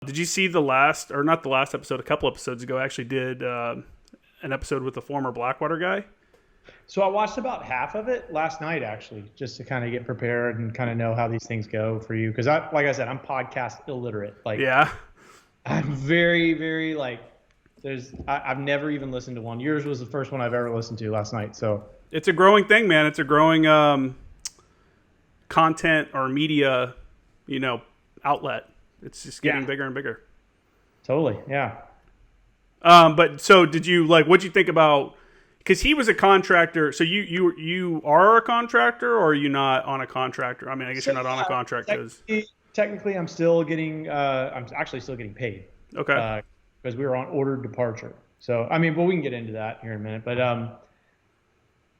Did you see the last, or not the last episode, a couple episodes ago, I actually did an episode with the former Blackwater guy? So I watched about half of it last night, actually, just to kind of get prepared and kind of know how these things go for you. Because like I said, I'm podcast illiterate. Like, Yeah. I'm very, very like, I've never even listened to one. Yours was the first one I've ever listened to last night. So It's a growing thing, man. It's a growing content or media, outlet. It's just getting bigger and bigger. totally, yeah. But so did you what'd you think about, because he was a contractor. So you are a contractor, or are you not on a contractor? I mean, I guess you're not on a contract. Technically, I'm still getting, I'm actually still getting paid. Okay. Because we were on ordered departure. So, I mean, but we can get into that here in a minute. But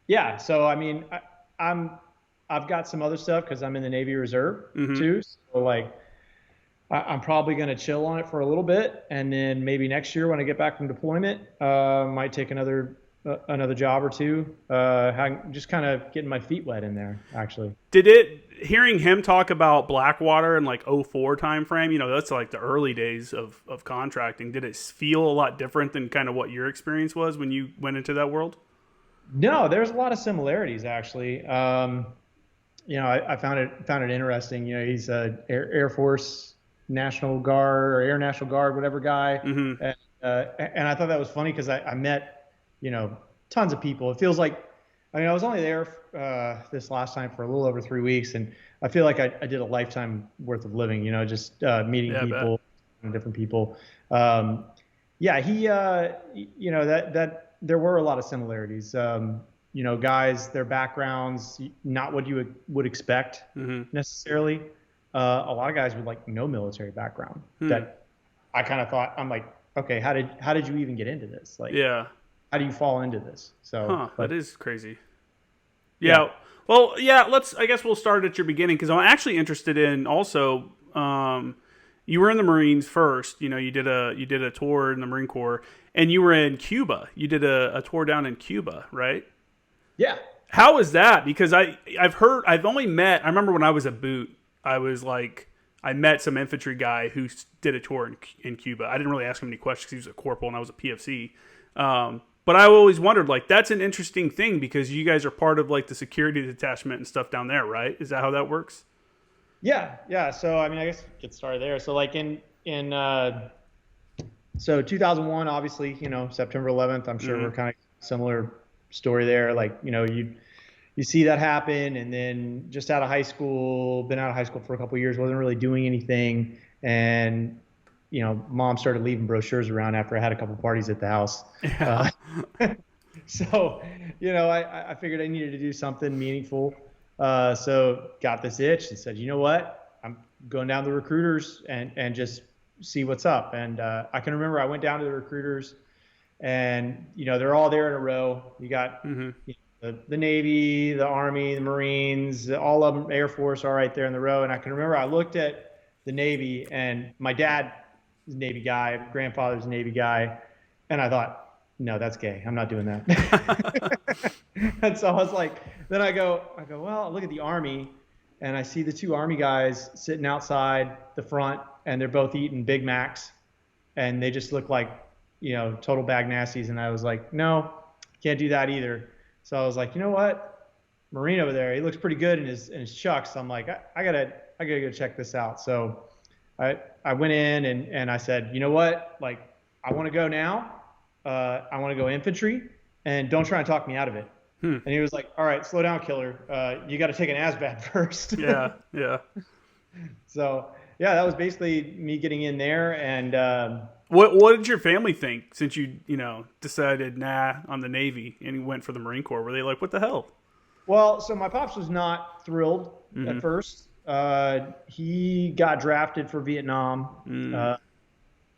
yeah, so I mean, I've got some other stuff because I'm in the Navy Reserve too. So like, I'm probably going to chill on it for a little bit, and then maybe next year when I get back from deployment, might take another job or two. Just kind of getting my feet wet in there, actually. Hearing him talk about Blackwater in like '04 time frame, that's like the early days of contracting. Did it feel a lot different than kind of what your experience was when you went into that world? No, there's a lot of similarities, actually. I found it interesting. He's a Air Force National Guard or Air National Guard, whatever guy. And I thought that was funny because I met, tons of people. It feels like, I was only there this last time for a little over 3 weeks, and I feel like I did a lifetime worth of living, just meeting people and different people. That there were a lot of similarities. Guys, their backgrounds, not what you would expect necessarily. A lot of guys with like no military background that I kind of thought, I'm like, okay, how did you even get into this? Like, how do you fall into this? So that is crazy. Yeah. Well, yeah, I guess we'll start at your beginning, because I'm actually interested in also, you were in the Marines first, you did a tour in the Marine Corps, and you were in Cuba. You did a tour down in Cuba, right? Yeah. How was that? Because I remember when I was a boot, I met some infantry guy who did a tour in Cuba. I didn't really ask him any questions because he was a corporal and I was a PFC. But I always wondered, like, that's an interesting thing because you guys are part of like the security detachment and stuff down there, right? Is that how that works? Yeah. So, I mean, I guess get started there. So like so 2001, obviously, September 11th, I'm sure we're kind of similar story there. Like, you see that happen, and then just out of high school, been out of high school for a couple of years, wasn't really doing anything. And, mom started leaving brochures around after I had a couple parties at the house. Yeah. So, I figured I needed to do something meaningful. So got this itch and said, you know what, I'm going down to the recruiters and just see what's up. And I can remember I went down to the recruiters, and, they're all there in a row. You got the Navy, the Army, the Marines, all of them, Air Force, all right there in the row. And I can remember I looked at the Navy, and my dad is a Navy guy, grandfather's a Navy guy, and I thought, no, that's gay. I'm not doing that. And so I was like, then I go, well, look at the Army, and I see the two Army guys sitting outside the front, and they're both eating Big Macs, and they just look like, total bag nasties. And I was like, no, can't do that either. So I was like, you know what, Marine over there, he looks pretty good in his chucks. So I'm like, I gotta go check this out. So I went in and I said, you know what, like, I want to go now. I want to go infantry, and don't try and talk me out of it. And he was like, all right, slow down, killer. You got to take an ASVAB first. Yeah. So yeah, that was basically me getting in there. And what did your family think since you decided on the Navy and you went for the Marine Corps? Were they like, what the hell? Well, so my pops was not thrilled at first. He got drafted for Vietnam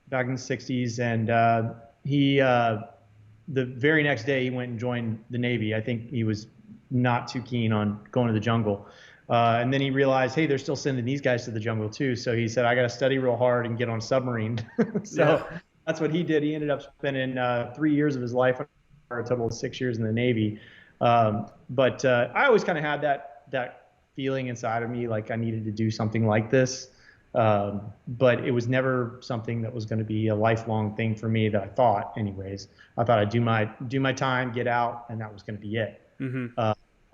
back in the 60s, and he the very next day he went and joined the Navy. I think he was not too keen on going to the jungle. And then he realized, hey, they're still sending these guys to the jungle too. So he said, I got to study real hard and get on a submarine. So that's what he did. He ended up spending 3 years of his life, or a total of 6 years in the Navy. But I always kind of had that feeling inside of me, like I needed to do something like this. But it was never something that was going to be a lifelong thing for me that I thought anyways. I thought I'd do my time, get out, and that was going to be it.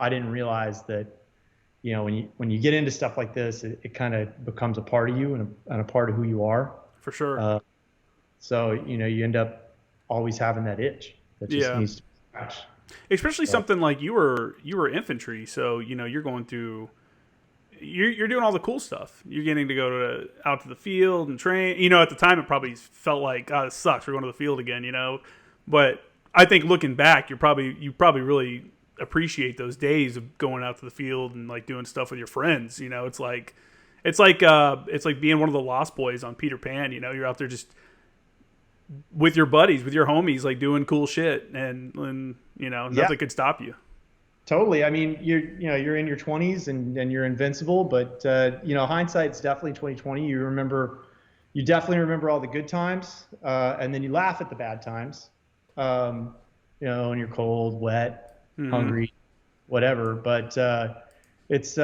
I didn't realize that, when you get into stuff like this, it kind of becomes a part of you and a part of who you are. For sure. So, you end up always having that itch that just needs to be scratched. Especially something like you were infantry, so you're going through, you're doing all the cool stuff. You're getting to go out to the field and train. At the time it probably felt like, oh, this sucks, we're going to the field again. But I think looking back, you probably really appreciate those days of going out to the field and like doing stuff with your friends. It's like being one of the Lost Boys on Peter Pan. You're out there just with your buddies, with your homies, like doing cool shit, and nothing could stop you. Totally. I mean, you're in your 20s and you're invincible, but hindsight's definitely 2020. You definitely remember all the good times, and then you laugh at the bad times. When you're cold, wet, hungry, whatever. But it's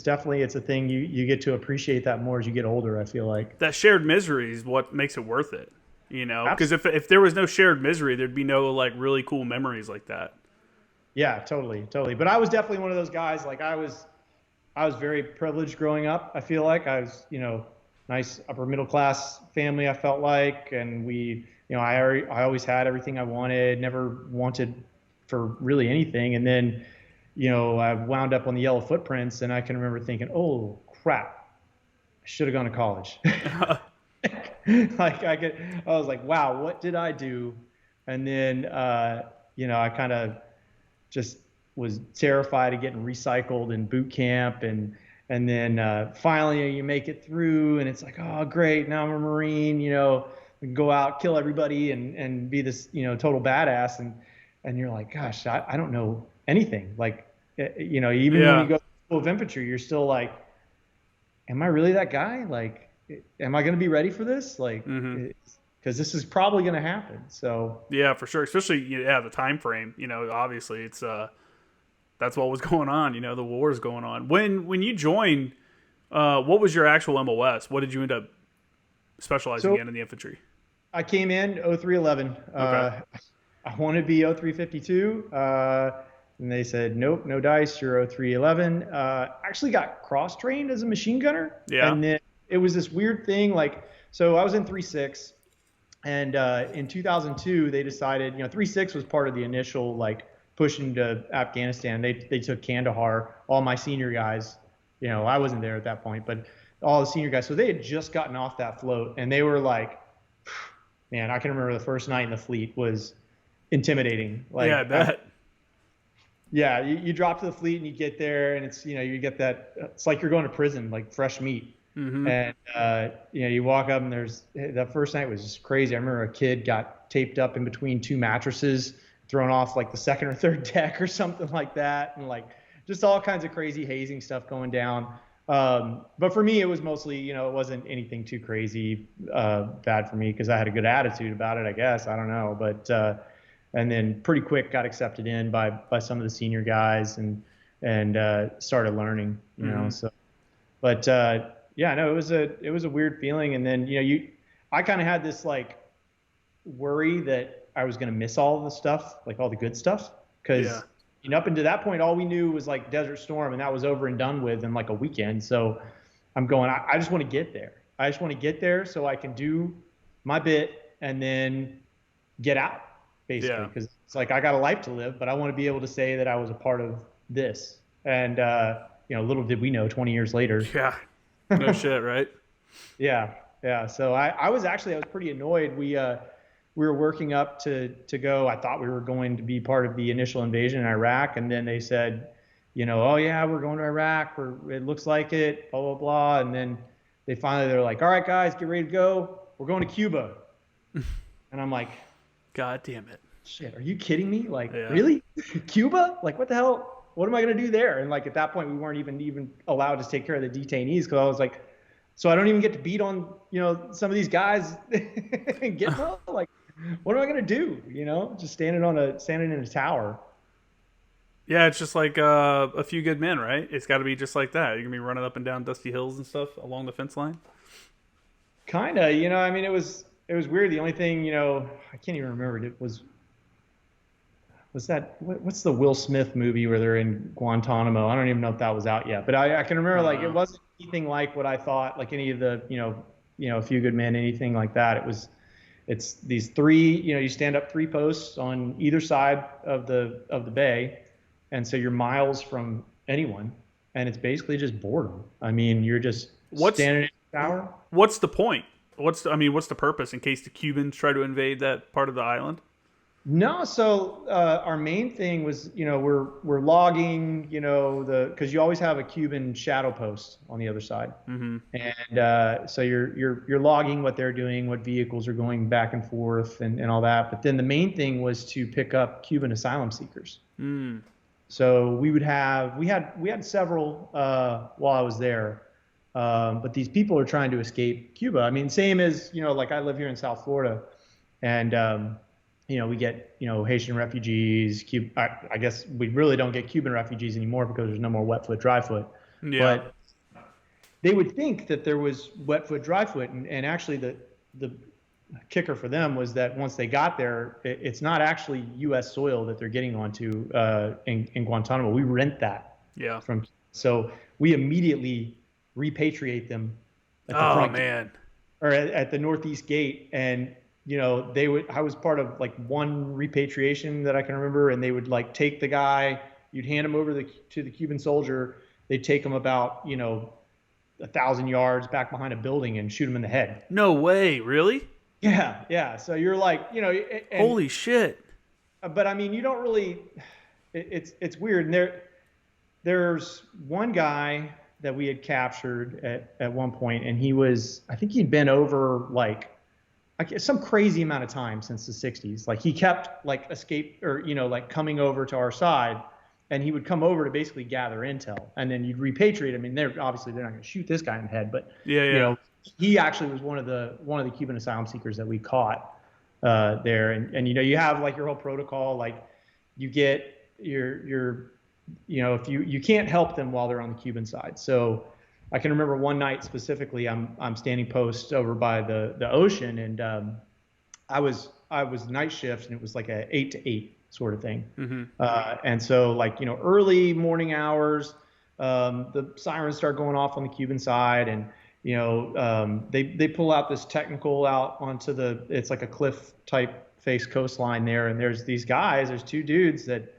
definitely a thing you get to appreciate that more as you get older. I feel like that shared misery is what makes it worth it. Because if there was no shared misery, there'd be no like really cool memories like that. Yeah, totally. But I was definitely one of those guys. Like I was very privileged growing up. I feel like I was, nice upper middle class family. I felt like, and we, I always had everything I wanted. Never wanted for really anything. And then, I wound up on the Yellow Footprints, and I can remember thinking, "Oh crap, I should have gone to college." I was like, wow, what did I do? And then, I kind of just was terrified of getting recycled in boot camp. And then finally you make it through, and it's like, oh, great. Now I'm a Marine, we can go out, kill everybody and be this, total badass. And you're like, gosh, I don't know anything. Like, even when you go to school of infantry, you're still like, am I really that guy? Like, am I going to be ready for this? Like, because this is probably going to happen. So yeah, for sure. Especially the time frame. Obviously it's that's what was going on. The war is going on. When you joined, what was your actual MOS? What did you end up specializing in the infantry? I came in 0311. Okay. I wanted to be 0352. And they said, nope, no dice. You're 0311. Actually got cross trained as a machine gunner. Yeah. And then it was this weird thing. Like, so I was in 3.6, and in 2002 they decided, 3.6 was part of the initial like push into Afghanistan. They took Kandahar. All my senior guys, I wasn't there at that point, but all the senior guys. So they had just gotten off that float, and they were like, man, I can remember the first night in the fleet was intimidating. Like, yeah, I bet. Yeah, you drop to the fleet and you get there, and it's you get that. It's like you're going to prison, like fresh meat. And you walk up, and that first night was just crazy. I remember a kid got taped up in between two mattresses, thrown off like the second or third deck or something like that, and like just all kinds of crazy hazing stuff going down. But for me, it was mostly, it wasn't anything too crazy bad for me because I had a good attitude about it, I guess. I don't know, but and then pretty quick got accepted in by some of the senior guys and started learning, you know. So, but yeah, no, it was a weird feeling. And then I kind of had this like worry that I was going to miss all the stuff, like all the good stuff, because up until that point, all we knew was like Desert Storm, and that was over and done with in like a weekend. So I'm going, I just want to get there. I just want to get there so I can do my bit and then get out, basically, because it's like I got a life to live, but I want to be able to say that I was a part of this. And little did we know, 20 years later. Yeah, no shit, right? Yeah. So I was pretty annoyed. We were working up to go. I thought we were going to be part of the initial invasion in Iraq, and then they said, oh yeah, we're going to Iraq. It looks like it, blah blah blah. And then they're like, all right, guys, get ready to go. We're going to Cuba. And I'm like, God damn it! Shit, are you kidding me? Like, really? Cuba? Like, what the hell? What am I gonna do there? And like at that point, we weren't even allowed to take care of the detainees because I was like, so I don't even get to beat on some of these guys and get them. Like, what am I gonna do? Just standing in a tower. Yeah, it's just like A Few Good Men, right? It's got to be just like that. You're gonna be running up and down dusty hills and stuff along the fence line. Kind of, I mean, it was weird. The only thing, I can't even remember. It was that what's the Will Smith movie where they're in Guantanamo? I don't even know if that was out yet, but I can remember I don't like it know. wasn't anything like what I thought, like any of the A Few Good Men, anything like that. It's these three, you stand up three posts on either side of the bay, and so you're miles from anyone, and it's basically just boredom. I mean, you're just What's standing in the tower. what's the point? What's the purpose in case the Cubans try to invade that part of the island? No, so our main thing was, we're logging, because you always have a Cuban shadow post on the other side, Mm-hmm. and so you're logging what they're doing, what vehicles are going back and forth, and all that. But then the main thing was to pick up Cuban asylum seekers. Mm. So we had several while I was there, but these people are trying to escape Cuba. I mean, same as like I live here in South Florida, and we get Haitian refugees. I guess we really don't get Cuban refugees anymore because there's no more wet foot, dry foot. Yeah. But they would think that there was wet foot, dry foot, and actually the kicker for them was that once they got there, it's not actually U.S. soil that they're getting onto in Guantanamo. We rent that Yeah. so we immediately repatriate them at the Oh front man. or at the northeast gate, and I was part of like one repatriation that I can remember, and they would like take the guy, you'd hand him over to the Cuban soldier, they'd take him about 1,000 yards back behind a building and shoot him in the head. No way. Really? Yeah. So you're like, Holy shit. but I mean, you don't really. It's weird. And there's one guy that we had captured at one point, and I think he'd been over like some crazy amount of time since the 60s. Like he kept like escape or like coming over to our side, and he would come over to basically gather intel, and then you'd repatriate him. I mean, they're not going to shoot this guy in the head, but Yeah. he actually was one of the Cuban asylum seekers that we caught there, and you have like your whole protocol, like you get your if you can't help them while they're on the Cuban side. So I can remember one night specifically, I'm standing post over by the ocean, and I was night shift, and it was like a 8 to 8 sort of thing. Mm-hmm. And so like early morning hours, the sirens start going off on the Cuban side, and they pull out this technical out onto it's like a cliff type face coastline there, and there's two dudes that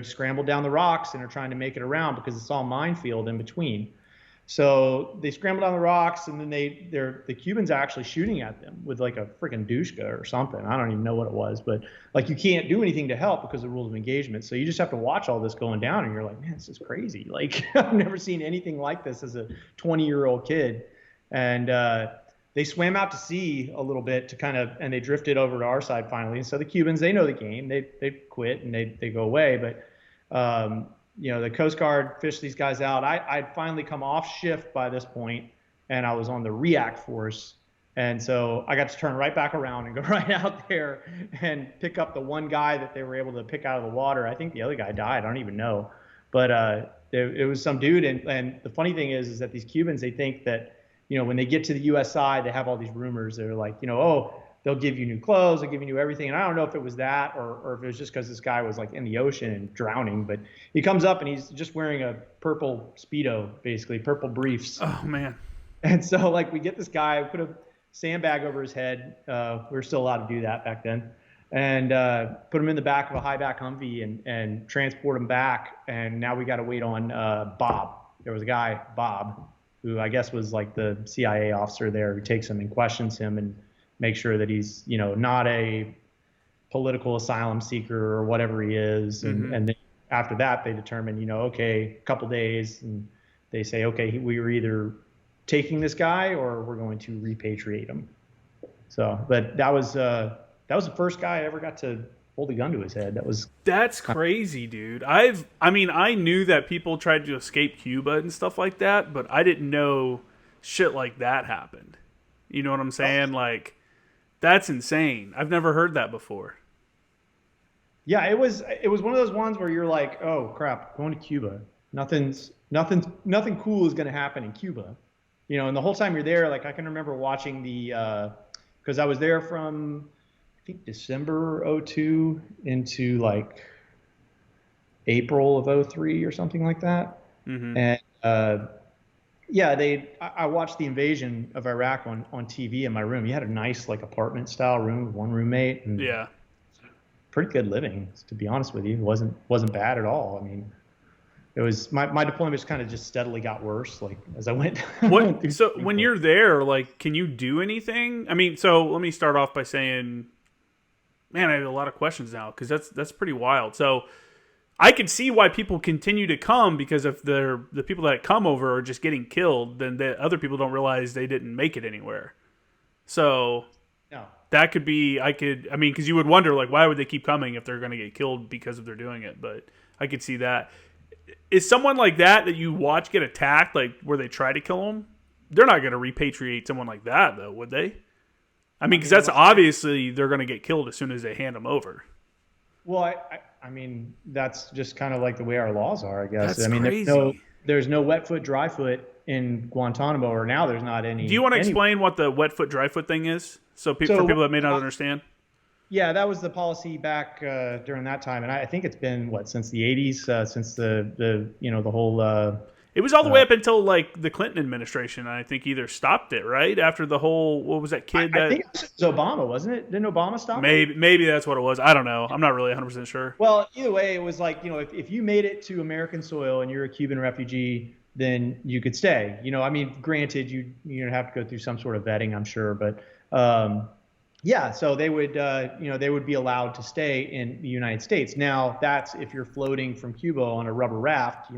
scramble down the rocks and are trying to make it around because it's all minefield in between. So they scramble down the rocks, and then the Cubans are actually shooting at them with like a freaking douchka or something. I don't even know what it was, but like you can't do anything to help because of the rules of engagement. So you just have to watch all this going down, and you're like, man, this is crazy. Like I've never seen anything like this as a 20-year-old kid. And they swam out to sea a little bit and they drifted over to our side finally. And so the Cubans, they know the game. They quit and they go away. But the Coast Guard fished these guys out. I'd finally come off shift by this point, and I was on the react force. And so I got to turn right back around and go right out there and pick up the one guy that they were able to pick out of the water. I think the other guy died. I don't even know. But it was some dude. And the funny thing is that these Cubans, they think that, when they get to the U.S. side, they have all these rumors. They're like, oh, they'll give you new clothes, they'll give you new everything. And I don't know if it was that or if it was just because this guy was like in the ocean and drowning. But he comes up and he's just wearing a purple Speedo, basically, purple briefs. Oh, man. And so like we get this guy, put a sandbag over his head. We were still allowed to do that back then. And put him in the back of a high-back Humvee and transport him back. And now we got to wait on Bob. There was a guy, Bob, who I guess was like the CIA officer there, who takes him and questions him and makes sure that he's, not a political asylum seeker or whatever he is. Mm-hmm. And then after that, they determine, okay, a couple days, and they say, okay, we were either taking this guy or we're going to repatriate him. So, but that was the first guy I ever got to hold a gun to his head. That's crazy, dude. I knew that people tried to escape Cuba and stuff like that, but I didn't know shit like that happened. You know what I'm saying? Like, that's insane. I've never heard that before. Yeah, it was one of those ones where you're like, oh crap, going to Cuba. Nothing cool is going to happen in Cuba. And the whole time you're there, like I can remember watching because I was there from I think December '02 into like April of '03 or something like that. Mm-hmm. And yeah, I watched the invasion of Iraq on TV in my room. You had a nice like apartment style room with one roommate and Yeah. pretty good living, to be honest with you. It wasn't bad at all. I mean, it was my deployments kind of just steadily got worse like as I went. So when you're there, like, can you do anything? I mean, so let me start off by saying, man, I have a lot of questions now because that's pretty wild. So I can see why people continue to come, because if the people that come over are just getting killed, then the other people don't realize they didn't make it anywhere. So No. that could be, I mean, because you would wonder, like, why would they keep coming if they're going to get killed because of they're doing it? But I could see that. Is someone like that you watch get attacked, like where they try to kill them? They're not going to repatriate someone like that, though, would they? I mean, because that's obviously they're going to get killed as soon as they hand them over. Well, I mean, that's just kind of like the way our laws are, I guess. That's I mean, crazy. there's no wet foot, dry foot in Guantanamo, or now there's not any. Do you want to explain what the wet foot, dry foot thing is? So for people that may not understand. Yeah, that was the policy back during that time, and I think it's been since the '80s, since the whole. It was all the way up until like the Clinton administration. I think either stopped it right after the whole, what was that kid? I think it was Obama, wasn't it? Didn't Obama stop it? Maybe that's what it was. I don't know. I'm not really 100% sure. Well, either way, it was like, if you made it to American soil and you're a Cuban refugee, then you could stay. I mean, granted, you have to go through some sort of vetting, I'm sure, but yeah. So they would they would be allowed to stay in the United States. Now that's if you're floating from Cuba on a rubber raft,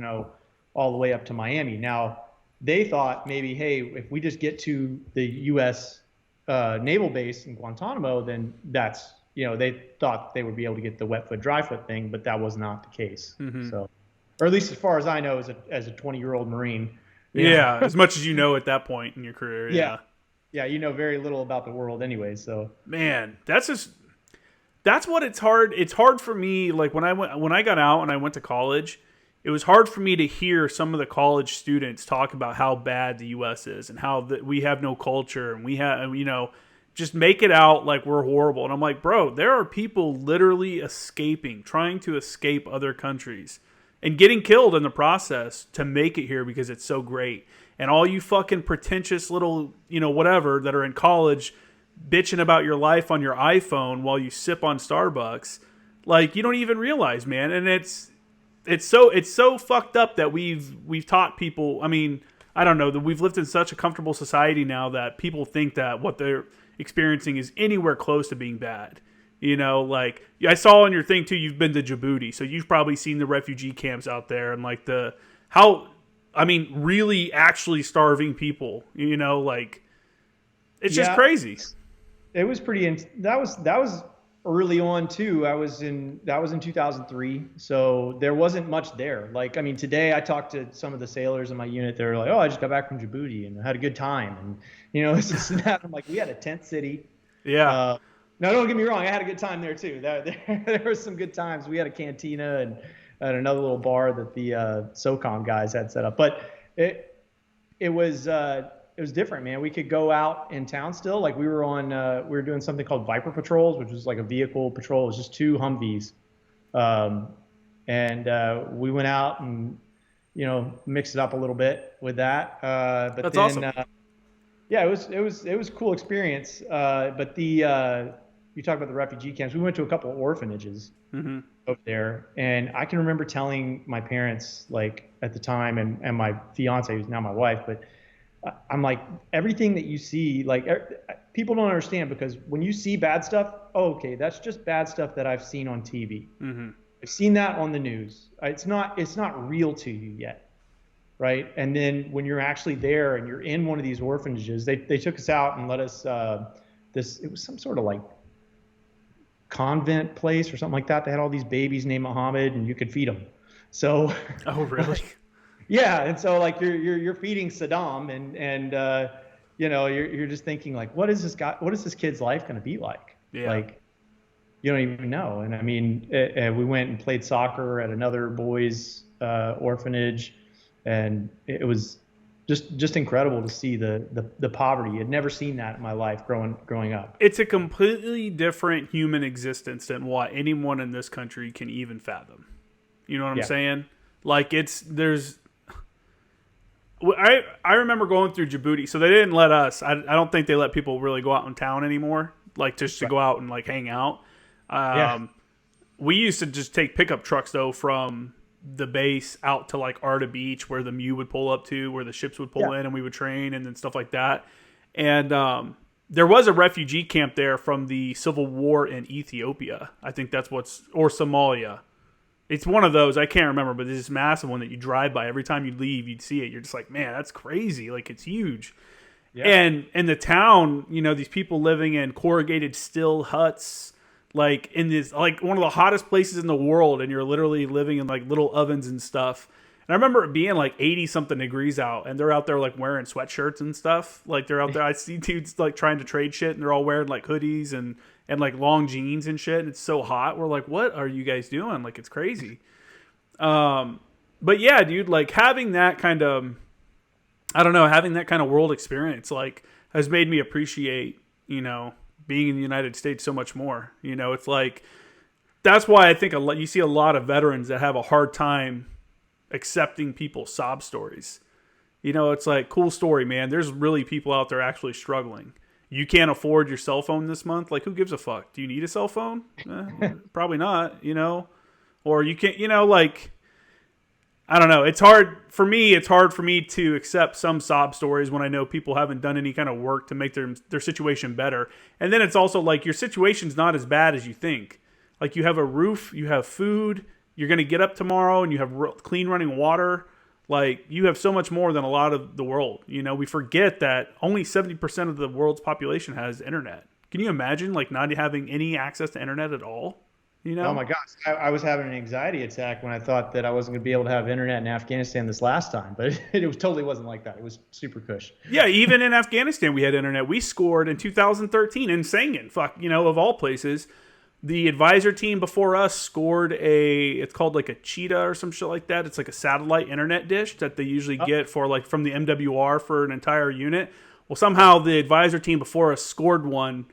all the way up to Miami. Now, they thought maybe, hey, if we just get to the U.S. Naval base in Guantanamo, then that's, they thought they would be able to get the wet foot, dry foot thing, but that was not the case. Mm-hmm. So, or at least as far as I know, as a 20-year-old Marine. Yeah, as much as you know at that point in your career. Yeah. Yeah, you know very little about the world anyway, so. Man, that's what it's hard. It's hard for me, like when I got out and I went to college, it was hard for me to hear some of the college students talk about how bad the U.S. is and how we have no culture and we have, just make it out like we're horrible. And I'm like, bro, there are people literally trying to escape other countries and getting killed in the process to make it here because it's so great. And all you fucking pretentious little, whatever that are in college bitching about your life on your iPhone while you sip on Starbucks, like you don't even realize, man. And it's so fucked up that we've taught people. I mean, I don't know, that we've lived in such a comfortable society now that people think that what they're experiencing is anywhere close to being bad. Like I saw on your thing too, you've been to Djibouti, so you've probably seen the refugee camps out there and like really actually starving people. Like it's just crazy. It was pretty. That was early on too. That was in 2003, so there wasn't much there. Like, I mean, today I talked to some of the sailors in my unit. They're like, "Oh, I just got back from Djibouti and had a good time," and this and that. I'm like, "We had a tent city." Yeah. No, don't get me wrong. I had a good time there too. There were some good times. We had a cantina and another little bar that the SOCOM guys had set up. But it was different, man. We could go out in town still. Like we were doing something called Viper patrols, which was like a vehicle patrol. It was just 2 Humvees, and we went out and mixed it up a little bit with that. But that's then, awesome. Yeah, it was a cool experience. But you talk about the refugee camps. We went to a couple of orphanages over there, and I can remember telling my parents, like at the time, and my fiance, who's now my wife, but I'm like, everything that you see, like people don't understand, because when you see bad stuff, okay, that's just bad stuff that I've seen on TV. Mm-hmm. I've seen that on the news. It's not real to you yet. Right. And then when you're actually there and you're in one of these orphanages, they took us out and let us it was some sort of like convent place or something like that. They had all these babies named Muhammad and you could feed them. So. Oh, really? Yeah. And so like you're feeding Saddam and you're just thinking like, what is this kid's life going to be like? Yeah. Like, you don't even know. And I mean, we went and played soccer at another boys' orphanage, and it was just incredible to see the poverty. I'd never seen that in my life growing up. It's a completely different human existence than what anyone in this country can even fathom. You know what I'm Yeah. saying? Like there's I remember going through Djibouti, so they didn't let us. I don't think they let people really go out in town anymore, like just to go out and like hang out. Yeah. We used to just take pickup trucks though from the base out to like Arta Beach, where the MEU would pull up to, where the ships would pull in, and we would train and then stuff like that. And there was a refugee camp there from the civil war in Ethiopia. I think that's or Somalia. It's one of those. I can't remember, but there's this massive one that you drive by. Every time you leave, you'd see it. You're just like, man, that's crazy. Like, it's huge. Yeah. And in the town, these people living in corrugated steel huts, like in this, like one of the hottest places in the world, and you're literally living in like little ovens and stuff. And I remember it being like 80 something degrees out, and they're out there like wearing sweatshirts and stuff. Like they're out there. I see dudes like trying to trade shit, and they're all wearing like hoodies and like long jeans and shit. And it's so hot. We're like, what are you guys doing? Like, it's crazy. But yeah, dude, like having that kind of, I don't know, having that kind of world experience, like has made me appreciate, being in the United States so much more. It's like, that's why I think you see a lot of veterans that have a hard time accepting people's sob stories. It's like, cool story, man. There's really people out there actually struggling. You can't afford your cell phone this month. Like, who gives a fuck? Do you need a cell phone? Probably not, or you can't, like, I don't know. It's hard for me to accept some sob stories when I know people haven't done any kind of work to make their situation better. And then it's also like, your situation's not as bad as you think. Like, you have a roof, you have food, you're going to get up tomorrow and you have clean running water. Like, you have so much more than a lot of the world. We forget that only 70% of the world's population has internet. Can you imagine, like, not having any access to internet at all? Oh my gosh. I was having an anxiety attack when I thought that I wasn't going to be able to have internet in Afghanistan this last time, but it totally wasn't like that. It was super cush. Yeah, even in Afghanistan, we had internet. We scored in 2013 in Sangin, of all places. The advisor team before us scored it's called like a Cheetah or some shit like that. It's like a satellite internet dish that they usually get for like from the MWR for an entire unit. Well, somehow the advisor team before us scored one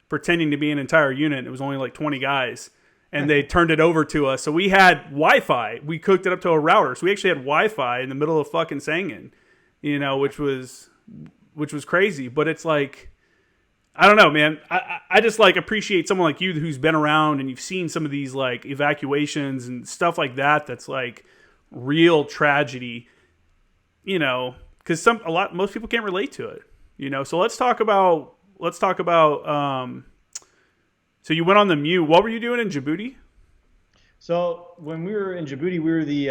pretending to be an entire unit. It was only like 20 guys, and they turned it over to us. So we had Wi-Fi. We cooked it up to a router. So we actually had Wi-Fi in the middle of fucking Sangin, which was crazy. But it's like, I don't know, man. I just like appreciate someone like you who's been around and you've seen some of these like evacuations and stuff like that. That's like real tragedy, because most people can't relate to it, So let's talk about. So you went on the MEU. What were you doing in Djibouti? So when we were in Djibouti, we were the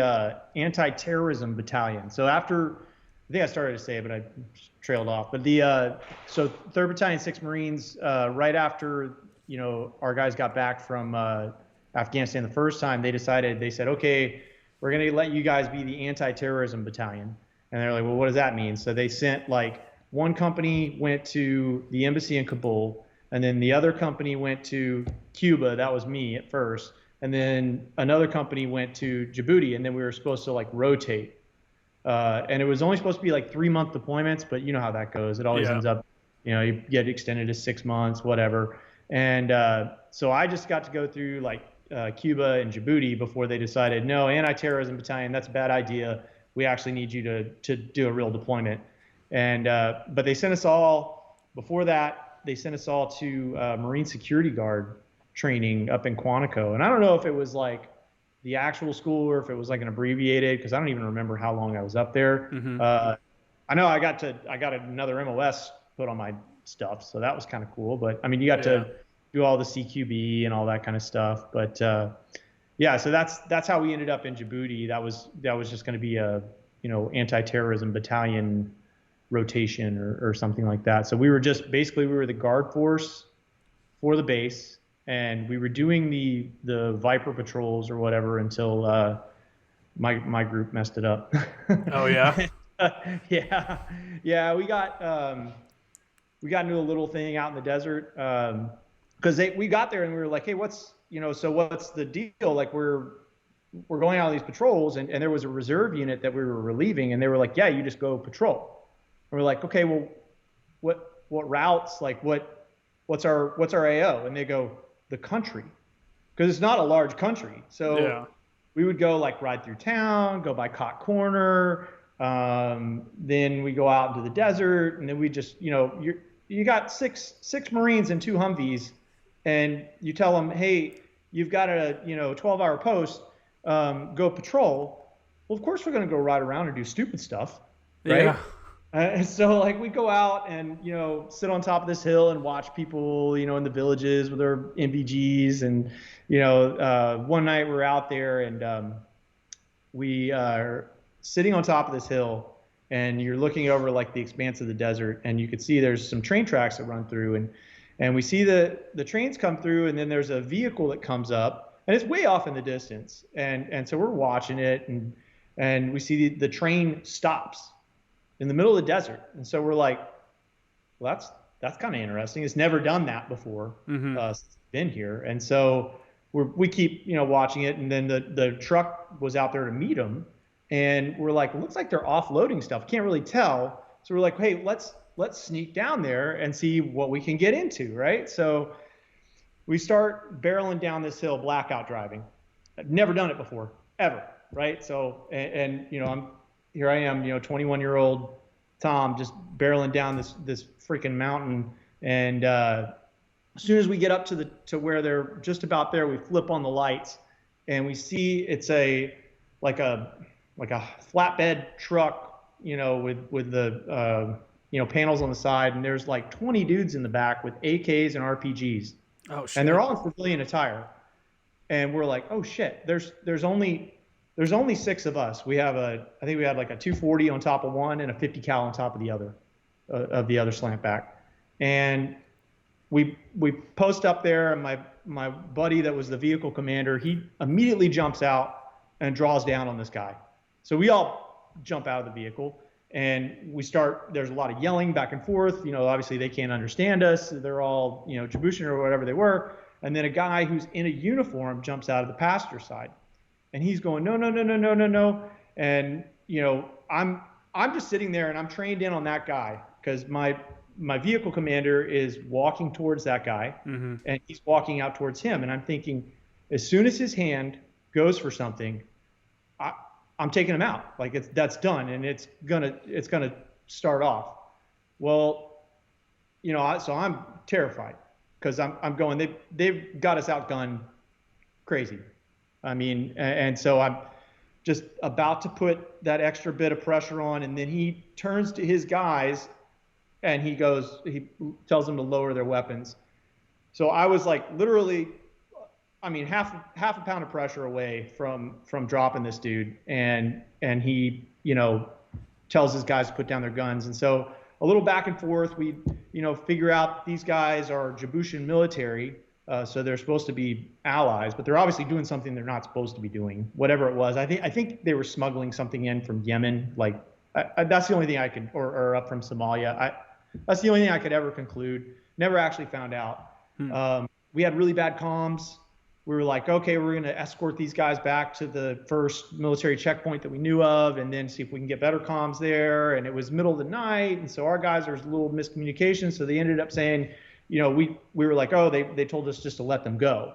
anti-terrorism battalion. So I think I started to say it, but I trailed off. But so 3rd Battalion, 6th Marines, right after, our guys got back from Afghanistan the first time, they said, okay, we're going to let you guys be the anti-terrorism battalion. And they're like, well, what does that mean? So they sent like one company went to the embassy in Kabul, and then the other company went to Cuba. That was me at first. And then another company went to Djibouti, and then we were supposed to like rotate. And it was only supposed to be like 3-month deployments, but you know how that goes. It always ends up, you get extended to 6 months, whatever. And so I just got to go through like Cuba and Djibouti before they decided, no, anti-terrorism battalion, that's a bad idea. We actually need you to do a real deployment. And but they sent us all, before that, they sent us all to Marine Security Guard training up in Quantico. And I don't know if it was like the actual school or if it was like an abbreviated, because I don't even remember how long I was up there. Mm-hmm. I know I got another MOS put on my stuff, so that was kind of cool. But I mean, you got to do all the CQB and all that kind of stuff. But so that's how we ended up in Djibouti. That was just going to be a anti-terrorism battalion rotation or something like that. So we were the guard force for the base. And we were doing the Viper patrols or whatever until my group messed it up. Oh yeah, yeah. We got into a little thing out in the desert. because we got there and we were like, hey, so what's the deal? Like we're going out on these patrols, and there was a reserve unit that we were relieving, and they were like, yeah, you just go patrol. And we're like, okay, well, what routes? Like what's our AO? And they go, the country, because it's not a large country. So Yeah. we would go like ride through town, go by Cot Corner, then we go out into the desert, and then we just, you got six Marines and 2 Humvees, and you tell them, hey, you've got a 12-hour post, go patrol. Well, of course we're going to go ride around and do stupid stuff, right? Yeah. And so like we go out and sit on top of this hill and watch people in the villages with their MVGs, and one night we were out there and we are sitting on top of this hill, and you're looking over like the expanse of the desert, and you could see there's some train tracks that run through, and we see the trains come through, and then there's a vehicle that comes up, and it's way off in the distance, and so we're watching it, and we see the train stops in the middle of the desert, and so we're like, well, that's kind of interesting. It's never done that before. Since been here, and so we keep watching it, and then the truck was out there to meet them, and we're like, it looks like they're offloading stuff. Can't really tell, so we're like, hey, let's sneak down there and see what we can get into, right? So we start barreling down this hill, blackout driving. I've never done it before, ever, right? So and here I am, 21-year-old Tom, just barreling down this freaking mountain, and as soon as we get up to where they're just about there, we flip on the lights, and we see it's like a flatbed truck, with the panels on the side, and there's like 20 dudes in the back with AKs and RPGs. Oh shit. And they're all in civilian attire, and we're like, oh shit, there's only 6 of us. I think we had like a 240 on top of one and a 50 cal on top of the other slant back. And we post up there, and my buddy that was the vehicle commander, he immediately jumps out and draws down on this guy. So we all jump out of the vehicle, and there's a lot of yelling back and forth. Obviously they can't understand us. They're all, Djibouti or whatever they were. And then a guy who's in a uniform jumps out of the passenger side. And he's going, no, no, no, no, no, no, no. And, I'm just sitting there, and I'm trained in on that guy, because my vehicle commander is walking towards that guy, and he's walking out towards him. And I'm thinking, as soon as his hand goes for something, I'm taking him out. Like that's done, and it's gonna start off. Well, so I'm terrified, because I'm going, they've got us outgunned crazy. I mean, and so I'm just about to put that extra bit of pressure on, and then he turns to his guys, and he tells them to lower their weapons. So I was like, literally, I mean, half a pound of pressure away from dropping this dude, and he tells his guys to put down their guns. And so a little back and forth, we figure out these guys are Djiboutian military. So they're supposed to be allies, but they're obviously doing something they're not supposed to be doing, whatever it was. I think they were smuggling something in from Yemen. Like that's the only thing I could, or up from Somalia. That's the only thing I could ever conclude. Never actually found out. We had really bad comms. We were like, okay, we're going to escort these guys back to the first military checkpoint that we knew of, and then see if we can get better comms there. And it was middle of the night, and so our guys, there was a little miscommunication. So they ended up saying, we were like, oh, they told us just to let them go.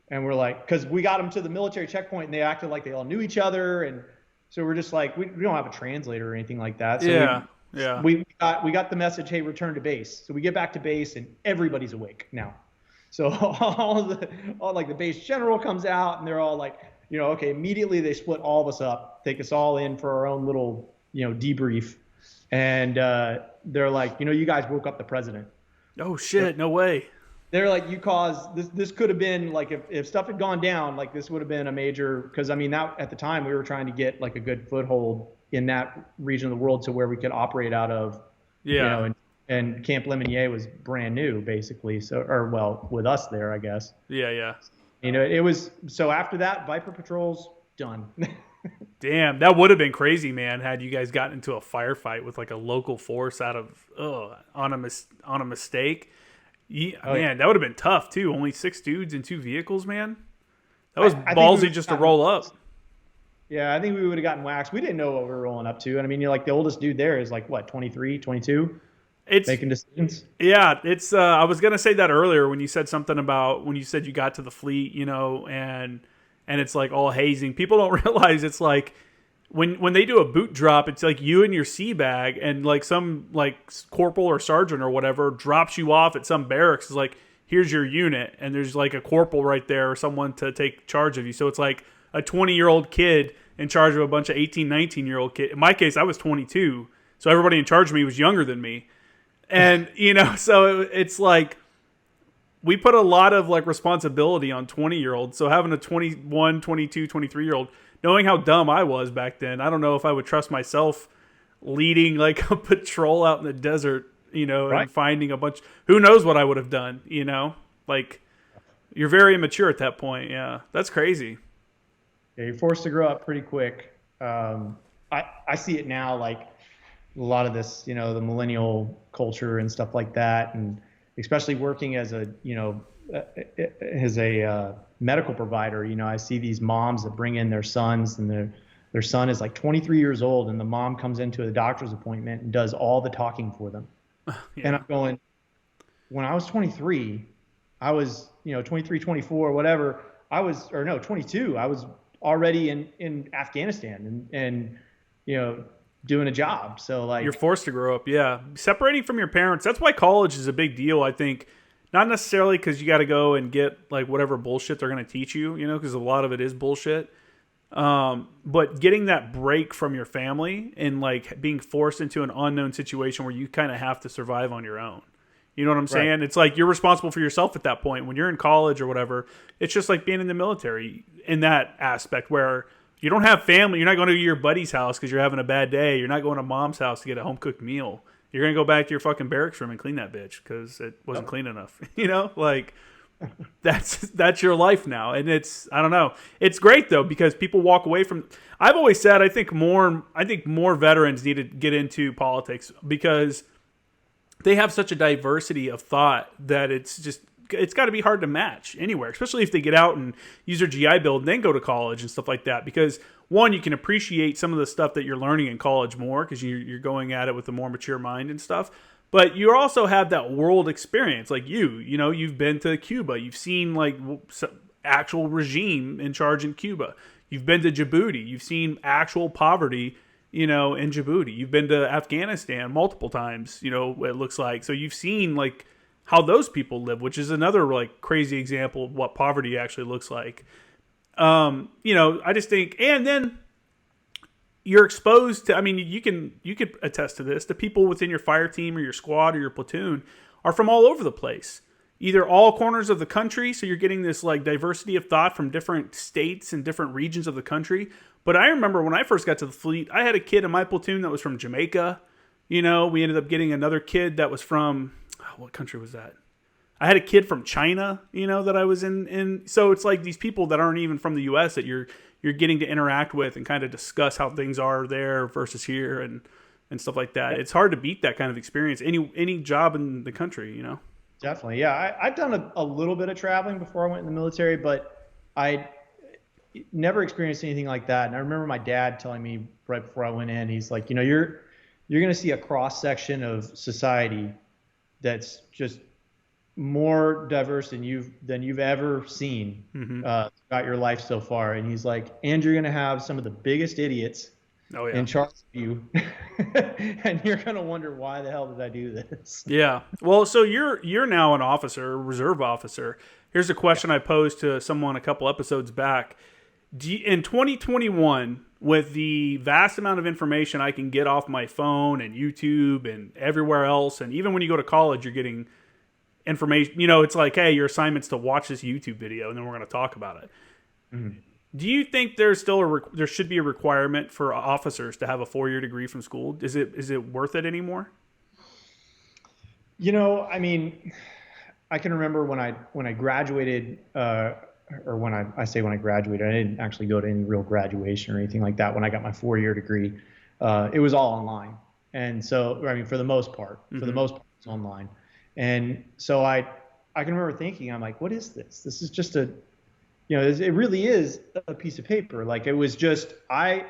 And we're like, because we got them to the military checkpoint, and they acted like they all knew each other. And so we're just like, we don't have a translator or anything like that. So we got the message, hey, return to base. So we get back to base, and everybody's awake now. So all the base general comes out, and they're all like, okay, immediately they split all of us up, take us all in for our own little, debrief. And they're like, you guys woke up the president. Oh shit! No way. They're like, you caused this. This could have been like, if stuff had gone down, like this would have been a major. Because I mean, that at the time we were trying to get like a good foothold in that region of the world to where we could operate out of. Yeah. And Camp Lemonnier was brand new, basically. So, or well, with us there, I guess. Yeah. It was. So after that, Viper patrols done. Damn, that would have been crazy, man. Had you guys gotten into a firefight with like a local force out of on a mistake, Yeah, Oh, man, yeah. that would have been tough too. Only 6 dudes in 2 vehicles, man. That was I think we ballsy would just to have roll gotten, up. yeah, I think we would have gotten waxed. We didn't know what we were rolling up to. And I mean, you're like the oldest dude there is like what, 23, 22, It's making decisions. Yeah, it's. I was gonna say that earlier when you said something about when you said you got to the fleet, and it's like all hazing. People don't realize it's like when they do a boot drop, it's like you and your sea bag, and like some like corporal or sergeant or whatever drops you off at some barracks. It's like here's your unit, and there's like a corporal right there or someone to take charge of you. So it's like a 20-year-old kid in charge of a bunch of 18, 19-year-old kid. In my case, I was 22, so everybody in charge of me was younger than me. And, so it's like we put a lot of like responsibility on 20-year-olds. So having a 21, 22, 23-year-old, knowing how dumb I was back then, I don't know if I would trust myself leading like a patrol out in the desert, Right. and finding a bunch. Who knows what I would have done, Like you're very immature at that point. Yeah, that's crazy. Yeah, you're forced to grow up pretty quick. I see it now, like a lot of this, the millennial culture and stuff like that, and especially working as a medical provider. I see these moms that bring in their sons, and their son is like 23 years old, and the mom comes into a doctor's appointment and does all the talking for them. Yeah. And I'm going, when I was 23, I was, 23, 24, whatever. I was, or no, 22. I was already in Afghanistan and doing a job. So You're like, forced to grow up, yeah. Separating from your parents. That's why college is a big deal, I think. Not necessarily because you got to go and get like whatever bullshit they're going to teach you, because a lot of it is bullshit. But getting that break from your family and like being forced into an unknown situation where you kind of have to survive on your own. You know what I'm saying? right. It's like you're responsible for yourself at that point. When you're in college or whatever, it's just like being in the military in that aspect where you don't have family. You're not going to your buddy's house because you're having a bad day. You're not going to mom's house to get a home cooked meal. You're going to go back to your fucking barracks room and clean that bitch because it wasn't clean enough. Like that's your life now. And I don't know. It's great though because people walk away from. I've always said I think more veterans need to get into politics because they have such a diversity of thought that it's got to be hard to match anywhere, especially if they get out and use their GI Bill and then go to college and stuff like that. Because one, you can appreciate some of the stuff that you're learning in college more because you're going at it with a more mature mind and stuff. But you also have that world experience, like you've been to Cuba, you've seen like actual regime in charge in Cuba. You've been to Djibouti, you've seen actual poverty in Djibouti. You've been to Afghanistan multiple times, it looks like. So you've seen like how those people live, which is another like crazy example of what poverty actually looks like. I just think, and then you're exposed to, I mean, you could attest to this. The people within your fire team or your squad or your platoon are from all over the place. Either all corners of the country, so you're getting this like diversity of thought from different states and different regions of the country. But I remember when I first got to the fleet, I had a kid in my platoon that was from Jamaica. We ended up getting another kid that was from, what country was that? I had a kid from China, that I was in. So it's like these people that aren't even from the U.S. that you're getting to interact with and kind of discuss how things are there versus here and stuff like that. It's hard to beat that kind of experience any job in the country, Definitely. Yeah. I've done a little bit of traveling before I went in the military, but I never experienced anything like that. And I remember my dad telling me right before I went in, he's like, you're going to see a cross section of society that's just more diverse than you've ever seen throughout your life so far. And he's like, and you're going to have some of the biggest idiots in charge of you, and you're going to wonder why the hell did I do this? Yeah. Well, so you're now an officer, a reserve officer. Here's a question I posed to someone a couple episodes back. In 2021, with the vast amount of information I can get off my phone and YouTube and everywhere else, and even when you go to college, you're getting information. It's like, hey, your assignment's to watch this YouTube video, and then we're going to talk about it. Mm-hmm. Do you think there's still there should be a requirement for officers to have a 4-year degree from school? Is it worth it anymore? I mean, I can remember when I graduated, or when I graduated, I didn't actually go to any real graduation or anything like that. When I got my 4-year degree, it was all online. And so, I mean, for the most part, it's online. And so I can remember thinking, I'm like, what is this? This is just a, it really is a piece of paper. Like it was just, I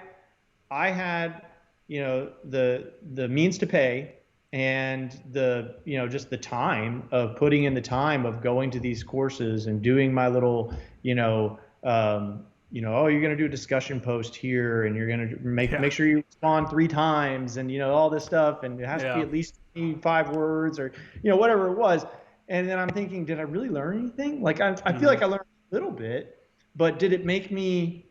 had, the means to pay and the, just the time of putting in the time of going to these courses and doing my little, oh, you're going to do a discussion post here and you're going to make sure you respond 3 times and, all this stuff. And it has to be at least 5 words or, whatever it was. And then I'm thinking, did I really learn anything? Like, I feel like I learned a little bit, but did it make me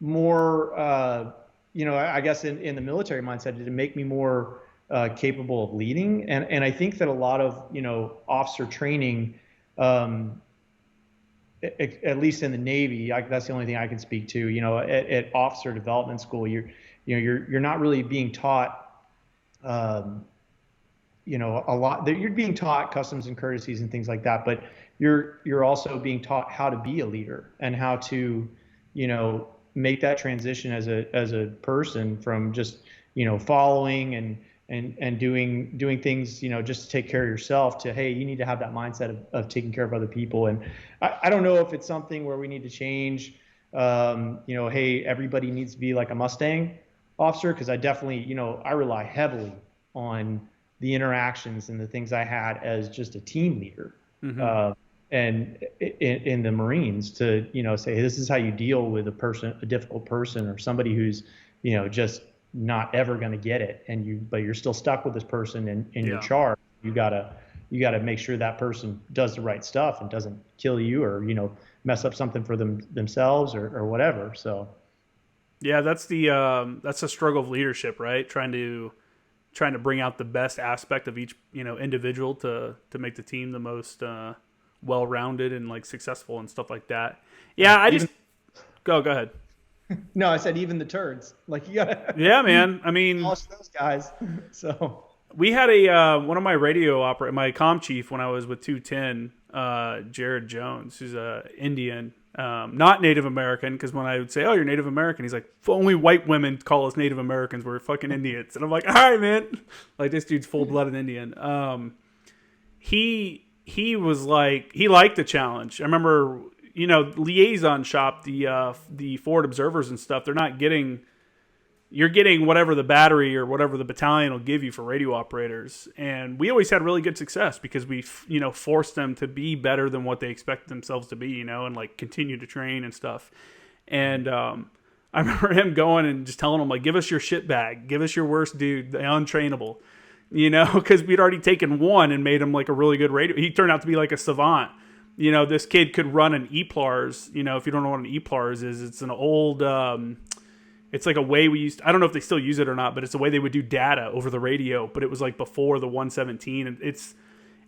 more, I guess in the military mindset, did it make me more capable of leading? And I think that a lot of, officer training, at least in the Navy, that's the only thing I can speak to. At officer development school, you're not really being taught, a lot. You're being taught customs and courtesies and things like that, but you're also being taught how to be a leader and how to, make that transition as a person from just, following and doing things, just to take care of yourself to, hey, you need to have that mindset of taking care of other people. And I don't know if it's something where we need to change, hey, everybody needs to be like a Mustang officer. Cause I definitely, I rely heavily on the interactions and the things I had as just a team leader. And in the Marines to, say, hey, this is how you deal with a difficult person or somebody who's, just not ever going to get it. But you're still stuck with this person in your charge. You gotta make sure that person does the right stuff and doesn't kill you or, mess up something for themselves or whatever. So. Yeah, that's the struggle of leadership, right? Trying to bring out the best aspect of each, individual to make the team the most, well-rounded and like successful and stuff like that. Yeah, go ahead. No, I said even the turds. Like you gotta. Yeah, man. I mean, polish those guys. So we had one of my my comm chief when I was with 210, Jared Jones, who's a Indian, not Native American. Because when I would say, "Oh, you're Native American," he's like, "Only white women call us Native Americans. We're fucking Indians." And I'm like, "All right, man." Like this dude's full-blooded Indian. He was like, he liked the challenge. I remember, liaison shop, the forward observers and stuff, you're getting whatever the battery or whatever the battalion will give you for radio operators. And we always had really good success because we, forced them to be better than what they expected themselves to be, and like continue to train and stuff. And, I remember him going and just telling them like, give us your shit bag, give us your worst dude, the untrainable. Because we'd already taken one and made him like a really good radio. He turned out to be like a savant. This kid could run an EPLARS. If you don't know what an EPLARS is, it's an old, it's like a way I don't know if they still use it or not, but it's a way they would do data over the radio. But it was like before the 117.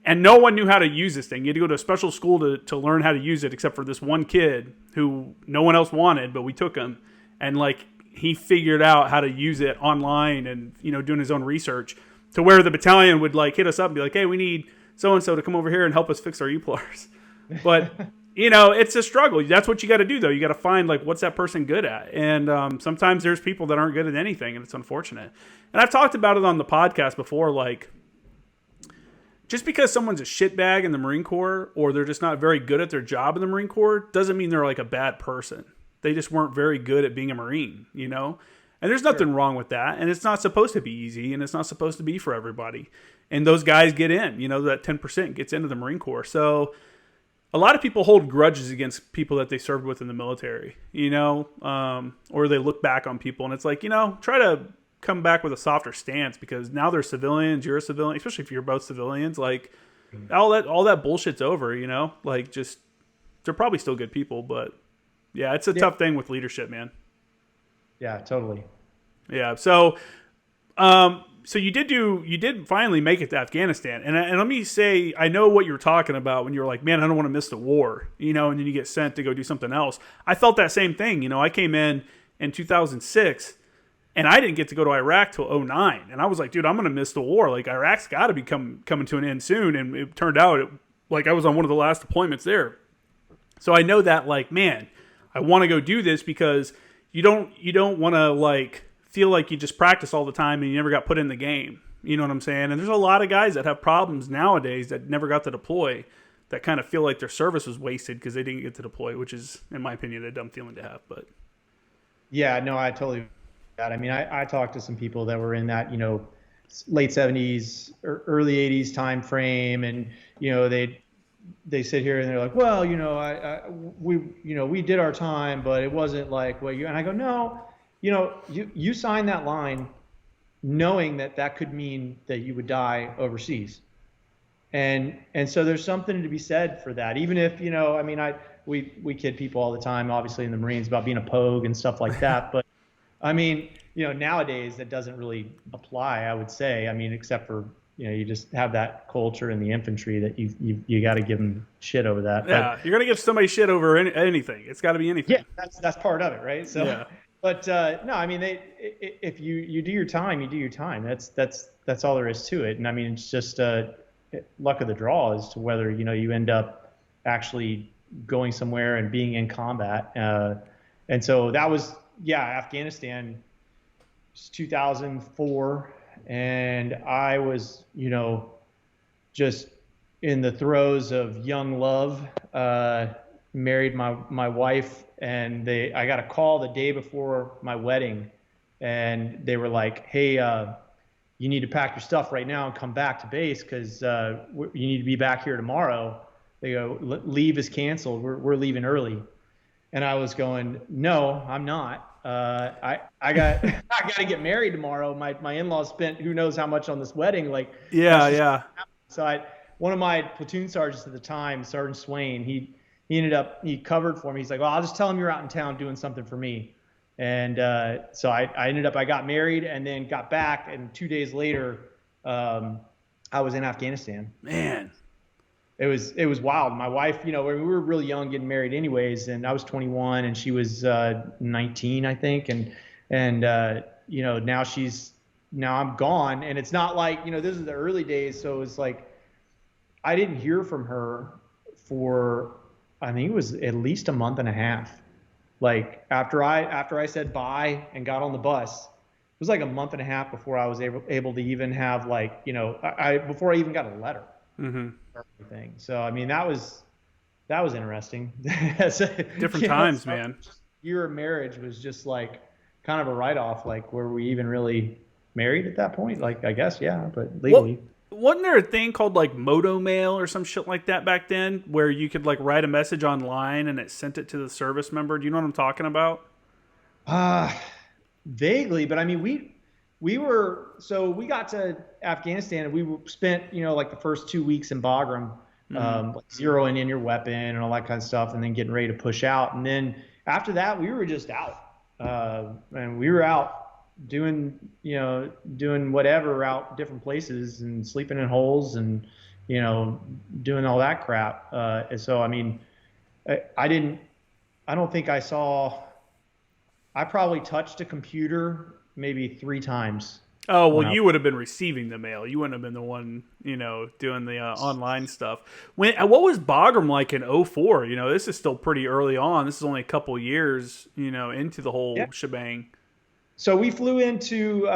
And no one knew how to use this thing. You had to go to a special school to learn how to use it, except for this one kid who no one else wanted, but we took him. And like, he figured out how to use it online and, doing his own research. To where the battalion would like hit us up and be like, hey, we need so-and-so to come over here and help us fix our EPLARs. But, it's a struggle. That's what you got to do, though. You got to find like, what's that person good at? And sometimes there's people that aren't good at anything, and it's unfortunate. And I've talked about it on the podcast before, like, just because someone's a shitbag in the Marine Corps or they're just not very good at their job in the Marine Corps doesn't mean they're like a bad person. They just weren't very good at being a Marine, And there's nothing wrong with that. And it's not supposed to be easy, and it's not supposed to be for everybody. And those guys get in, that 10% gets into the Marine Corps. So a lot of people hold grudges against people that they served with in the military, or they look back on people. And it's like, try to come back with a softer stance because now they're civilians, you're a civilian, especially if you're both civilians. Like all that bullshit's over, like just they're probably still good people. But yeah, it's a tough thing with leadership, man. Yeah, totally. Yeah. So, so you did finally make it to Afghanistan. And let me say, I know what you're talking about when you're like, man, I don't want to miss the war, and then you get sent to go do something else. I felt that same thing. I came in 2006 and I didn't get to go to Iraq till 2009. And I was like, dude, I'm going to miss the war. Like Iraq's got to be coming to an end soon. And it turned out like I was on one of the last deployments there. So I know that like, man, I want to go do this because you don't want to like feel like you just practice all the time and you never got put in the game. You know what I'm saying? And there's a lot of guys that have problems nowadays that never got to deploy, that kind of feel like their service was wasted because they didn't get to deploy, which is, in my opinion, a dumb feeling to have. But Yeah, no, I totally. I mean, I talked to some people that were in that, late 70s or early 80s time frame, and they sit here and they're like, well, we did our time, but it wasn't like what you. And I go, no, you signed that line knowing that could mean that you would die overseas. And so there's something to be said for that. Even if, I mean, we kid people all the time, obviously in the Marines, about being a pogue and stuff like that. But I mean, nowadays that doesn't really apply, I would say. I mean, except for, you just have that culture in the infantry that you got to give them shit over that. Yeah, you're gonna give somebody shit over anything. It's got to be anything. Yeah, that's part of it, right? So, yeah. But no, I mean, if you do your time, you do your time. That's all there is to it. And I mean, it's just luck of the draw as to whether you end up actually going somewhere and being in combat. And so that was Afghanistan, 2004, and I was just in the throes of young love. Married my wife, and I got a call the day before my wedding, and they were like, hey, you need to pack your stuff right now and come back to base because you need to be back here tomorrow. They go, leave is canceled. We're leaving early. And I was going, no, I'm not. I got to get married tomorrow. My in-laws spent who knows how much on this wedding. Like, yeah. So one of my platoon sergeants at the time, Sergeant Swain, he covered for me. He's like, well, I'll just tell him you're out in town doing something for me. And so I got married and then got back, and 2 days later, I was in Afghanistan. Man, it was wild. My wife, we were really young getting married anyways, and I was 21 and she was 19, I think. And now I'm gone, and it's not like, this is the early days. So it's like, I didn't hear from her for, I think it was at least a month and a half. Like after I said bye and got on the bus, it was like a month and a half before I was able to even have before I even got a letter. Mm-hmm. Or anything. So I mean, that was interesting. Different times, man. Year of marriage was just like kind of a write-off. Like, were we even really married at that point? Like, I guess, yeah, but legally. Wasn't there a thing called like Moto Mail or some shit like that back then, where you could like write a message online and it sent it to the service member? Do you know what I'm talking about? Vaguely, but I mean, we got to Afghanistan and we spent, like the first 2 weeks in Bagram, like zeroing in your weapon and all that kind of stuff, and then getting ready to push out. And then after that, we were just out, and we were out doing whatever out different places and sleeping in holes and, doing all that crap. And so, I mean, I don't think I probably touched a computer maybe 3 times. Oh, well, you would have been receiving the mail. You wouldn't have been the one, doing the online stuff. What was Bagram like in 2004? This is still pretty early on. This is only a couple years, into the whole shebang. So we flew into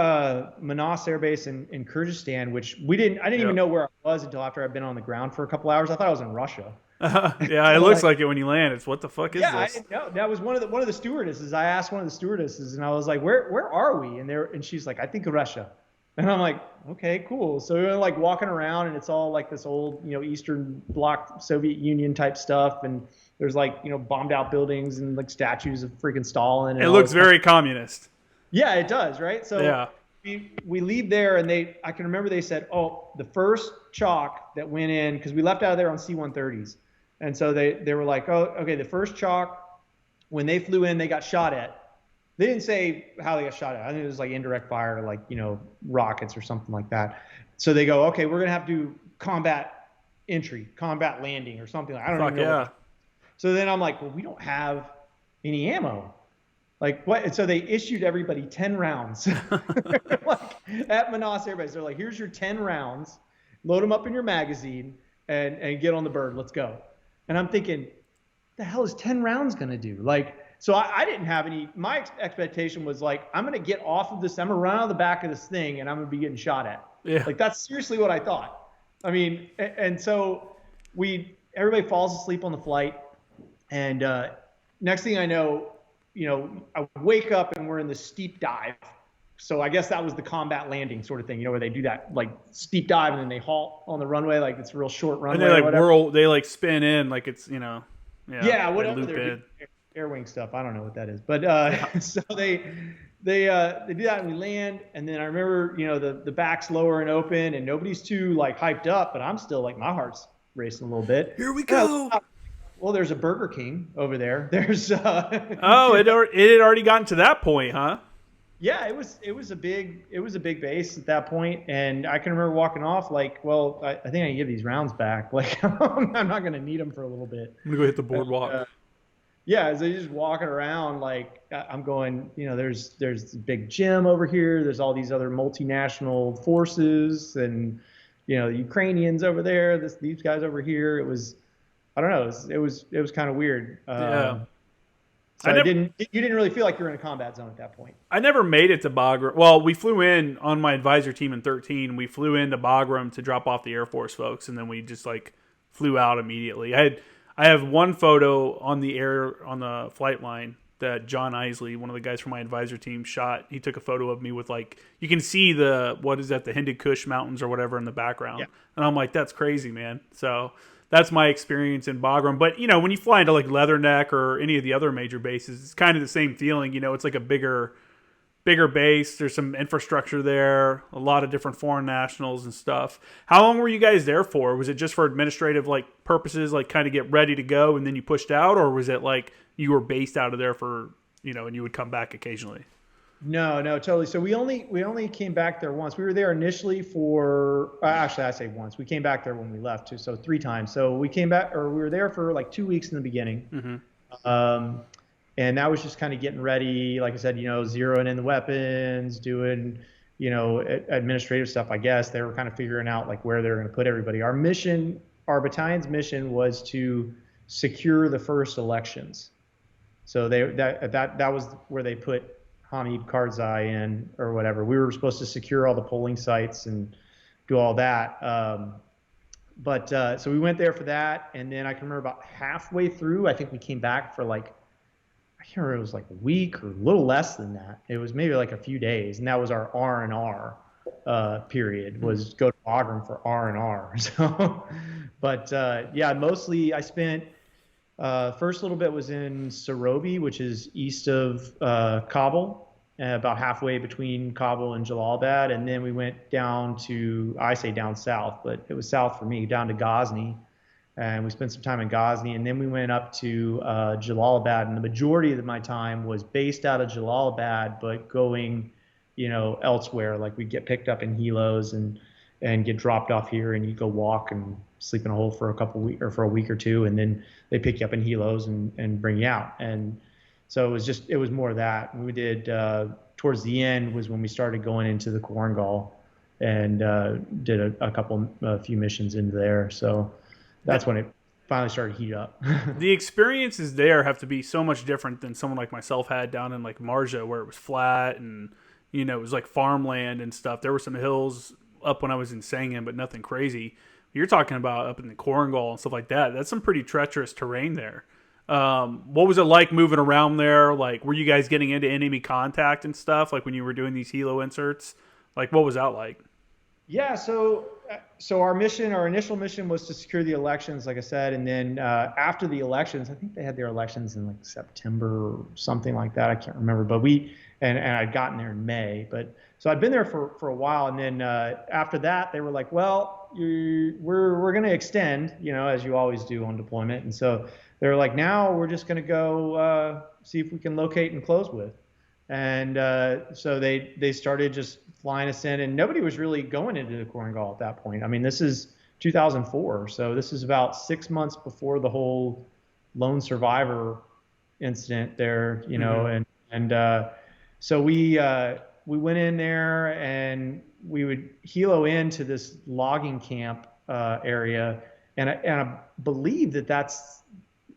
Manas Air Base in Kyrgyzstan, which I didn't even know where I was until after I'd been on the ground for a couple hours. I thought I was in Russia. Yeah, it looks like it when you land. It's what the fuck is this? I didn't know. That was one of the stewardesses. I asked one of the stewardesses, and I was like, "Where are we?" And she's like, "I think Russia." And I'm like, "Okay, cool." So we were like walking around, and it's all like this old, Eastern Bloc Soviet Union type stuff, and there's like, bombed out buildings and like statues of freaking Stalin. And it looks very communist. Yeah, it does, right? So yeah. We leave there, and I can remember they said, "Oh, the first chalk that went in," because we left out of there on C-130s. And so they were like, oh, okay, the first chalk, when they flew in, they got shot at. They didn't say how they got shot at. I think it was like indirect fire, like, rockets or something like that. So they go, okay, we're going to have to do combat entry, combat landing or something. I don't even know. So then I'm like, well, we don't have any ammo. Like, what? And so they issued everybody 10 rounds. Like, at Manas Air Base. They're like, here's your 10 rounds. Load them up in your magazine and get on the bird. Let's go. And I'm thinking, what the hell is 10 rounds going to do? Like, so I didn't have any, my expectation was like, I'm going to get off of this, I'm going to run out of the back of this thing and I'm going to be getting shot at. Yeah. Like that's seriously what I thought. I mean, and so everybody falls asleep on the flight, and next thing I know, I wake up and we're in the steep dive. So I guess that was the combat landing sort of thing, where they do that like steep dive and then they halt on the runway, like it's a real short And runway they or like whatever. they like spin in like it's, yeah, Yeah, they whatever loop they're in. doing, air wing stuff. I don't know what that is, but Yeah. so they do that and we land, and then I remember the back's lower and open and nobody's too like hyped up, but I'm still like my heart's racing a little bit. Here we go. Well, there's a Burger King over there. There's Oh, it had already gotten to that point, huh? yeah, it was a big base at that point, and I can remember walking off like, well, I think I can give these rounds back. Like I'm not going to need them for a little bit. I'm gonna go hit the boardwalk. Yeah, as they just walking around, like I'm going, there's a big gym over here. There's all these other multinational forces, and the Ukrainians over there. These guys over here. It was, I don't know. It was kind of weird. Yeah. So you didn't really feel like you were in a combat zone at that point. I never made it to Bagram. Well, we flew in on my advisor team in 13. We flew into Bagram to drop off the Air Force folks, and then we just like flew out immediately. I have one photo on the flight line that John Isley, one of the guys from my advisor team, shot. He took a photo of me with like, you can see the Hindu Kush Mountains or whatever in the background. Yeah. And I'm like, that's crazy, man. So that's my experience in Bagram. But, when you fly into like Leatherneck or any of the other major bases, it's kind of the same feeling. It's like a bigger base. There's some infrastructure there, a lot of different foreign nationals and stuff. How long were you guys there for? Was it just for administrative like purposes, like kind of get ready to go and then you pushed out, or was it like you were based out of there for, and you would come back occasionally? No, totally. So we only came back there once. We were there initially for actually I say once. We came back there when we left too, so 3 times. So we were there for like 2 weeks in the beginning. Mm-hmm. And that was just kind of getting ready, like I said, zeroing in the weapons, doing, administrative stuff. I guess they were kind of figuring out like where they were going to put everybody. Our battalion's mission was to secure the first elections. So that was where they put Hamid Karzai in or whatever. We were supposed to secure all the polling sites and do all that. So we went there for that, and then I can remember about halfway through, I think we came back for like, I can't remember, it was like a week or a little less than that. It was maybe like a few days, and that was our R&R period, was go to Bagram for R&R. So, but yeah, mostly I spent first little bit was in Sarobi, which is east of Kabul, about halfway between Kabul and Jalalabad, and then we went down to, I say down south, but it was south for me, down to Ghazni. And we spent some time in Ghazni, and then we went up to Jalalabad, and the majority of my time was based out of Jalalabad, but going, elsewhere. Like we'd get picked up in helos and get dropped off here, and you go walk and sleep in a hole for for a week or two, and then they pick you up in helos and bring you out. And so it was more of that. And we did towards the end was when we started going into the Korangal and did a few missions into there. So that's when it finally started to heat up. The experiences there have to be so much different than someone like myself had down in like Marja, where it was flat and it was like farmland and stuff. There were some hills up when I was in Sangin, but nothing crazy. You're talking about up in the Korangal and stuff like that. That's some pretty treacherous terrain there. What was it like moving around there? Like, were you guys getting into enemy contact and stuff? Like when you were doing these helo inserts, like what was that like? Yeah, so our initial mission was to secure the elections, like I said, and then after the elections, I think they had their elections in like September or something like that. I can't remember, but and I'd gotten there in May, but so I'd been there for a while, and then after that, they were like, well, we're going to extend, as you always do on deployment, and so they were like, now we're just going to go see if we can locate and close with. And so they started just flying us in, and nobody was really going into the Korangal at that point. I mean, this is 2004, so this is about 6 months before the whole lone survivor incident there, so we went in there, and we would helo into this logging camp area, and I believe that's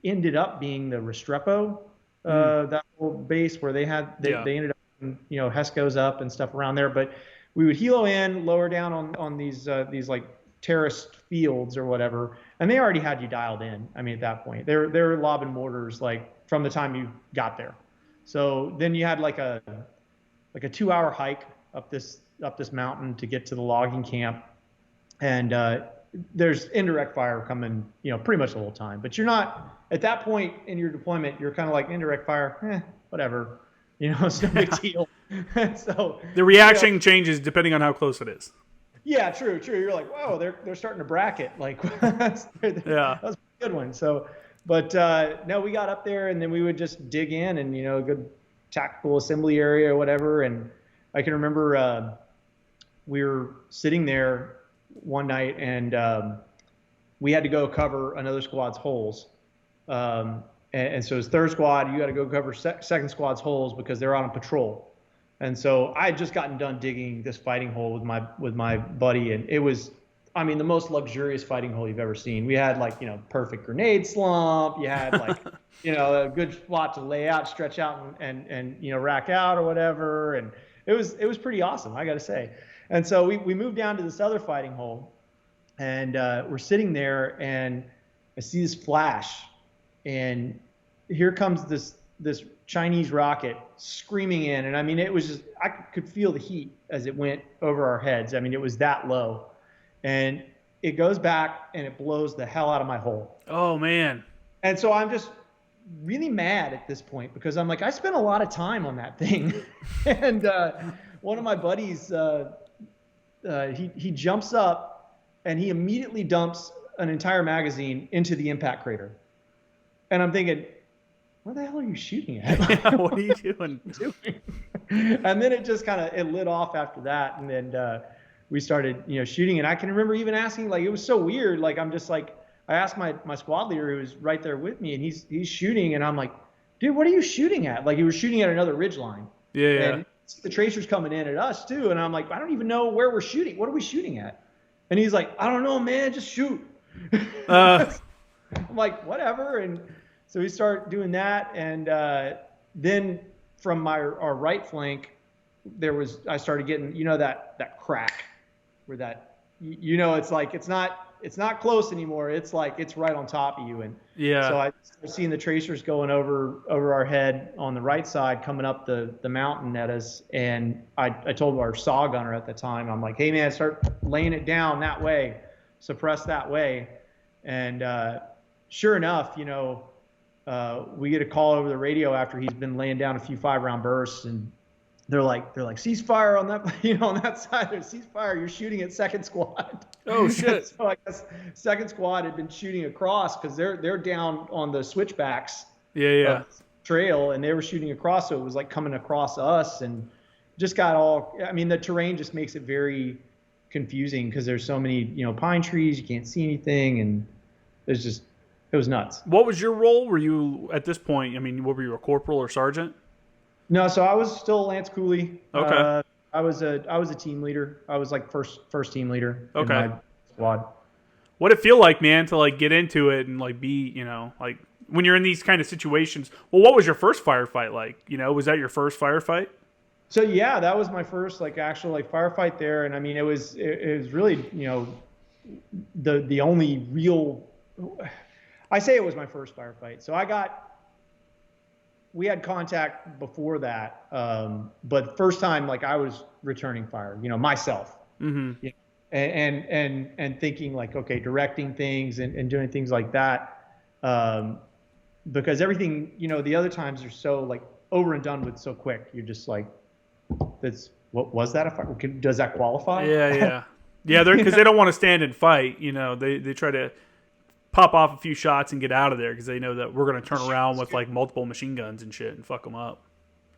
ended up being the Restrepo. That whole base where they ended up, Hesco's up and stuff around there. But we would helo in, lower down on these like terraced fields or whatever, and they already had you dialed in. I mean, at that point, they're lobbing mortars like from the time you got there. So then you had like a 2-hour hike up this mountain to get to the logging camp, and there's indirect fire coming, pretty much the whole time. But you're not at that point in your deployment. You're kind of like indirect fire, whatever, it's no big deal. So the reaction changes depending on how close it is. Yeah, true. You're like, whoa, they're starting to bracket. Like, that's Yeah, a good one. So, but no, we got up there, and then we would just dig in, and a good tactical assembly area or whatever. And I can remember we were sitting there one night, and we had to go cover another squad's holes. And so it's third squad, you got to go cover second squad's holes because they're on a patrol. And so I had just gotten done digging this fighting hole with my buddy, and it was, I mean, the most luxurious fighting hole you've ever seen. We had like, perfect grenade slump. You had like, a good spot to lay out, stretch out, and rack out or whatever. And it was pretty awesome, I got to say. And so we moved down to this other fighting hole, and we're sitting there, and I see this flash, and here comes this Chinese rocket screaming in. And I mean, it was just, I could feel the heat as it went over our heads. I mean, it was that low, and it goes back and it blows the hell out of my hole. Oh man. And so I'm just really mad at this point because I'm like, I spent a lot of time on that thing. And one of my buddies, he jumps up and he immediately dumps an entire magazine into the impact crater. And I'm thinking, what the hell are you shooting at? Yeah, what are you doing? And then it just it lit off after that. And then we started, shooting. And I can remember even asking, like, it was so weird. Like, I'm just like, I asked my squad leader who was right there with me, and he's shooting. And I'm like, dude, what are you shooting at? Like, he was shooting at another ridge line. Yeah. And the tracers coming in at us too. And I'm like, I don't even know where we're shooting. What are we shooting at? And he's like, I don't know, man, just shoot. I'm like, whatever. And so we start doing that, and then from our right flank, I started getting, that crack, where that, it's like it's not close anymore. It's like it's right on top of you, and yeah. So I started seeing the tracers going over our head on the right side, coming up the mountain at us, and I told our saw gunner at the time, I'm like, hey man, start laying it down that way, suppress that way, and sure enough, we get a call over the radio after he's been laying down a few 5-round bursts, and they're like ceasefire on that, on that side. There's ceasefire. You're shooting at second squad. Oh shit! So I guess second squad had been shooting across because they're down on the switchbacks. Yeah. Trail, and they were shooting across, so it was like coming across us, and just got all. I mean, the terrain just makes it very confusing because there's so many pine trees, you can't see anything, and there's just. It was nuts. What was your role? Were you at this point? I mean, what were you, a corporal or sergeant? No, so I was still Lance Cooley. Okay. I was a team leader. I was like first team leader in my squad. What'd it feel like, man, to like get into it and like be, like when you're in these kind of situations? Well, what was your first firefight like? Was that your first firefight? So yeah, that was my first actual firefight there, and I mean it was really the only real. I say it was my first firefight. So we had contact before that, but first time I was returning fire, myself, mm-hmm. and thinking okay, directing things and doing things like that, because everything the other times are so over and done with so quick. You're just that's what was that? Does that qualify? Yeah, because they don't want to stand and fight. They try to pop off a few shots and get out of there because they know that we're going to turn around with multiple machine guns and shit and fuck them up.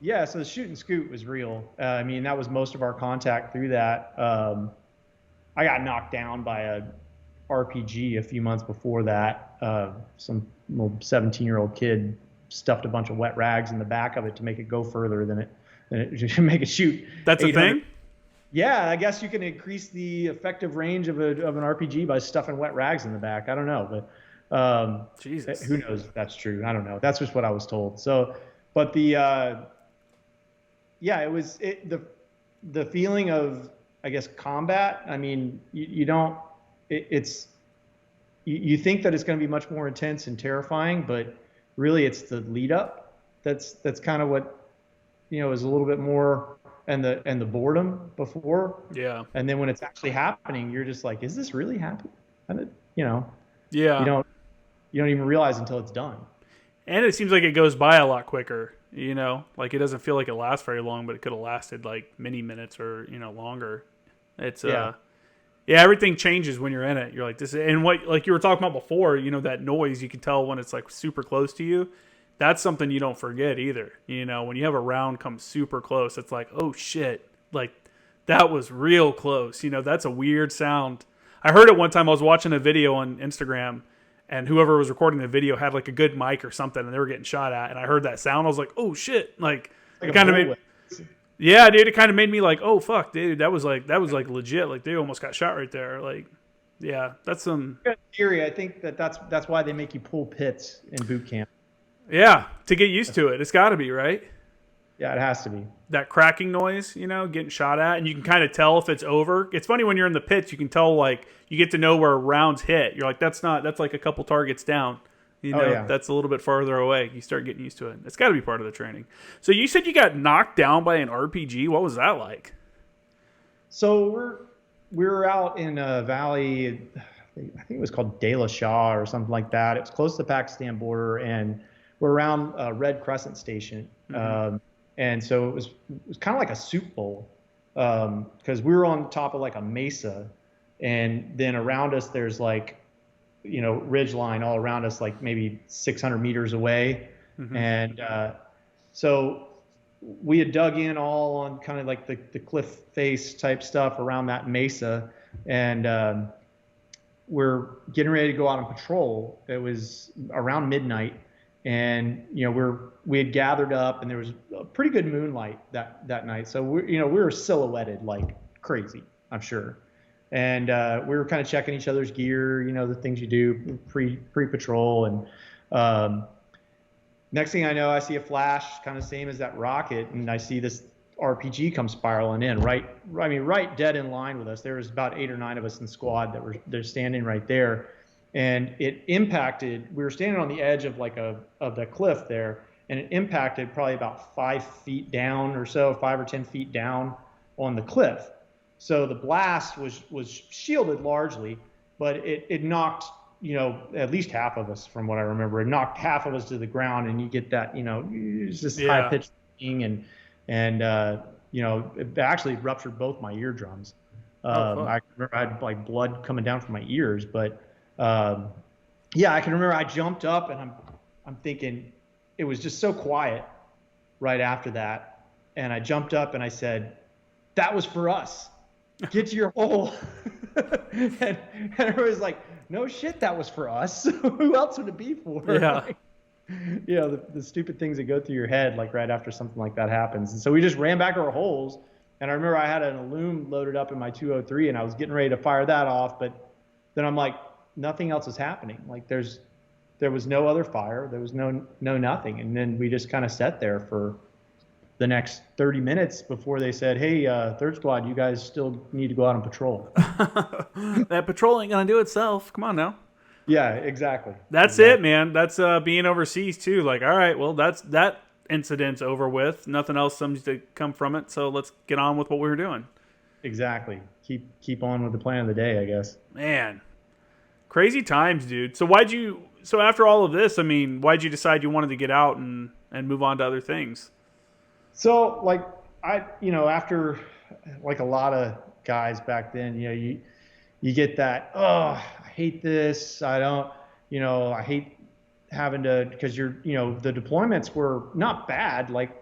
Yeah, so the shoot and scoot was real. I mean, that was most of our contact through that. I got knocked down by a RPG a few months before that. Some little 17-year-old kid stuffed a bunch of wet rags in the back of it to make it go further than it make it shoot. That's a thing? Yeah, I guess you can increase the effective range of an RPG by stuffing wet rags in the back. I don't know, but Jesus, who knows if that's true? I don't know. That's just what I was told. So, but it was the feeling of I guess, combat. I mean, you don't, it's, you think that it's going to be much more intense and terrifying, but really it's the lead up. That's kind of what, is a little bit more, and the boredom before. Yeah. And then when it's actually happening, you're just like, is this really happening? And you Yeah. don't even realize until it's done. And it seems like it goes by a lot quicker, like it doesn't feel like it lasts very long, but it could have lasted like many minutes or, longer. It's, yeah, everything changes when you're in it. You're like, this, and what, like you were talking about before, that noise, you can tell when it's like super close to you. That's something you don't forget either. When you have a round come super close, it's like, oh shit, like that was real close. That's a weird sound. I heard it one time. I was watching a video on Instagram, and whoever was recording the video had like a good mic or something, and they were getting shot at. And I heard that sound. I was like, oh shit. Like it kind of made, yeah, dude, it kind of made me like, oh fuck, dude, that was like legit. Like they almost got shot right there. Like, yeah, that's some theory. I think that's why they make you pull pits in boot camp. Yeah, to get used to it. It's got to be, right? Yeah, it has to be. That cracking noise, getting shot at, and you can kind of tell if it's over. It's funny when you're in the pits, you can tell, like, you get to know where rounds hit. You're like, that's like a couple targets down. That's a little bit farther away. You start getting used to it. It's got to be part of the training. So you said you got knocked down by an RPG. What was that like? So we were out in a valley, I think it was called De La Shah or something like that. It was close to the Pakistan border, and we're around Red Crescent Station. Mm-hmm. And so it was kind of like a soup bowl, because we were on top of like a mesa, and then around us there's like, ridge line all around us, like maybe 600 meters away. Mm-hmm. And so we had dug in all on kind of like the cliff face type stuff around that mesa, and we're getting ready to go out on patrol. It was around midnight. And we had gathered up, and there was a pretty good moonlight that night. So we were silhouetted like crazy, I'm sure. And we were kind of checking each other's gear, the things you do pre-patrol. And next thing I know, I see a flash, kind of same as that rocket, and I see this RPG come spiraling in right dead in line with us. There was about 8 or 9 of us in the squad they're standing right there. And it impacted, we were standing on the edge of of the cliff there, and it impacted probably about 5 feet down or so, 5 or 10 feet down on the cliff. So the blast was shielded largely, but it knocked, at least half of us, from what I remember. It knocked half of us to the ground, and you get that, it's just high pitched thing, and it actually ruptured both my eardrums. I remember I had like blood coming down from my ears, but I can remember I jumped up, and I'm thinking, it was just so quiet right after that. And I jumped up and I said, that was for us. Get to your hole. and everybody's like, no shit, that was for us. Who else would it be for? Yeah. Like, the stupid things that go through your head, like right after something like that happens. And so we just ran back to our holes. And I remember I had an Illume loaded up in my 203, and I was getting ready to fire that off. But then I'm like, nothing else is happening. Like there was no other fire. There was no nothing. And then we just kind of sat there for the next 30 minutes before they said, hey, third squad, you guys still need to go out on patrol. That patrol ain't going to do itself. Come on now. Yeah, exactly. That's it, man. That's being overseas too. Like, all right, well, that incident's over with. Nothing else seems to come from it. So let's get on with what we were doing. Exactly. Keep on with the plan of the day, I guess. Man. Crazy times, dude. So after all of this, why'd you decide you wanted to get out and move on to other things? So after like a lot of guys back then, you get that, oh, I hate this. I hate having to, because the deployments were not bad. Like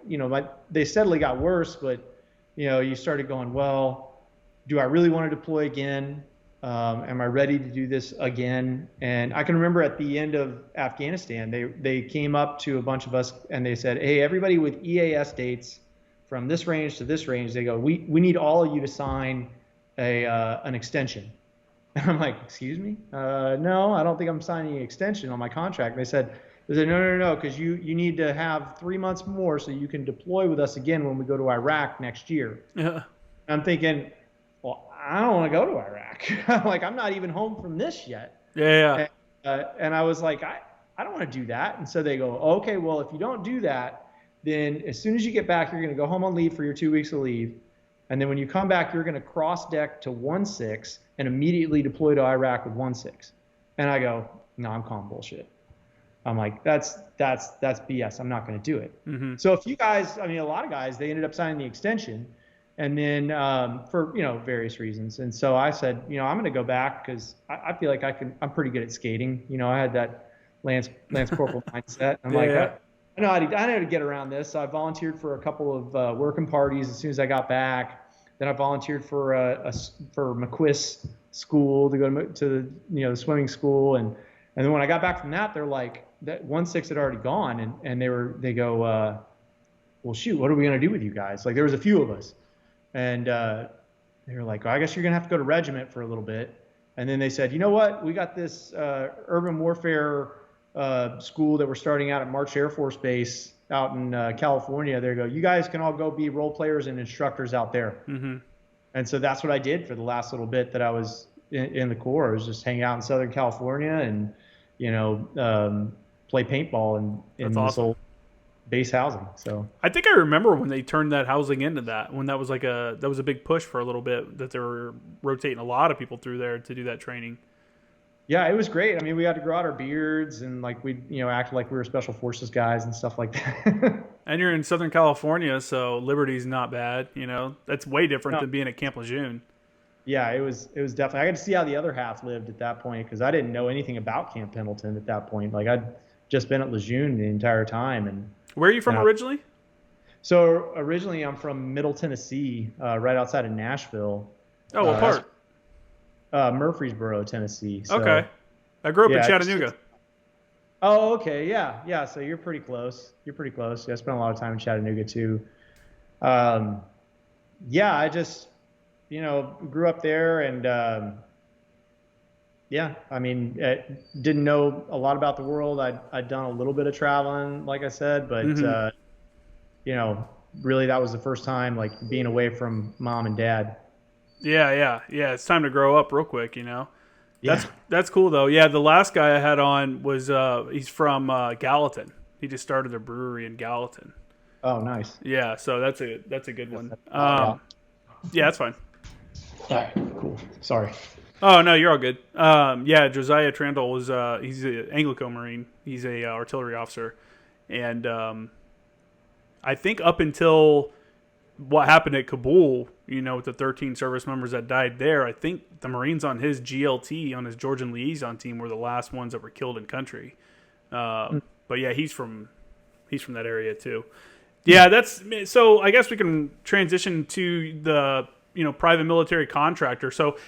they steadily got worse, but you started going, well, do I really want to deploy again? Am I ready to do this again? And I can remember at the end of Afghanistan, they came up to a bunch of us and they said, hey, everybody with EAS dates from this range to this range, they go, we need all of you to sign an extension. And I'm like, excuse me? No, I don't think I'm signing an extension on my contract. And they said, no, because you need to have 3 months more so you can deploy with us again when we go to Iraq next year. Yeah. I'm thinking, well, I don't want to go to Iraq. I'm like, I'm not even home from this yet. Yeah. And I was like, I don't want to do that. And so they go, okay, well, if you don't do that, then as soon as you get back, you're going to go home on leave for your 2 weeks of leave. And then when you come back, you're going to cross deck to 1-6 and immediately deploy to Iraq with 1-6. And I go, no, I'm calling bullshit. I'm like, that's BS. I'm not going to do it. Mm-hmm. So a few guys, I mean, a lot of guys, they ended up signing the extension, and then for various reasons. And so I said, I'm going to go back because I feel like I'm pretty good at skating. I had that Lance Corporal mindset. I'm I know how to get around this. So I volunteered for a couple of working parties as soon as I got back. Then I volunteered for McQuist school to go to the swimming school, and then when I got back from that, they're like, that 1-6 had already gone, and they go, well, shoot, what are we gonna do with you guys? Like, there was a few of us, and they were like, well, I guess you're gonna have to go to regiment for a little bit. And then they said, you know what, we got this urban warfare school that we're starting out at March Air Force Base out in California. They go, you guys can all go be role players and instructors out there. Mm-hmm. And so that's what I did for the last little bit that I was in the Corps. I was just hanging out in Southern California and play paintball in this old base housing. So I think I remember when they turned that housing into that, when that was a big push for a little bit, that they were rotating a lot of people through there to do that training. Yeah, it was great. I mean, we got to grow out our beards and like we acted like we were special forces guys and stuff like that. And you're in Southern California, so Liberty's not bad. That's way different than being at Camp Lejeune. Yeah, it was definitely. I got to see how the other half lived at that point because I didn't know anything about Camp Pendleton at that point. Like I'd just been at Lejeune the entire time. And where are you from originally? So originally I'm from Middle Tennessee, right outside of Nashville. Oh, what part? Murfreesboro, Tennessee. So, okay. I grew up in Chattanooga. Oh, okay. Yeah. So you're pretty close. Yeah, I spent a lot of time in Chattanooga too. I just, grew up there and, I mean, didn't know a lot about the world. I'd done a little bit of traveling, like I said, but, really that was the first time like being away from mom and dad. Yeah. It's time to grow up real quick, That's cool though. Yeah, the last guy I had on was he's from Gallatin. He just started a brewery in Gallatin. Oh, nice. Yeah, so that's a good one. Yeah, that's fine. All right, cool. Sorry. Oh no, you're all good. Josiah Trandle was he's an Anglico Marine. He's a artillery officer, and I think up until what happened at Kabul, with the 13 service members that died there, I think the Marines on his GLT, on his Georgian liaison team, were the last ones that were killed in country. But yeah, he's from that area too. Yeah, so I guess we can transition to the private military contractor. So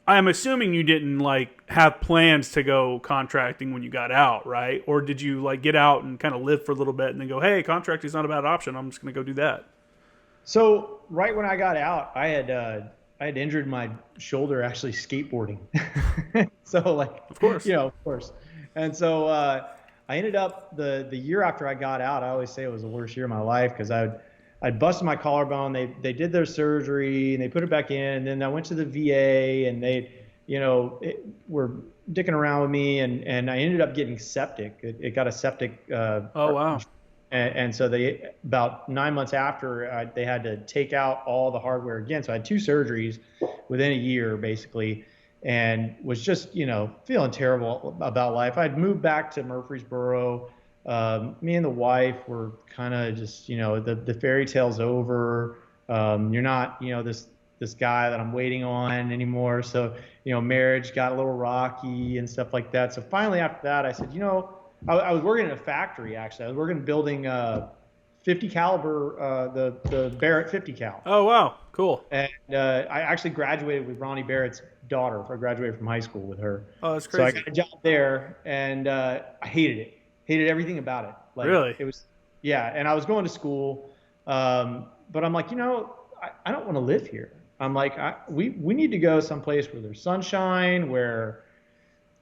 I'm assuming you didn't have plans to go contracting when you got out, right? Or did you get out and kind of live for a little bit and then go, hey, contracting is not a bad option, I'm just going to go do that? So right when I got out, I had injured my shoulder actually skateboarding. So of course, of course. And so I ended up the year after I got out, I always say it was the worst year of my life because I'd busted my collarbone. They did their surgery and they put it back in. And then I went to the VA and they, were dicking around with me and I ended up getting septic. It got a septic. Oh, wow. And so they, about 9 months after, they had to take out all the hardware again. So I had 2 surgeries within a year, basically, and was just, feeling terrible about life. I'd moved back to Murfreesboro. Me and the wife were kind of just, the fairy tale's over. You're not, this guy that I'm waiting on anymore. So, marriage got a little rocky and stuff like that. So finally after that, I said, I was working in a factory, actually. I was working building 50 caliber, the Barrett 50 cal. Oh, wow. Cool. And I actually graduated with Ronnie Barrett's daughter. I graduated from high school with her. Oh, that's crazy. So I got a job there, and I hated it. Hated everything about it. Really? It was, yeah. And I was going to school, but I'm like, I don't want to live here. I'm like, we need to go someplace where there's sunshine, where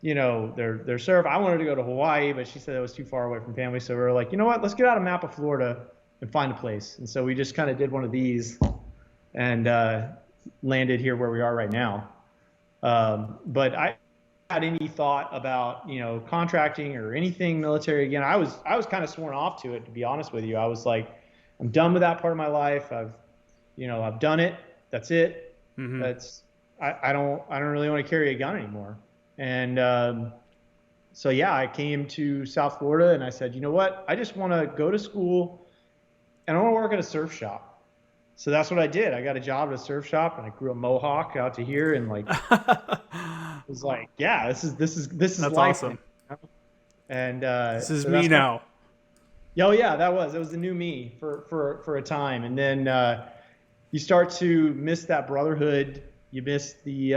they're surf. I wanted to go to Hawaii, but she said it was too far away from family. So we were like, you know what? Let's get out a map of Florida and find a place. And so we just kind of did one of these, and landed here where we are right now. But I had any thought about, contracting or anything military again. I was kind of sworn off to it, to be honest with you. I was like, I'm done with that part of my life. I've done it. That's it. Mm-hmm. I don't really want to carry a gun anymore. And so yeah, I came to South Florida and I said, you know what? I just want to go to school and I want to work at a surf shop. So that's what I did. I got a job at a surf shop and I grew a mohawk out to here and like was like, yeah, this is That's life. awesome. And This is me now. Oh yeah, it was the new me for a time. And then you start to miss that brotherhood. You miss the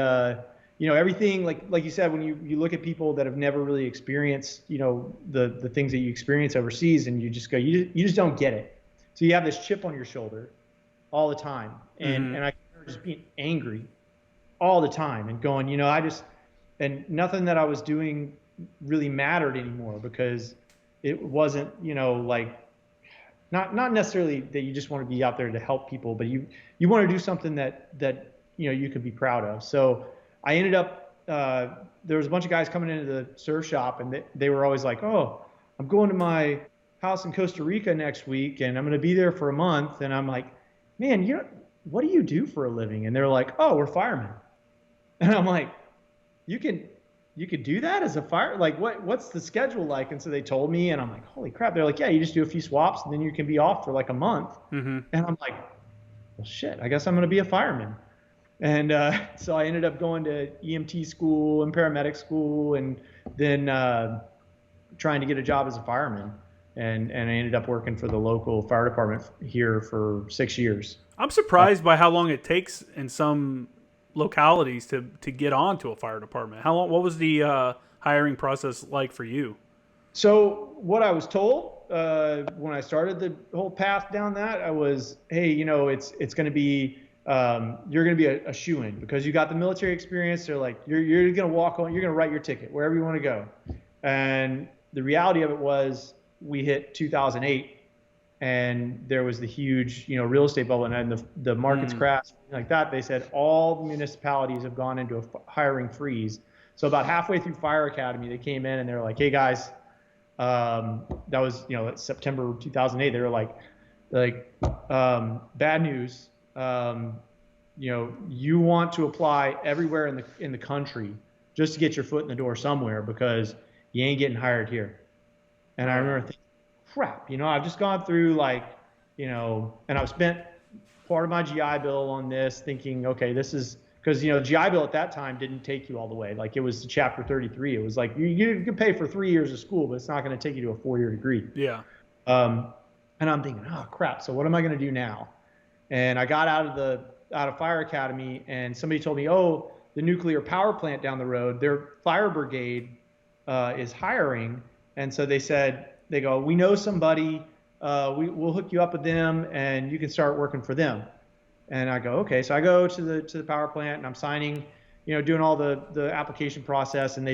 everything, like you said, when you look at people that have never really experienced, the things that you experience overseas, and you just go, you just don't get it. So you have this chip on your shoulder all the time. And I remember just being angry all the time and going, and nothing that I was doing really mattered anymore, because it wasn't, like, not necessarily that you just want to be out there to help people, but you want to do something that you could be proud of. So I ended up, there was a bunch of guys coming into the surf shop, and they were always like, oh, I'm going to my house in Costa Rica next week and I'm going to be there for a month. And I'm like, man, what do you do for a living? And they're like, oh, we're firemen. And I'm like, you could do that as a fire? Like, what's the schedule like? And so they told me, and I'm like, holy crap. They're like, yeah, you just do a few swaps and then you can be off for like a month. Mm-hmm. And I'm like, well, shit, I guess I'm going to be a fireman. And so I ended up going to EMT school and paramedic school, and then trying to get a job as a fireman. And I ended up working for the local fire department here for 6 years. I'm surprised by how long it takes in some localities to get onto a fire department. What was the hiring process like for you? So what I was told when I started the whole path down that, I was, hey, it's going to be, you're going to be a shoo-in because you got the military experience. They're like, you're going to walk on, you're going to write your ticket wherever you want to go. And the reality of it was, we hit 2008 and there was the huge, real estate bubble, and the markets crashed like that. They said all the municipalities have gone into a hiring freeze. So about halfway through Fire Academy, they came in and they were like, hey guys, that was, September 2008. They were like, bad news. You want to apply everywhere in the country just to get your foot in the door somewhere, because you ain't getting hired here. And I remember thinking, crap, I've just gone through and I've spent part of my GI Bill on this, thinking, okay, this is, because, GI Bill at that time didn't take you all the way. Like, it was Chapter 33. It was like, you could pay for 3 years of school, but it's not going to take you to a 4-year degree. Yeah. And I'm thinking, oh crap, so what am I going to do now? And I got out of Fire Academy, and somebody told me, oh, the nuclear power plant down the road, their fire brigade is hiring. And so they go, we know somebody, we'll hook you up with them and you can start working for them. And I go, okay. So I go to the power plant and I'm signing, doing all the application process. And I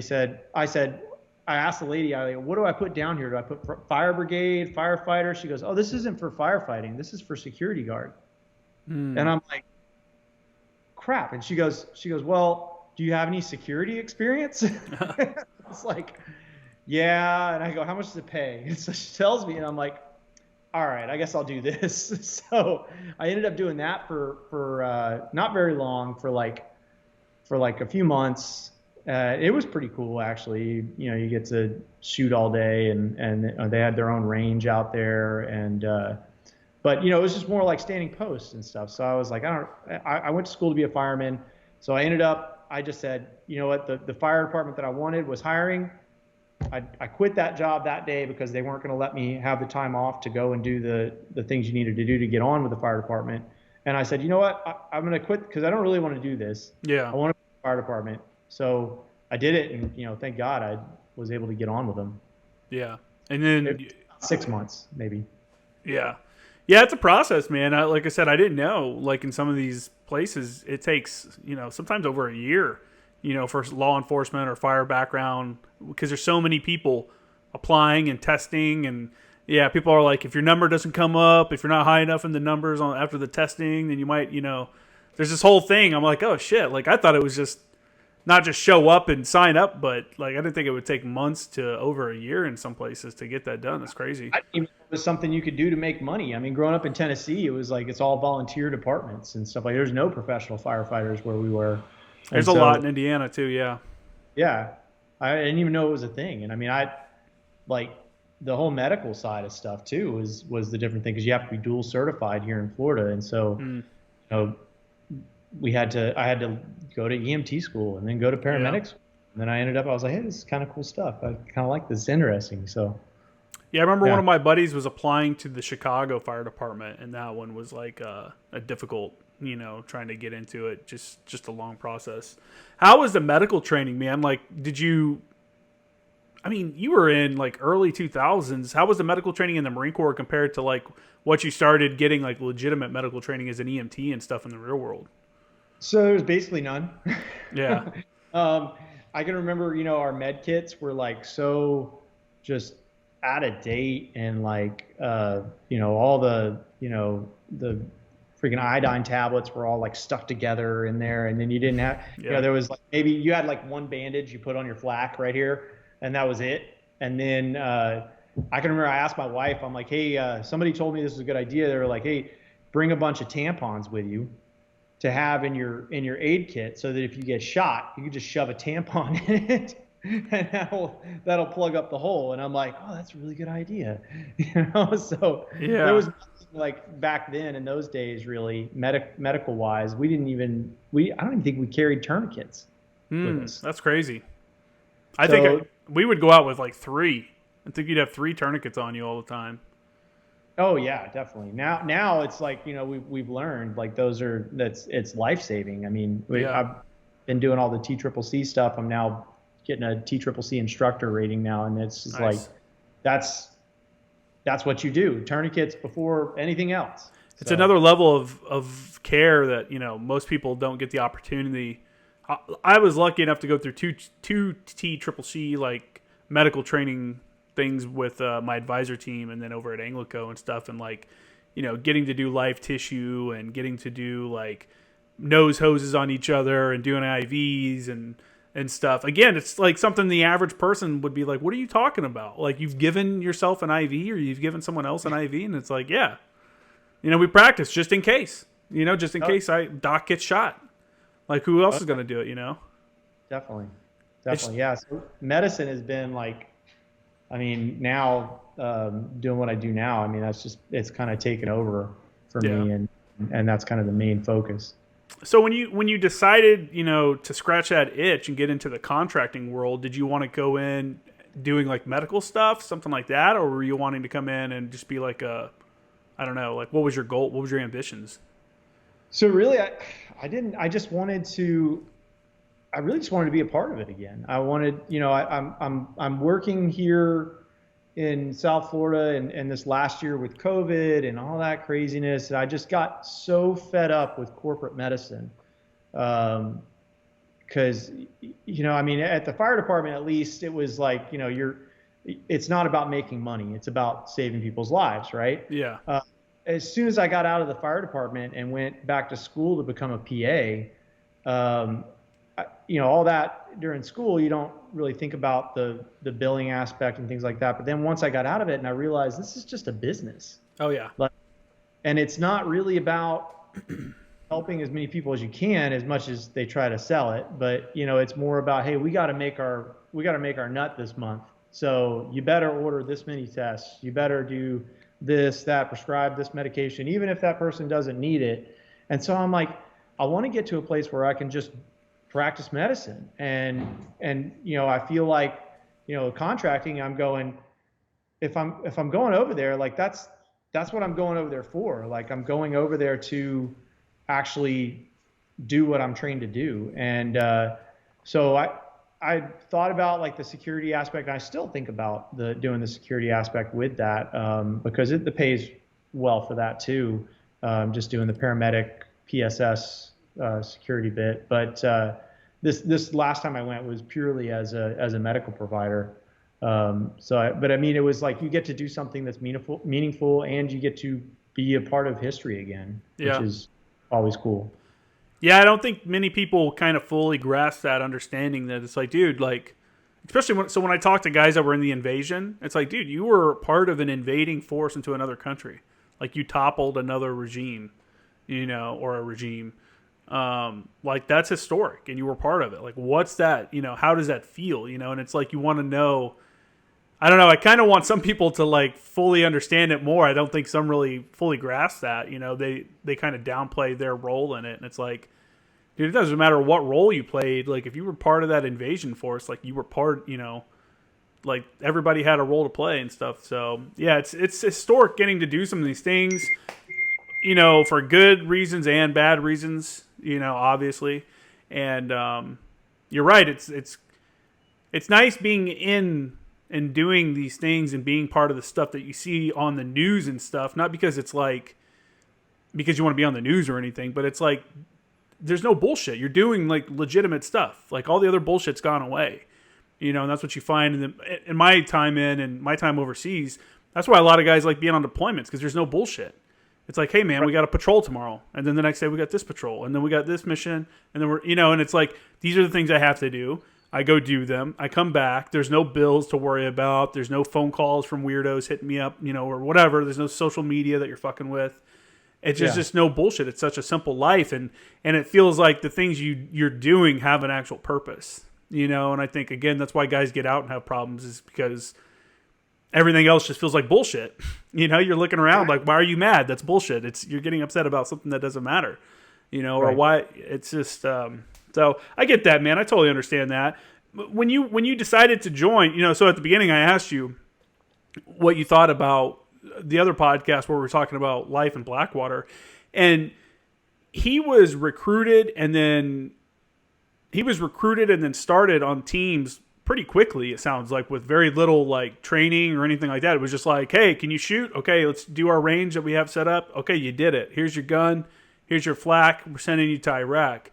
asked the lady, what do I put down here? Do I put fire brigade, firefighter? She goes, oh, this isn't for firefighting. This is for security guard. And I'm like, crap. And she goes, well, do you have any security experience? It's like, yeah. And I go, how much does it pay? And so she tells me, and I'm like, all right, I guess I'll do this. So I ended up doing that for not very long, for like a few months. It was pretty cool, actually. You get to shoot all day, and they had their own range out there, and but it was just more like standing posts and stuff. So I was like, I went to school to be a fireman. So I just said, you know what, the fire department that I wanted was hiring. I quit that job that day because they weren't going to let me have the time off to go and do the things you needed to do to get on with the fire department. And I said, you know what, I'm going to quit because I don't really want to do this. Yeah. I want to be in the fire department. So I did it, and thank God I was able to get on with them. Yeah. And then 6 months, maybe. Yeah. Yeah, it's a process, man. Like I said, I didn't know, like in some of these places, it takes, sometimes over a year, for law enforcement or fire background, because there's so many people applying and testing. And yeah, people are like, if your number doesn't come up, if you're not high enough in the numbers after the testing, then you might, there's this whole thing. I'm like, oh shit! Like I thought it was just not just show up and sign up, but like I didn't think it would take months to over a year in some places to get that done. That's crazy. I didn't even know it was something you could do to make money. I mean, growing up in Tennessee, it was like it's all volunteer departments and stuff. Like there's no professional firefighters where we were. There's a lot in Indiana too. Yeah. Yeah, I didn't even know it was a thing. And I mean, I like the whole medical side of stuff too was the different thing because you have to be dual certified here in Florida, and so you know I had to go to EMT school and then go to paramedics. And then I was like, hey, this is kind of cool stuff. I kind of like this. It's interesting. So yeah, I remember one of my buddies was applying to the Chicago Fire Department, and that one was like a difficult, trying to get into it. Just a long process. How was the medical training, man? Like, you were in like early 2000s. How was the medical training in the Marine Corps compared to like what you started getting like legitimate medical training as an EMT and stuff in the real world? So there's basically none. Yeah. I can remember, our med kits were like so just out of date and like, all the freaking iodine tablets were all like stuck together in there. And then you didn't have, there was like, maybe you had like one bandage you put on your flak right here and that was it. And then, I can remember I asked my wife, I'm like, hey, somebody told me this was a good idea. They were like, hey, bring a bunch of tampons with you to have in your aid kit so that if you get shot, you can just shove a tampon in it and that'll plug up the hole. And I'm like, oh, that's a really good idea. So there was like back then in those days, really medical wise, I don't even think we carried tourniquets with us. That's crazy. I think we would go out with like 3. I think you'd have 3 tourniquets on you all the time. Oh yeah, definitely. Now it's like, we've learned like it's life-saving. I mean, I've been doing all the TCCC stuff. I'm now getting a TCCC instructor rating now. And it's just nice. Like, that's what you do. Tourniquets before anything else. It's another level of care that, most people don't get the opportunity. I was lucky enough to go through two TCCC like medical training things with my advisor team and then over at Anglico and stuff, and like getting to do live tissue and getting to do like nose hoses on each other and doing IVs and stuff. Again, it's like something the average person would be like, what are you talking about? Like, you've given yourself an IV or you've given someone else an IV, and it's like, yeah, we practice just in case, just in case Doc gets shot. Like, who else is going to do it, Definitely. Yeah. So medicine has been like, now doing what I do now, it's kind of taken over for me, and that's kind of the main focus. So when you decided, to scratch that itch and get into the contracting world, did you want to go in doing like medical stuff, something like that, or were you wanting to come in and just be like I don't know, like what was your goal? What was your ambitions? So really, I really just wanted to be a part of it again. I wanted, I'm working here in South Florida and this last year with COVID and all that craziness. And I just got so fed up with corporate medicine. Cause at the fire department, at least it was like, it's not about making money. It's about saving people's lives. Right. Yeah. As soon as I got out of the fire department and went back to school to become a PA, all that during school, you don't really think about the billing aspect and things like that. But then once I got out of it and I realized this is just a business. Oh yeah. And it's not really about helping as many people as you can, as much as they try to sell it. But it's more about, hey, we got to make our nut this month. So you better order this many tests. You better do this, that, prescribe this medication, even if that person doesn't need it. And so I'm like, I want to get to a place where I can just practice medicine. And I feel like, contracting, I'm going, if I'm going over there, like that's what I'm going over there for. Like, I'm going over there to actually do what I'm trained to do. And so I thought about like the security aspect, and I still think about doing the security aspect with that, because it pays well for that too. Just doing the paramedic PSS security bit, but this last time I went was purely as a medical provider. It was like you get to do something that's meaningful, and you get to be a part of history again, which is always cool. Yeah, I don't think many people kind of fully grasp that understanding that it's like, dude, like, especially when I talk to guys that were in the invasion, it's like, dude, you were part of an invading force into another country. Like, you toppled another regime, or a regime. Like, that's historic, and you were part of it. Like, what's that? How does that feel? And it's like you want to know. I don't know. I kind of want some people to like fully understand it more. I don't think some really fully grasp that. They kind of downplay their role in it, and it's like, dude, it doesn't matter what role you played. Like, if you were part of that invasion force, like you were part. Like everybody had a role to play and stuff. So yeah, it's historic getting to do some of these things. For good reasons and bad reasons. Obviously, and you're right. It's nice being in and doing these things and being part of the stuff that you see on the news and stuff, not because it's like because you want to be on the news or anything, but it's like there's no bullshit. You're doing like legitimate stuff. Like all the other bullshit's gone away, and that's what you find in my time and my time overseas. That's why a lot of guys like being on deployments, because there's no bullshit. It's like, hey man, we got a patrol tomorrow, and then the next day we got this patrol, and then we got this mission, and then we're and it's like these are the things I have to do. I go do them. I come back. There's no bills to worry about. There's no phone calls from weirdos hitting me up, or whatever. There's no social media that you're fucking with. It's just no bullshit. It's such a simple life, and it feels like the things you're doing have an actual purpose, And I think again that's why guys get out and have problems, is because everything else just feels like bullshit. You're looking around like, why are you mad? That's bullshit. You're getting upset about something that doesn't matter, or why it's just. So I get that, man. I totally understand that. When you decided to join, so at the beginning I asked you what you thought about the other podcast where we were talking about life in Blackwater, and he was recruited and then started on teams pretty quickly. It sounds like with very little like training or anything like that. It was just like, hey, can you shoot? Okay, let's do our range that we have set up. Okay, you did it. Here's your gun. Here's your flak. We're sending you to Iraq.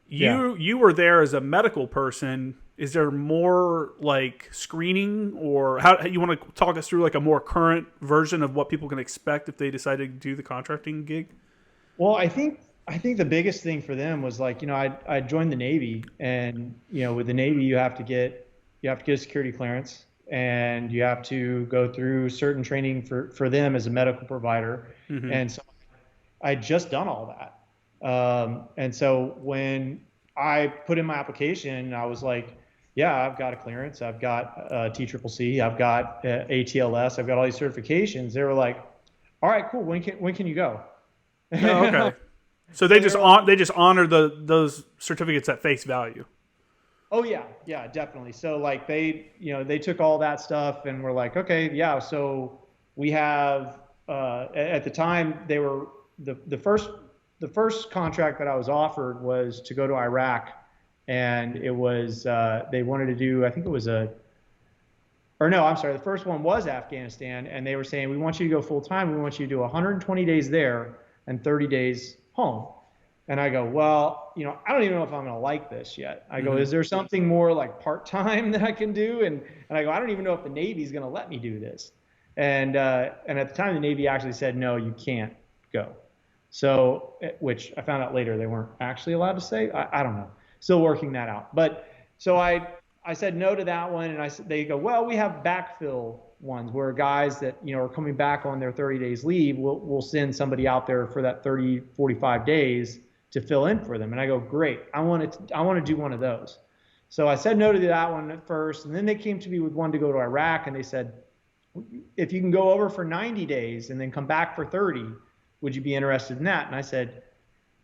You were there as a medical person. Is there more like screening, or how you want to talk us through like a more current version of what people can expect if they decide to do the contracting gig? Well, I think the biggest thing for them was like, I joined the Navy, and with the Navy you have to get a security clearance, and you have to go through certain training for them as a medical provider. Mm-hmm. And so I'd just done all that. And so when I put in my application, I was like, yeah, I've got a clearance. I've got TCCC. I've got ATLS. I've got all these certifications. They were like, all right, cool. When can you go? Oh, okay. So they just honor those certificates at face value. Oh yeah, definitely. So like they took all that stuff and were like, okay, yeah. So we have at the time they were the first contract that I was offered was to go to Iraq, and it was they wanted to do, I think it was the first one was Afghanistan, and they were saying, we want you to go full time. We want you to do 120 days there and 30 days home. And I go, well, I don't even know if I'm going to like this yet. I go, is there something more like part-time that I can do? And I go, I don't even know if the Navy's going to let me do this. And at the time, the Navy actually said, no, you can't go. So, which I found out later they weren't actually allowed to say. I don't know. Still working that out. But so I said no to that one, and they go, well, we have backfill ones where guys that are coming back on their 30 days leave, we'll send somebody out there for that 30, 45 days to fill in for them. And I go, great. I want to do one of those. So I said no to that one at first, and then they came to me with one to go to Iraq, and they said, if you can go over for 90 days and then come back for 30, would you be interested in that? And I said,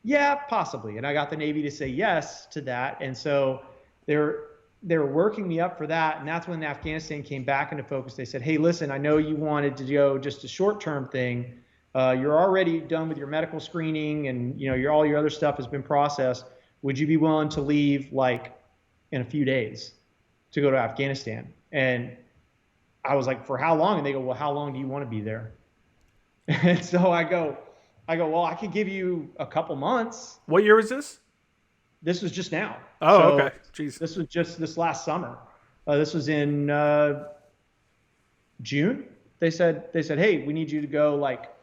yeah, possibly. And I got the Navy to say yes to that. And so they were working me up for that. And that's when Afghanistan came back into focus. They said, hey, listen, I know you wanted to go just a short-term thing. You're already done with your medical screening, and all your other stuff has been processed. Would you be willing to leave like in a few days to go to Afghanistan? And I was like, for how long? And they go, well, how long do you want to be there? And so I go, well, I could give you a couple months. What year was this? This was just now. Oh, so okay. Jeez. This was just this last summer. This was in June. They said, hey, we need you to go. Like,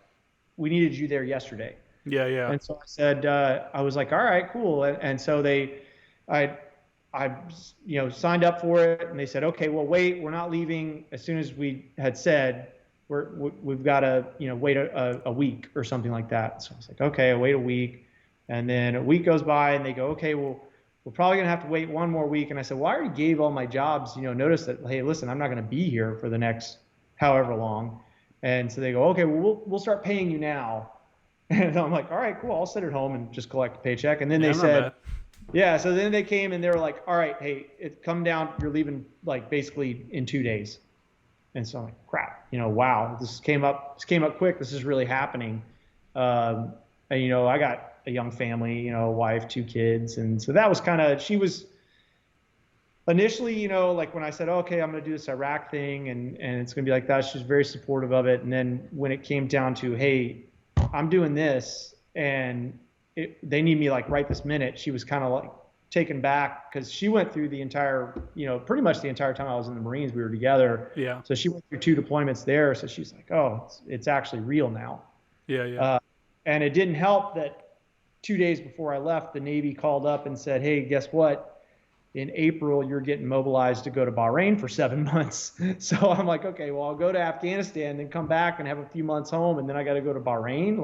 we needed you there yesterday. Yeah, yeah. And so I said, I was like, all right, cool. And so I, I, signed up for it, and they said, okay, well, wait, we're not leaving as soon as we had said. We've got to, wait a week or something like that. So I was like, okay, I'll wait a week. And then a week goes by, and they go, okay, well, we're probably going to have to wait one more week. And I said, well, I already gave all my jobs, notice that, hey, listen, I'm not going to be here for the next however long. And so they go, okay, well, we'll start paying you now. And I'm like, all right, cool. I'll sit at home and just collect a paycheck. And then they said, yeah. So then they came and they were like, all right, hey, come down. You're leaving like basically in 2 days. And so I'm like, crap, wow, this came up quick. This is really happening. And, I got a young family, a wife, 2 kids. And so that was she was initially, like when I said, okay, I'm going to do this Iraq thing and it's going to be like that, she was very supportive of it. And then when it came down to, hey, I'm doing this and they need me like right this minute, she was kind of like taken back because she went through the entire, pretty much the entire time I was in the Marines, we were together. Yeah. So she went through 2 deployments there. So she's like, oh, it's actually real now. Yeah, yeah. And it didn't help that 2 days before I left, the Navy called up and said, hey, guess what? In April, you're getting mobilized to go to Bahrain for 7 months. So I'm like, okay, well, I'll go to Afghanistan, then come back and have a few months home, and then I got to go to Bahrain,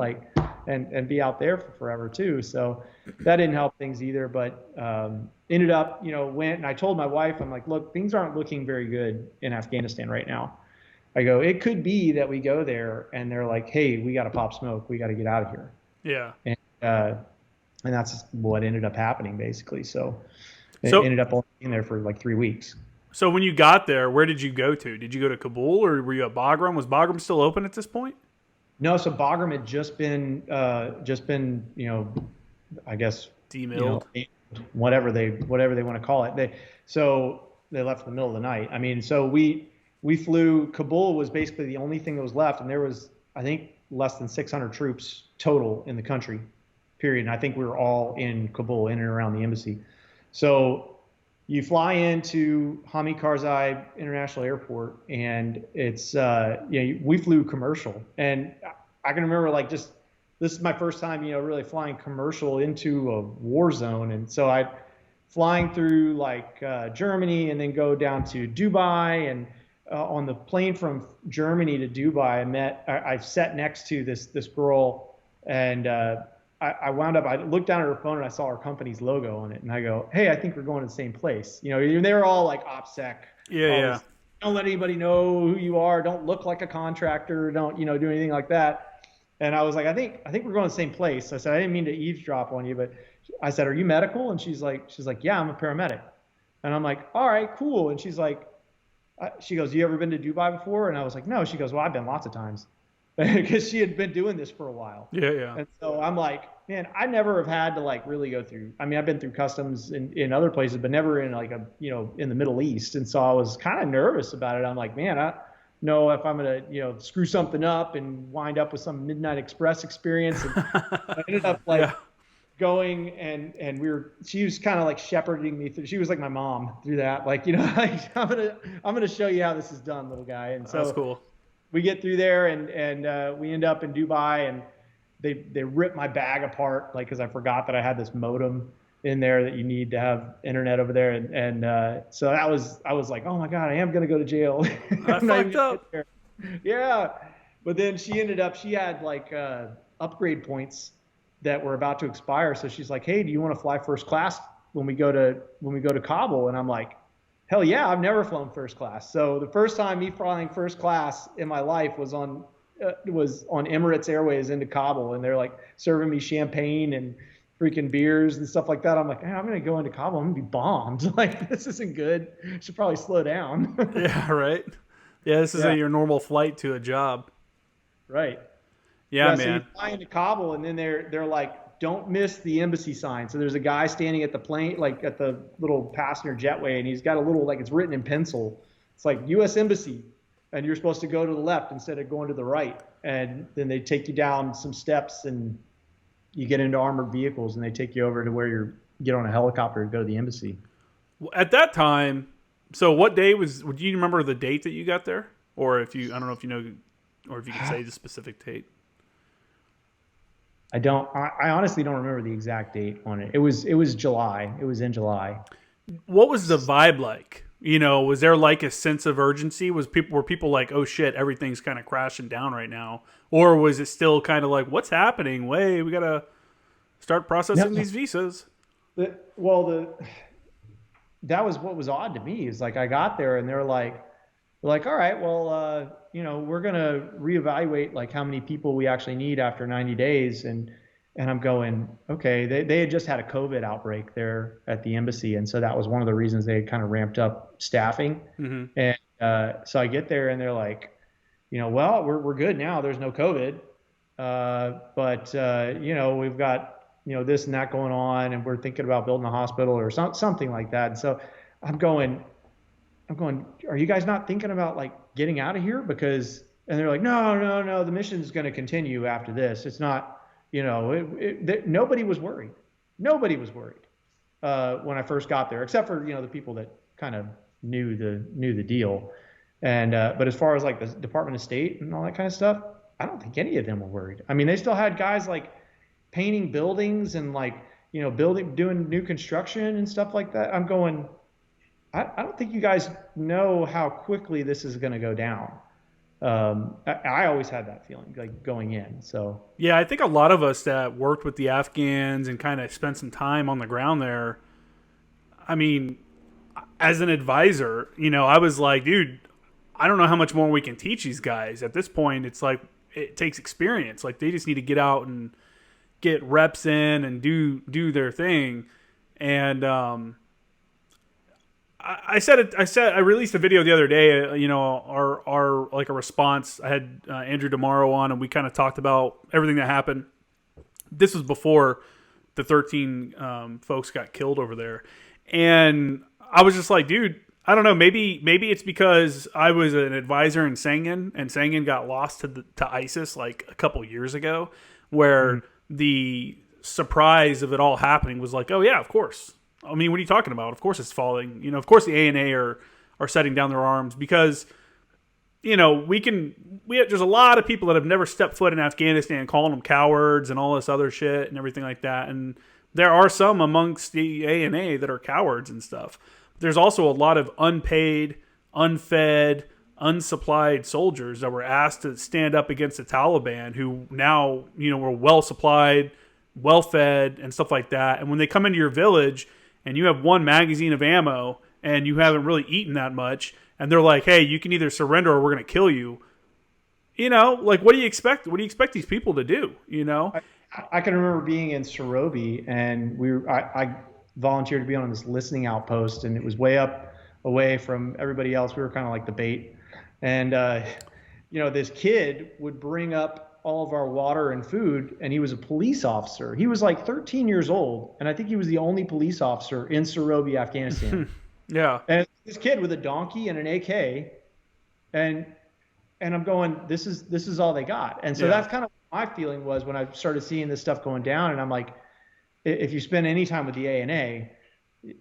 and be out there for forever too. So that didn't help things either. But ended up, went, and I told my wife, I'm like, look, things aren't looking very good in Afghanistan right now. I go, it could be that we go there, and they're like, hey, we got to pop smoke, we got to get out of here. Yeah. And that's what ended up happening basically. So ended up only being there for like 3 weeks. So when you got there, where did you go to? Did you go to Kabul or were you at Bagram? Was Bagram still open at this point? No, so Bagram had just been, I guess demilled, whatever they want to call it. They left in the middle of the night. I mean, so we flew. Kabul was basically the only thing that was left, and there was, I think, less than 600 troops total in the country, period. And I think we were all in Kabul, in and around the embassy. So you fly into Hamid Karzai International Airport, and it's we flew commercial, and I can remember this is my first time really flying commercial into a war zone, and so I flying through Germany and then go down to Dubai, and on the plane from Germany to Dubai, I sat next to this girl, and I wound up, I looked down at her phone and I saw our company's logo on it, and I go, hey, I think we're going to the same place. They were all like OPSEC. Yeah. Don't let anybody know who you are. Don't look like a contractor. Don't, do anything like that. And I was like, I think we're going to the same place. I said, I didn't mean to eavesdrop on you, but I said, are you medical? And she's like, yeah, I'm a paramedic. And I'm like, all right, cool. And she's like, she goes, you ever been to Dubai before? And I was like, no. She goes, well, I've been lots of times. Because she had been doing this for a while. Yeah. And so I'm like, man, I never have had to really go through. I mean, I've been through customs in other places, but never in in the Middle East. And so I was kind of nervous about it. I'm like, man, I know if I'm going to, screw something up and wind up with some Midnight Express experience. And I ended up going and she was kind of shepherding me through. She was like my mom through that. I'm going to show you how this is done, little guy. And so that's cool. We get through there and we end up in Dubai, and they rip my bag apart, because I forgot that I had this modem in there that you need to have internet over there. And so I was like, oh my God, I am going to go to jail. I fucked up. Yeah. But then she had upgrade points that were about to expire. So she's like, hey, do you want to fly first class when we go to Kabul? And I'm like, hell yeah, I've never flown first class. So the first time me flying first class in my life was on Emirates Airways into Kabul, and they're serving me champagne and freaking beers and stuff like that. I'm like, hey, I'm going to go into Kabul. I'm going to be bombed. This isn't good. I should probably slow down. Yeah, right. Yeah, this isn't your normal flight to a job. Right. Yeah, man. So you fly into Kabul, and then they're like, don't miss the embassy sign. So there's a guy standing at the plane, at the little passenger jetway, and he's got a little, it's written in pencil. It's like U.S. Embassy, and you're supposed to go to the left instead of going to the right. And then they take you down some steps, and you get into armored vehicles, and they take you over to where you get on a helicopter to go to the embassy. At that time, so what day do you remember the date that you got there? Or I don't know if you know, or if you can say the specific date. I honestly don't remember the exact date on it. It was July. It was in July. What was the vibe like? Was there like a sense of urgency? Were people like, oh shit, everything's kind of crashing down right now, or was it still kind of like, what's happening? Wait, we gotta start processing No. these visas. Well, that was what was odd to me is like I got there and they're like, all right, well, we're gonna reevaluate like how many people we actually need after 90 days, and I'm going, okay. They had just had a COVID outbreak there at the embassy, and so that was one of the reasons they had kind of ramped up staffing. Mm-hmm. And so I get there and they're like, well, we're good now. There's no COVID, but we've got this and that going on, and we're thinking about building a hospital or something like that. And so I'm going, are you guys not thinking about like getting out of here? And they're like, no, no, no, the mission's going to continue after this. It's not, nobody was worried. Nobody was worried when I first got there, except for, the people that kind of knew the deal. And, but as far as like the Department of State and all that kind of stuff, I don't think any of them were worried. I mean, they still had guys like painting buildings and like, doing new construction and stuff like that. I'm going, I don't think you guys know how quickly this is going to go down. I always had that feeling like going in. So Yeah, I think a lot of us that worked with the Afghans and kind of spent some time on the ground there, I mean, as an advisor, I was like, dude, I don't know how much more we can teach these guys. At this point, it's like it takes experience. Like they just need to get out and get reps in and do their thing. And I released a video the other day, our like a response. I had Andrew DeMauro on, and we kind of talked about everything that happened. This was before the 13 folks got killed over there. And I was just like, dude, I don't know. Maybe it's because I was an advisor in Sangin, and Sangin got lost to ISIS like a couple years ago, where the surprise of it all happening was like, oh yeah, of course. I mean, what are you talking about? Of course it's falling. Of course the ANA are setting down their arms because, there's a lot of people that have never stepped foot in Afghanistan calling them cowards and all this other shit and everything like that. And there are some amongst the ANA that are cowards and stuff. There's also a lot of unpaid, unfed, unsupplied soldiers that were asked to stand up against the Taliban who now, were well supplied, well fed and stuff like that. And when they come into your village and you have one magazine of ammo and you haven't really eaten that much, and they're like, hey, you can either surrender or we're going to kill you. Like, what do you expect? What do you expect these people to do? I can remember being in Sorobi, and I volunteered to be on this listening outpost, and it was way up away from everybody else. We were kind of like the bait. And, this kid would bring up all of our water and food, and he was a police officer. He was like 13 years old, and I think he was the only police officer in Sorobi, Afghanistan. Yeah. And this kid with a donkey and an AK, and I'm going, this is all they got. And so that's kind of what my feeling was when I started seeing this stuff going down. And I'm like, if you spend any time with the ANA,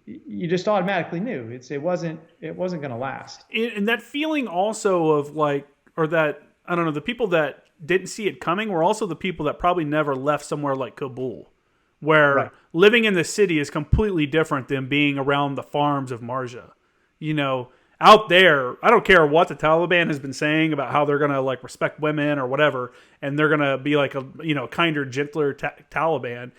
you just automatically knew it wasn't going to last. And that feeling also of like, or that, I don't know, the people that didn't see it coming were also the people that probably never left somewhere like Kabul, where living in the city is completely different than being around the farms of Marja. Out there, I don't care what the Taliban has been saying about how they're going to like respect women or whatever, and they're going to be like a, kinder, gentler Taliban.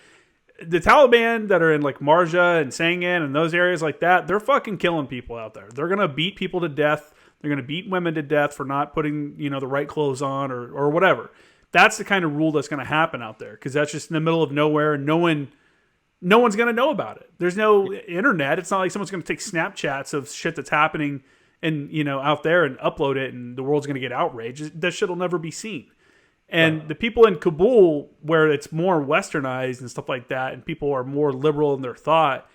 The Taliban that are in like Marja and Sangin and those areas like that, they're fucking killing people out there. They're going to beat people to death. They're going to beat women to death for not putting, the right clothes on or whatever. That's the kind of rule that's going to happen out there, because that's just in the middle of nowhere and no one's going to know about it. There's no internet. It's not like someone's going to take Snapchats of shit that's happening and, out there and upload it and the world's going to get outraged. That shit will never be seen. And the people in Kabul, where it's more westernized and stuff like that, and people are more liberal in their thought,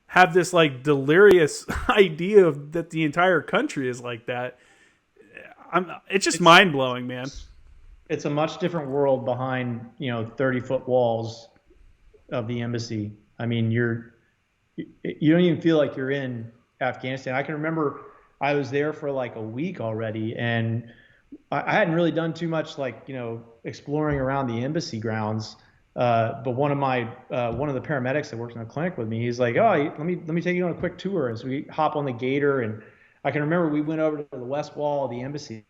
have this like delirious idea of that the entire country is like that. It's just mind blowing, man. It's a much different world behind 30-foot walls of the embassy. I mean, you don't even feel like you're in Afghanistan. I can remember I was there for like a week already, and I hadn't really done too much like exploring around the embassy grounds. But one of the paramedics that works in the clinic with me, he's like, oh, let me take you on a quick tour. And so we hop on the gator, and I can remember we went over to the west wall of the embassy,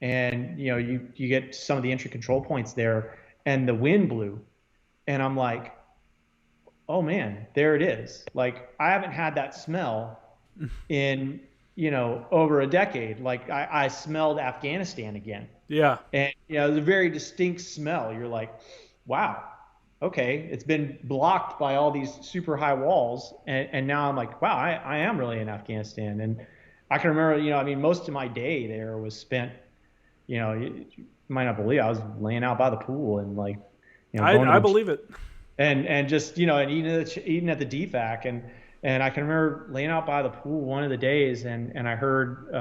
and you get some of the entry control points there, and the wind blew, and I'm like, oh man, there it is. Like, I haven't had that smell in over a decade. Like, I smelled Afghanistan again. Yeah. And it was a very distinct smell. You're like, wow, okay, it's been blocked by all these super high walls, and now I'm like, wow, I am really in Afghanistan. And I can remember, most of my day there was spent, you might not believe, I was laying out by the pool and like, I believe it. And just and eating at the DFAC, and I can remember laying out by the pool one of the days, and I heard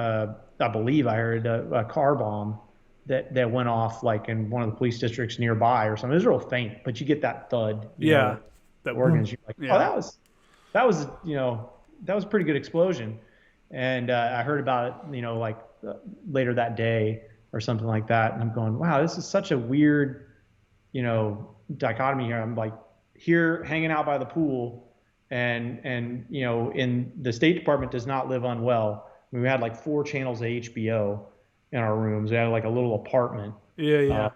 I believe I heard a car bomb that went off like in one of the police districts nearby or something. It was real faint, but you get that thud. That organs. You're like, oh, that was that was a pretty good explosion. And I heard about it, later that day or something like that, and I'm going, wow, this is such a weird dichotomy here. I'm like here hanging out by the pool, and in the State Department does not live unwell. I mean, we had like 4 channels of HBO in our rooms. We had like a little apartment. Yeah.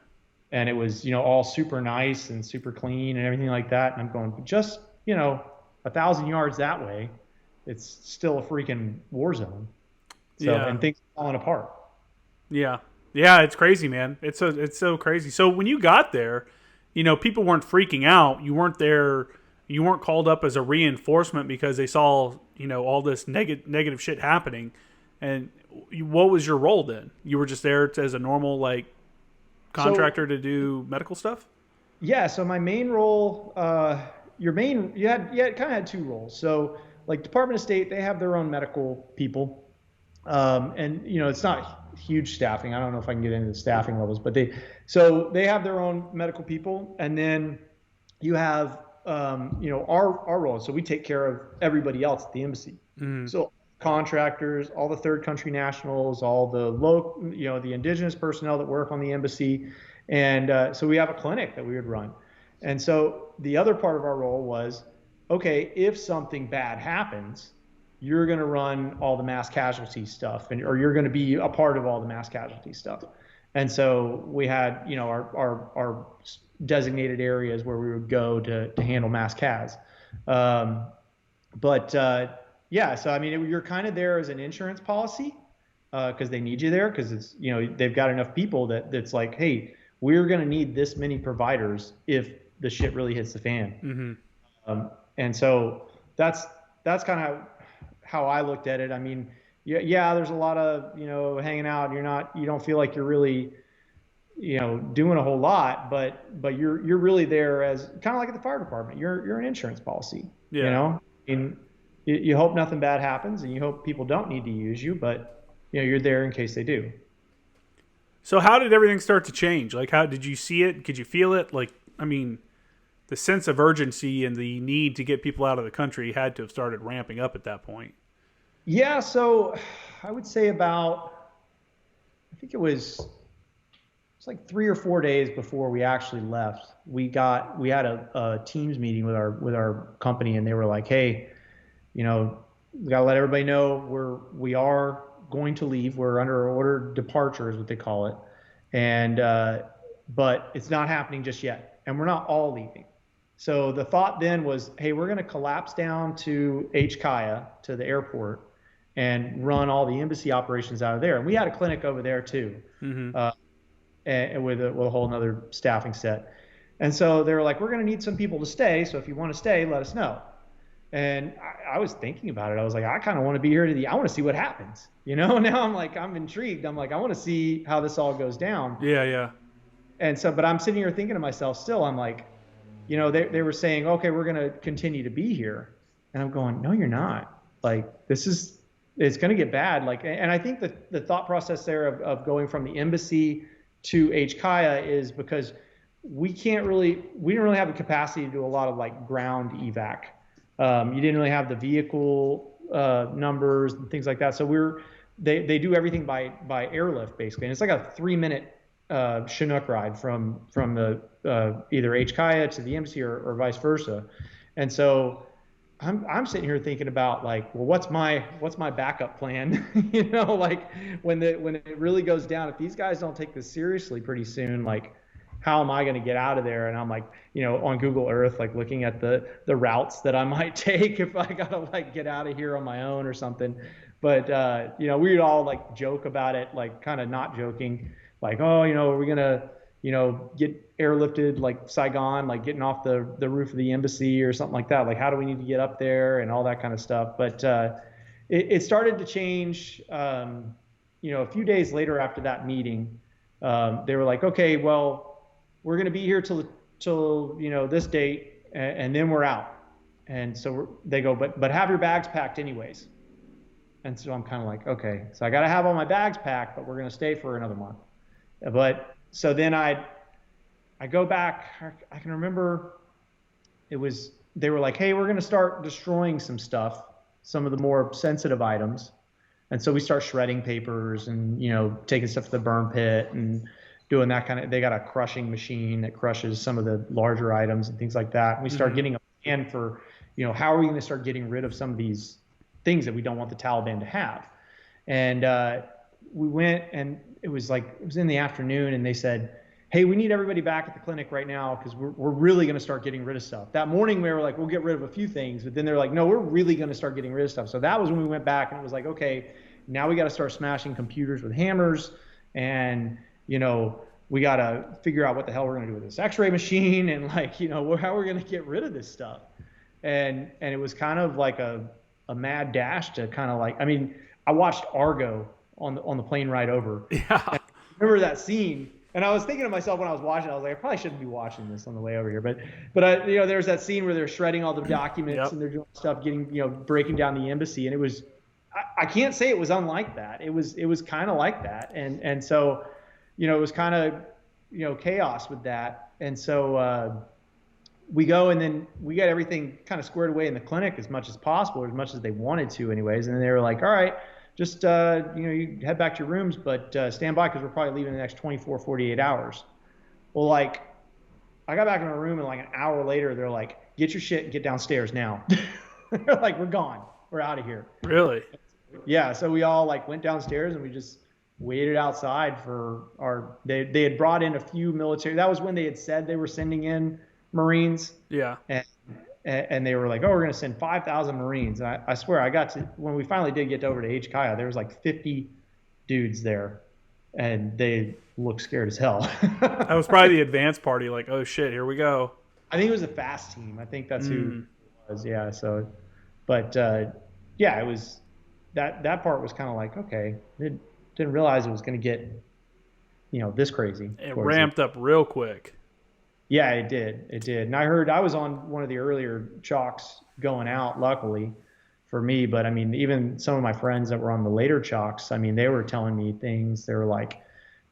And it was all super nice and super clean and everything like that. And I'm going, just 1,000 yards that way, it's still a freaking war zone. So and things are falling apart. Yeah, it's crazy, man. It's so crazy. So when you got there, people weren't freaking out. You weren't there. You weren't called up as a reinforcement because they saw all this negative shit happening. And what was your role then? You were just there as a normal contractor to do medical stuff? Yeah. So my main role, you kind of had 2 roles. So like Department of State, they have their own medical people, and it's not huge staffing. I don't know if I can get into the staffing levels, but they have their own medical people, and then you have our role. So we take care of everybody else at the embassy. Mm-hmm. So contractors, all the third country nationals, all the local, the indigenous personnel that work on the embassy, and so we have a clinic that we would run. And so the other part of our role was, okay, if something bad happens, you're going to run all the mass casualty stuff, or you're going to be a part of all the mass casualty stuff. And so we had, our designated areas where we would go to handle mass cas. Yeah, so I mean, you're kind of there as an insurance policy because they need you there because it's they've got enough people that's like, hey, we're going to need this many providers if the shit really hits the fan. Mm-hmm. And so that's kind of how I looked at it. I mean, yeah, there's a lot of hanging out. You don't feel like you're really doing a whole lot, but you're really there as kind of like at the fire department. You're an insurance policy. Yeah. And you hope nothing bad happens, and you hope people don't need to use you, but you're there in case they do. So how did everything start to change? Like, how did you see it? Could you feel it? Like, I mean, the sense of urgency and the need to get people out of the country had to have started ramping up at that point. Yeah, so I would say I think it was like 3 or 4 days before we actually left. We had a Teams meeting with our company, and they were like, hey, we gotta let everybody know we are going to leave. We're under order departure is what they call it. And, but it's not happening just yet. And we're not all leaving. So the thought then was, hey, we're going to collapse down to HKIA, to the airport, and run all the embassy operations out of there. And we had a clinic over there too, and with a whole nother staffing set. And so they were like, we're going to need some people to stay. So if you want to stay, let us know. And I was thinking about it. I was like, I kind of want to be here I want to see what happens. Now I'm intrigued. I'm like, I want to see how this all goes down. Yeah. And so, but I'm sitting here thinking to myself still, I'm like, they were saying, okay, we're going to continue to be here. And I'm going, no, you're not. Like, it's going to get bad. Like, and I think the thought process there of going from the embassy to HKIA is because we didn't really have the capacity to do a lot of like ground evac. You didn't really have the vehicle numbers and things like that. So they do everything by airlift basically, and it's like a 3-minute Chinook ride from the either HKIA to the embassy or vice versa. And so I'm sitting here thinking about like, well, what's my backup plan? Like when it really goes down, if these guys don't take this seriously pretty soon, like how am I going to get out of there? And I'm like, on Google Earth, like looking at the routes that I might take if I got to like get out of here on my own or something. But we'd all like joke about it, like kind of not joking, like, oh, are we gonna get airlifted like Saigon, like getting off the roof of the embassy or something like that. Like, how do we need to get up there and all that kind of stuff. But it started to change. A few days later after that meeting, they were like, okay, well, we're going to be here till this date, and then we're out. And so they go, but have your bags packed anyways. And so I'm kind of like, okay, so I got to have all my bags packed, but we're going to stay for another month. But so then I go back. I can remember they were like, hey, we're going to start destroying some stuff, some of the more sensitive items. And so we start shredding papers and, taking stuff to the burn pit and doing that kind of, they got a crushing machine that crushes some of the larger items and things like that. And we start getting a plan for, how are we going to start getting rid of some of these things that we don't want the Taliban to have. And we went, and it was in the afternoon, and they said, hey, we need everybody back at the clinic right now because we're really going to start getting rid of stuff. That morning we were like, we'll get rid of a few things, but then they're like, no, we're really going to start getting rid of stuff. So that was when we went back, and it was like, okay, now we got to start smashing computers with hammers, and we got to figure out what the hell we're going to do with this x-ray machine, and like, how we're going to get rid of this stuff. And it was kind of like a mad dash to kind of like, I mean, I watched Argo on the plane ride over. Yeah. I remember that scene, and I was thinking to myself when I was watching, I was like, I probably shouldn't be watching this on the way over here. But there's that scene where they're shredding all the documents and they're doing stuff, breaking down the embassy, and it was, I can't say it was unlike that. It was kind of like that, and so, it was kind of, chaos with that, and so we go, and then we got everything kind of squared away in the clinic as much as possible, or as much as they wanted to, anyways. And then they were like, all right, just you head back to your rooms, but stand by because we're probably leaving in the next 24, 48 hours. Well, like, I got back in my room, and like an hour later, they're like, get your shit and get downstairs now. They're like, we're gone. We're out of here. Really? Yeah. So we all like went downstairs, and we just waited outside for they had brought in a few military. That was when they had said they were sending in Marines. Yeah. And they were like, oh, we're going to send 5,000 Marines. And I swear, when we finally did get over to HKIA, there was like 50 dudes there, and they looked scared as hell. That was probably the advanced party, like, oh shit, here we go. I think it was a fast team. I think that's who it was. Yeah. So, but yeah, it was that part was kind of like, okay, didn't realize it was going to get, this crazy. It ramped up real quick. Yeah, it did. It did. And I was on one of the earlier chalks going out, luckily for me. But I mean, even some of my friends that were on the later chalks, I mean, they were telling me things. They were like,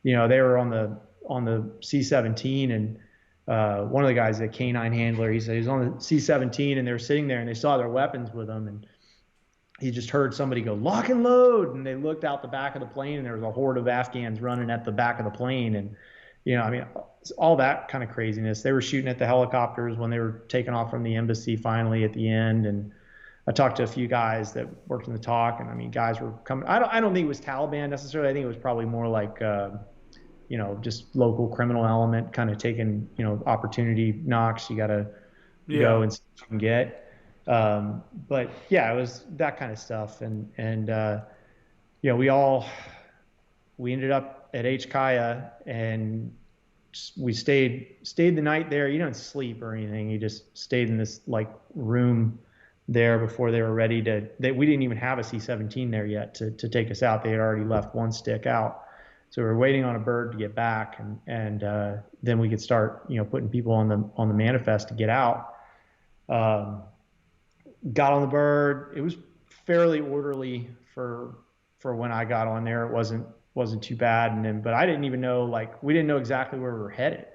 they were on the C-17, and one of the guys, the K9 handler, he said he was on the C-17, and they were sitting there, and they saw their weapons with them, and he just heard somebody go, lock and load. And they looked out the back of the plane, and there was a horde of Afghans running at the back of the plane. And, I mean, all that kind of craziness. They were shooting at the helicopters when they were taking off from the embassy finally at the end. And I talked to a few guys that worked in the talk, and I mean, guys were coming. I don't think it was Taliban necessarily. I think it was probably more like, just local criminal element kind of taking, opportunity knocks. You got to go and see what you can get. But yeah, it was that kind of stuff. And we ended up at HKIA, and we stayed the night there. You don't sleep or anything. You just stayed in this like room there before they were ready we didn't even have a C-17 there yet to take us out. They had already left one stick out. So we were waiting on a bird to get back, and then we could start, putting people on the manifest to get out. Got on the bird. It was fairly orderly for when I got on there. It wasn't too bad. But I didn't even know, we didn't know exactly where we were headed,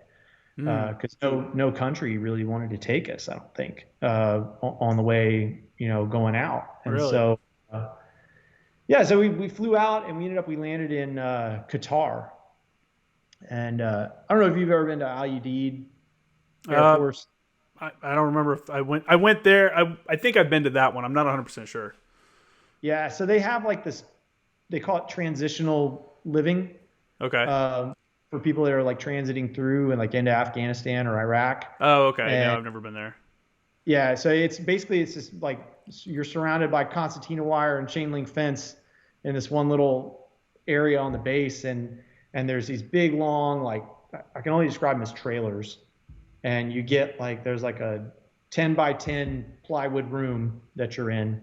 because no country really wanted to take us, I don't think, on the way, going out. And really? So, so we flew out, and we landed in Qatar. And I don't know if you've ever been to Al Udeid Air Uh, Force. I don't remember if I went. I went there. I think I've been to that one. I'm not 100% sure. Yeah, so they have like this. They call it transitional living Okay. for people that are like transiting through and like into Afghanistan or Iraq. Oh, okay. No, And I've never been there. yeah, so it's basically it's just like you're surrounded by concertina wire and chain link fence in this one little area on the base, and there's these big long like I can only describe them as trailers, and you get like there's like a 10 by 10 plywood room that you're in,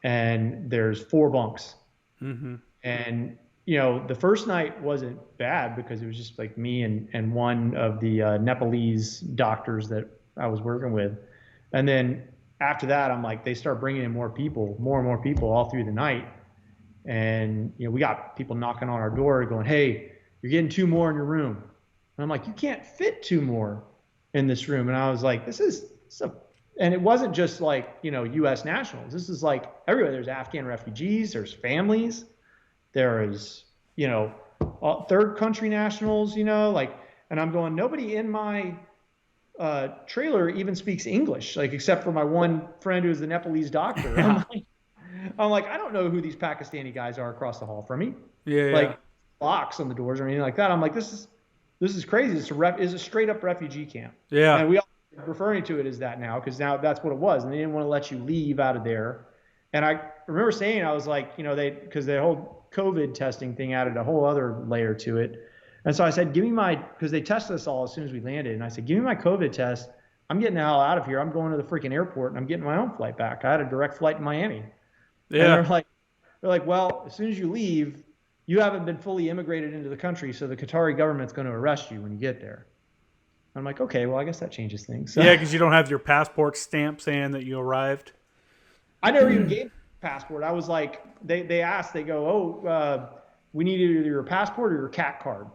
and there's 4 bunks, Mm-hmm. and the first night wasn't bad because it was just like me and one of the Nepalese doctors that I was working with. And then after that, I'm like, they start bringing in more people, more and more people all through the night. And, we got people knocking on our door going, hey, you're getting 2 more in your room. And I'm like, you can't fit 2 more in this room. And I was like, and it wasn't just like, U.S. nationals. This is like everywhere. There's Afghan refugees, there's families, there is, third country nationals, and I'm going, nobody in my trailer even speaks English, like except for my one friend who's the Nepalese doctor. Yeah. I'm like, I don't know who these Pakistani guys are across the hall from me. Yeah. Like locks on the doors or anything like that. I'm like, this is crazy. It's a straight up refugee camp. Yeah. And we all referring to it as that now because now that's what it was, and they didn't want to let you leave out of there. And I remember saying, I was like, because the whole COVID testing thing added a whole other layer to it. And so I said, because they tested us all as soon as we landed. And I said, give me my COVID test. I'm getting the hell out of here. I'm going to the freaking airport and I'm getting my own flight back. I had a direct flight to Miami. Yeah. And they're like, well, as soon as you leave, you haven't been fully immigrated into the country. So the Qatari government's going to arrest you when you get there. I'm like, okay, well, I guess that changes things. So, yeah, because you don't have your passport stamp saying that you arrived. I never even gave a passport. I was like, they asked, they go, we need either your passport or your CAT card.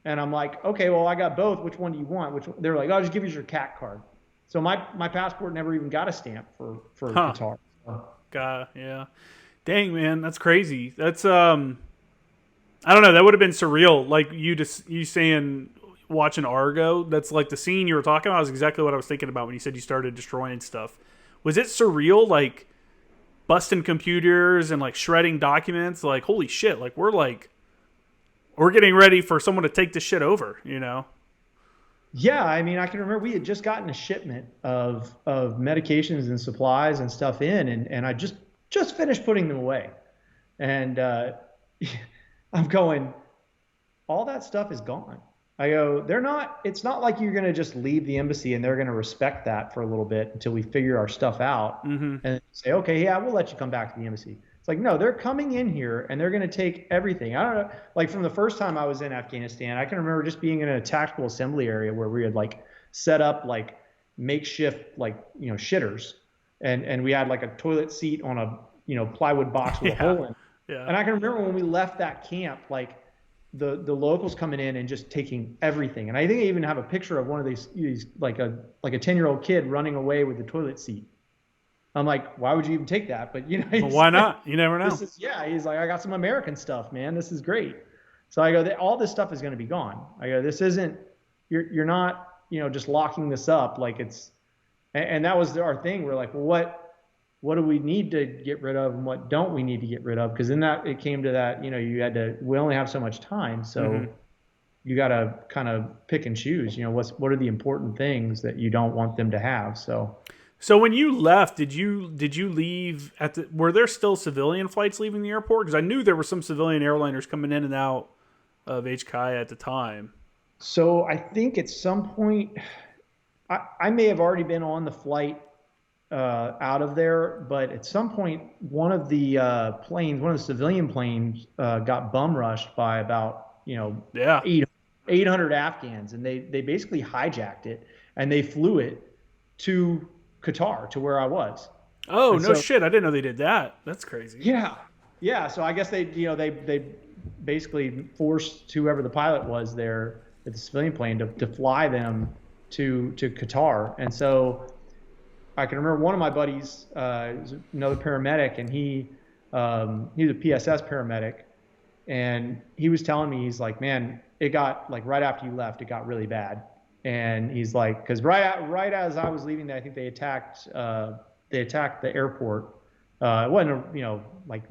And I'm like, okay, well, I got both. Which one do you want? They're like, oh, just give us your CAT card. So my passport never even got a stamp for Qatar. God, yeah. Dang, man, that's crazy. That's I don't know. That would have been surreal. Like you saying watching Argo. That's like the scene you were talking about. Is exactly what I was thinking about when you said you started destroying stuff. Was it surreal? Like busting computers and like shredding documents. Like holy shit! Like we're getting ready for someone to take this shit over. Yeah, I mean, I can remember we had just gotten a shipment of medications and supplies and stuff in, and I just finished putting them away, and I'm going, all that stuff is gone. I go, it's not like you're going to just leave the embassy and they're going to respect that for a little bit until we figure our stuff out and say, okay, yeah, we'll let you come back to the embassy. It's like, no, they're coming in here and they're going to take everything. I don't know. Like from the first time I was in Afghanistan, I can remember just being in a tactical assembly area where we had like set up like makeshift, like, shitters. And we had like a toilet seat on a, plywood box with a hole in it. Yeah. And I can remember when we left that camp, like, the locals coming in and just taking everything. And I think I even have a picture of one of these like a 10-year-old kid running away with the toilet seat. I'm like, why would you even take that? But well, why not? You never know. He's like, I got some American stuff, man. This is great. So I go, all this stuff is going to be gone. I go, this isn't, you're not, just locking this up like it's, and that was our thing. We're like, well, what do we need to get rid of and what don't we need to get rid of? Because in that, it came to that, we only have so much time. So you got to kind of pick and choose, what are the important things that you don't want them to have. So when you left, did you leave were there still civilian flights leaving the airport? Because I knew there were some civilian airliners coming in and out of HKI at the time. So I think at some point, I may have already been on the flight out of there, but at some point, one of the civilian planes got bum rushed by about 800 Afghans, and they basically hijacked it and they flew it to Qatar, to where I was. Oh, and no shit! I didn't know they did that. That's crazy. Yeah. So I guess they basically forced whoever the pilot was there at the civilian plane to fly them to Qatar, and so I can remember one of my buddies, another paramedic, and he was a PSS paramedic, And he was telling me, he's like, man, it got like right after you left, it got really bad. And he's like, because right as I was leaving, I think they attacked the airport. It wasn't like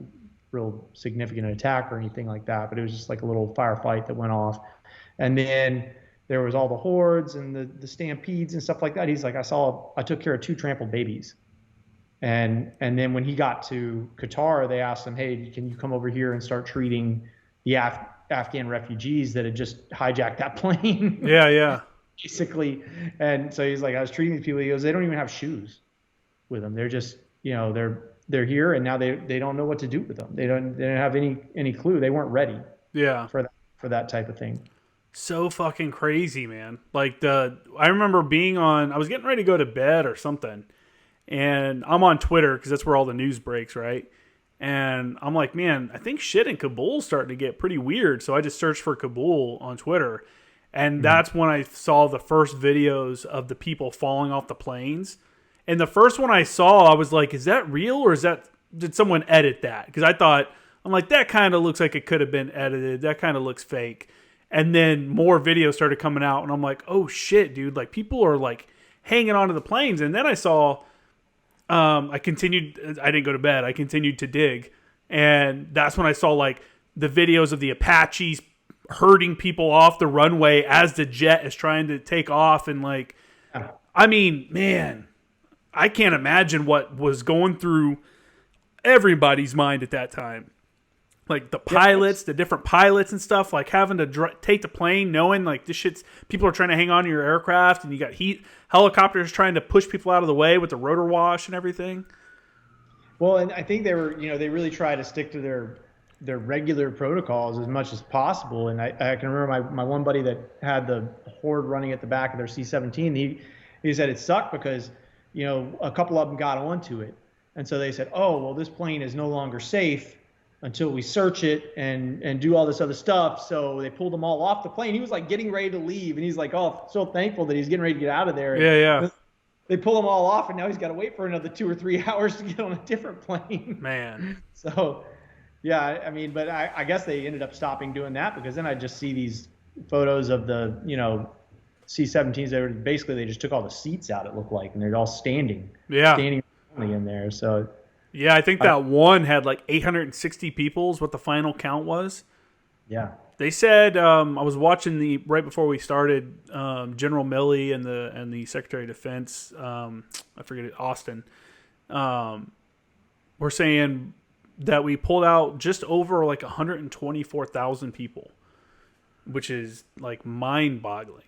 real significant attack or anything like that, but it was just like a little firefight that went off. And then there was all the hordes and the stampedes and stuff like that. He's like, I took care of 2 trampled babies. And then when he got to Qatar, they asked him, hey, can you come over here and start treating the Afghan refugees that had just hijacked that plane? Yeah. Basically. And so he's like, I was treating these people. He goes, they don't even have shoes with them. They're just, they're here, and now they don't know what to do with them. They don't have any clue. They weren't ready. Yeah. For that type of thing. So fucking crazy, man. Like I remember I was getting ready to go to bed or something, and I'm on Twitter because that's where all the news breaks, right? And I'm like, man, I think shit in Kabul's starting to get pretty weird. So I just searched for Kabul on Twitter, and that's when I saw the first videos of the people falling off the planes. And the first one I saw, I was like, is that real, or did someone edit that? Because I'm like, that kind of looks like it could have been edited. That kind of looks fake. And then more videos started coming out, and I'm like, oh shit, dude. Like, people are like hanging onto the planes. And then I saw, I didn't go to bed. I continued to dig. And that's when I saw like the videos of the Apaches herding people off the runway as the jet is trying to take off. And like, I mean, man, I can't imagine what was going through everybody's mind at that time. Like the pilots, the different pilots and stuff, like having to take the plane, knowing like people are trying to hang on to your aircraft, and you got helicopters trying to push people out of the way with the rotor wash and everything. Well, and I think they really try to stick to their regular protocols as much as possible. And I can remember my one buddy that had the horde running at the back of their C-17. He said it sucked because a couple of them got onto it, and so they said, oh well, this plane is no longer safe until we search it and do all this other stuff. So they pulled them all off the plane. He was like getting ready to leave, and he's like, oh, so thankful that he's getting ready to get out of there. Yeah. They pull them all off, and now he's got to wait for another 2 or 3 hours to get on a different plane. Man. So, yeah, I mean, but I guess they ended up stopping doing that, because then I just see these photos of the, C-17s. They just took all the seats out, it looked like, and they're all standing in there. So. Yeah, I think that one had like 860 people is what the final count was. Yeah. They said, I was watching right before we started, General Milley and the Secretary of Defense, I forget it, Austin, were saying that we pulled out just over like 124,000 people, which is like mind-boggling.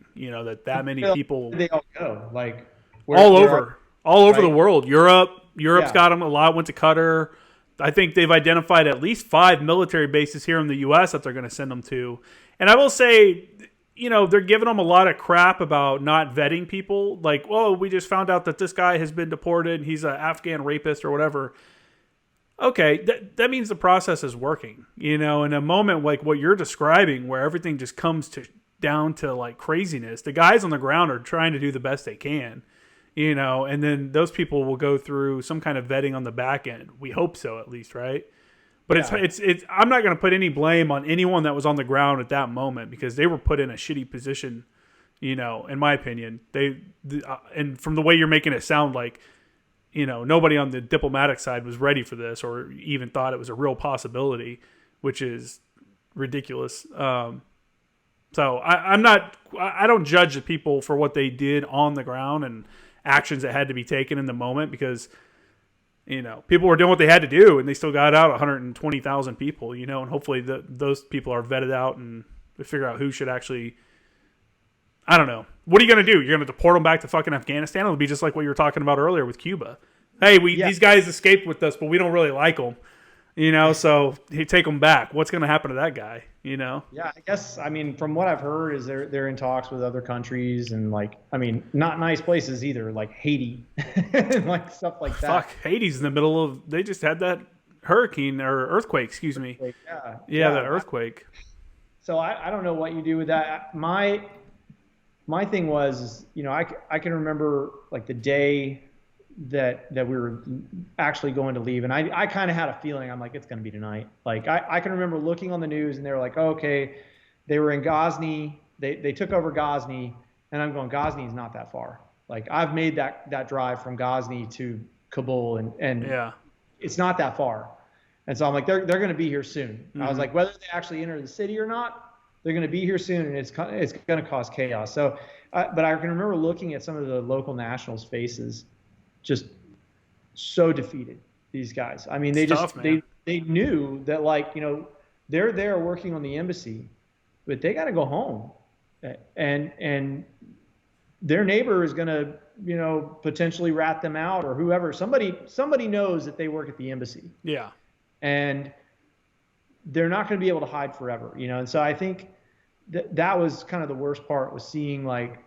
That many people. Where did they all go? Like all over the world. Europe's Yeah. got them a lot. Went to Qatar. I think they've identified at least 5 military bases here in the U.S. that they're going to send them to. And I will say, they're giving them a lot of crap about not vetting people. Like, oh, we just found out that this guy has been deported. He's an Afghan rapist or whatever. Okay, that means the process is working. In a moment like what you're describing, where everything just comes down to like craziness, the guys on the ground are trying to do the best they can. And then those people will go through some kind of vetting on the back end. We hope so, at least, right? But it's I'm not going to put any blame on anyone that was on the ground at that moment, because they were put in a shitty position, in my opinion. And from the way you're making it sound like, nobody on the diplomatic side was ready for this or even thought it was a real possibility, which is ridiculous. So I don't judge the people for what they did on the ground and actions that had to be taken in the moment, because people were doing what they had to do, and they still got out 120,000 people, and hopefully those people are vetted out and we figure out who should actually, I don't know. What are you going to do? You're going to deport them back to fucking Afghanistan? It'll be just like what you were talking about earlier with Cuba. Hey, these guys escaped with us, but we don't really like them, so you take them back. What's going to happen to that guy? Yeah, I guess, from what I've heard is they're in talks with other countries, and not nice places either, like Haiti and like stuff like that. Fuck, Haiti's in the middle of, they just had that hurricane or earthquake, excuse me. Yeah, that earthquake. So I don't know what you do with that. My thing was, I can remember like the day that we were actually going to leave. And I kind of had a feeling, I'm like, it's going to be tonight. Like I can remember looking on the news and they were like, oh, okay, they were in Ghazni. They took over Ghazni, and I'm going, Ghazni is not that far. Like I've made that drive from Ghazni to Kabul, and Yeah. it's not that far. And so I'm like, they're going to be here soon. I was like, whether they actually enter the city or not, they're going to be here soon, and it's going to cause chaos. So, but I can remember looking at some of the local nationals' faces, just so defeated. These guys. I mean, they they knew that, like, they're there working on the embassy, but they got to go home, and their neighbor is going to potentially rat them out, or whoever. Somebody knows that they work at the embassy. Yeah. And they're not going to be able to hide forever, And so I think that was kind of the worst part, was seeing, like,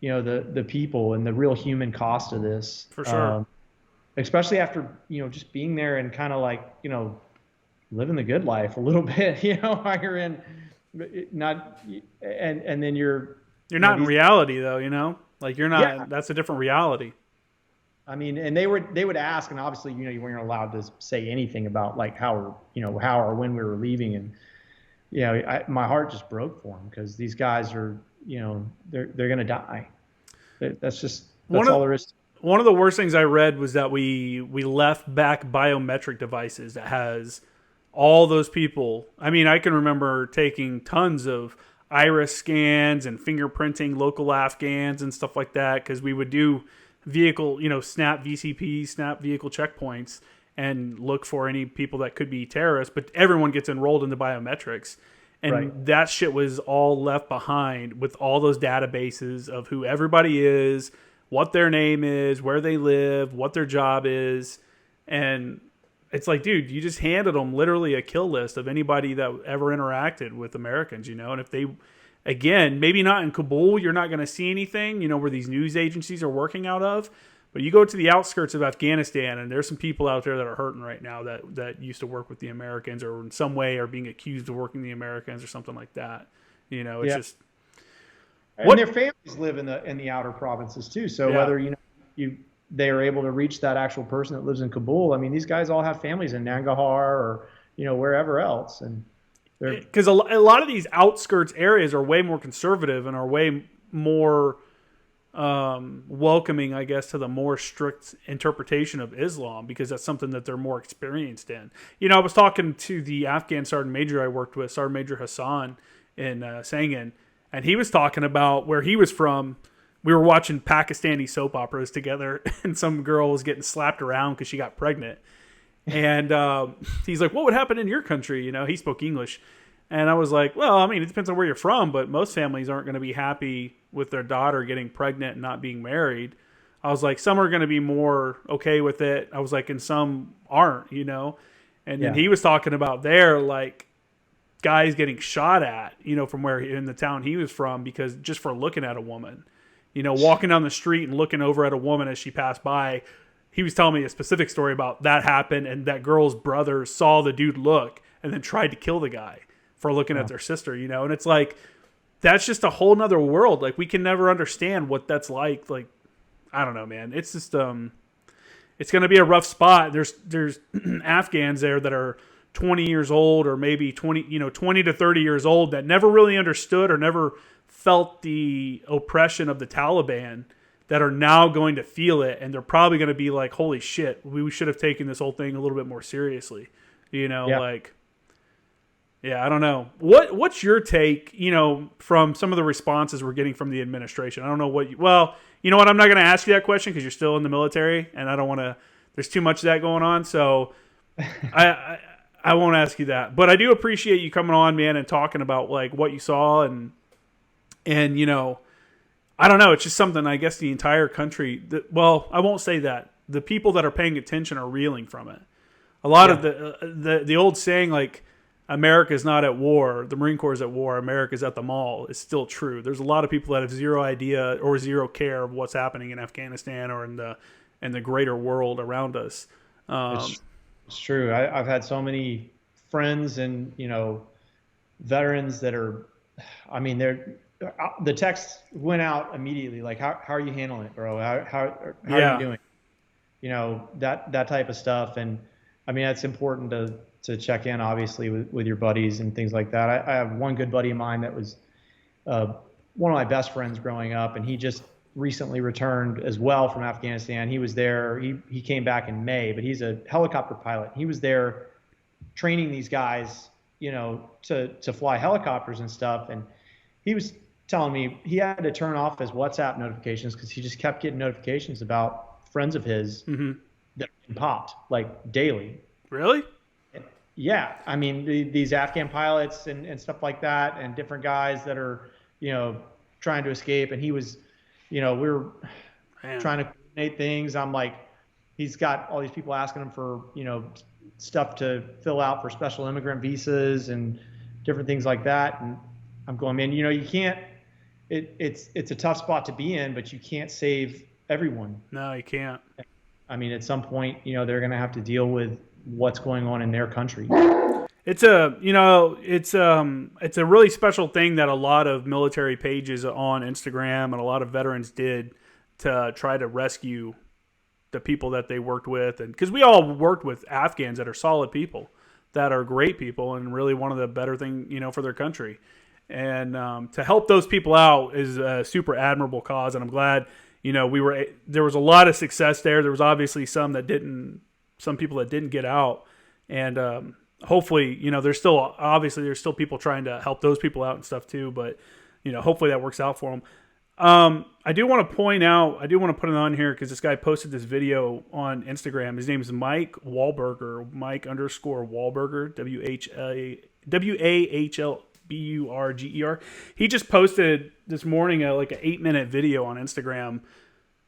the people and the real human cost of this. For sure. Especially after, just being there and kind of like, living the good life a little bit, while you're in, not, and then you're not in reality though, like you're not, yeah. That's a different reality. I mean, and they would ask, and obviously, you weren't allowed to say anything about, like, how or when we were leaving. And, my heart just broke for them, because these guys are, they're going to die. That's all there is. One of the worst things I read was that we left back biometric devices that has all those people. I mean, I can remember taking tons of iris scans and fingerprinting local Afghans and stuff like that, because we would do vehicle, snap VCPs, snap vehicle checkpoints, and look for any people that could be terrorists. But everyone gets enrolled into biometrics. And right. That shit was all left behind with all those databases of who everybody is, what their name is, where they live, what their job is. And it's like, dude, you just handed them literally a kill list of anybody that ever interacted with Americans, And if they, again, maybe not in Kabul, you're not going to see anything, where these news agencies are working out of. But you go to the outskirts of Afghanistan, and there's some people out there that are hurting right now that used to work with the Americans, or in some way are being accused of working the Americans or something like that. It's just. And their families live in the outer provinces too. So whether they are able to reach that actual person that lives in Kabul, I mean, these guys all have families in Nangarhar or wherever else, and because a lot of these outskirts areas are way more conservative and are way more welcoming, I guess, to the more strict interpretation of Islam, because that's something that they're more experienced in. I was talking to the Afghan Sergeant Major I worked with, Sergeant Major Hassan in Sangin, and he was talking about where he was from. We were watching Pakistani soap operas together, and some girl was getting slapped around because she got pregnant. And he's like, what would happen in your country? He spoke English. And I was like, well, I mean, it depends on where you're from, but most families aren't going to be happy with their daughter getting pregnant and not being married. I was like, some are going to be more okay with it. I was like, and some aren't, And then he was talking about there, like, guys getting shot at, from where in the town he was from, because just for looking at a woman, walking down the street and looking over at a woman as she passed by. He was telling me a specific story about that happened, and that girl's brother saw the dude look and then tried to kill the guy for looking at their sister, And it's like, that's just a whole nother world. Like, we can never understand what that's like. Like, I don't know, man. It's just, it's going to be a rough spot. There's Afghans there that are 20 years old, or maybe 20 to 30 years old, that never really understood or never felt the oppression of the Taliban, that are now going to feel it, and they're probably going to be like, holy shit, we should have taken this whole thing a little bit more seriously. Like, yeah, I don't know. What's your take, from some of the responses we're getting from the administration? I don't know well, you know what? I'm not going to ask you that question because you're still in the military, and I don't want to, there's too much of that going on. So I won't ask you that, but I do appreciate you coming on, man, and talking about, like, what you saw and I don't know. It's just something, I guess, the entire country, well, I won't say that. The people that are paying attention are reeling from it. A lot of the old saying, like, America's not at war, the Marine Corps is at war, America's at the mall, is still true. There's a lot of people that have zero idea or zero care of what's happening in Afghanistan or in the greater world around us. It's true. I've had so many friends and, veterans that are, I mean, the text went out immediately. Like, how are you handling it, bro? How are you doing? that type of stuff. And I mean, it's important to check in, obviously, with your buddies and things like that. I have one good buddy of mine that was one of my best friends growing up, and he just recently returned as well from Afghanistan. He was there. He came back in May, but he's a helicopter pilot. He was there training these guys, to fly helicopters and stuff. And he was telling me he had to turn off his WhatsApp notifications because he just kept getting notifications about friends of his that had been popped like daily. Really? Yeah. I mean, these Afghan pilots and stuff like that, and different guys that are, trying to escape. And he was, we were trying to coordinate things. I'm like, he's got all these people asking him for, stuff to fill out for special immigrant visas and different things like that. And I'm going, man, you can't, it's a tough spot to be in, but you can't save everyone. No, you can't. I mean, at some point, they're going to have to deal with what's going on in their country. It's a really special thing that a lot of military pages on Instagram and a lot of veterans did to try to rescue the people that they worked with. And because we all worked with Afghans that are solid people, that are great people, and really one of the better thing, for their country. And to help those people out is a super admirable cause. And I'm glad, there was a lot of success there. There was obviously some people that didn't get out. And hopefully, there's still people trying to help those people out and stuff too. But, hopefully that works out for them. I do want to point out, I do want to put it on here because this guy posted this video on Instagram. His name is Mike Wahlberger, Mike_Wahlberger, WAHLBURGER. He just posted this morning like an 8-minute video on Instagram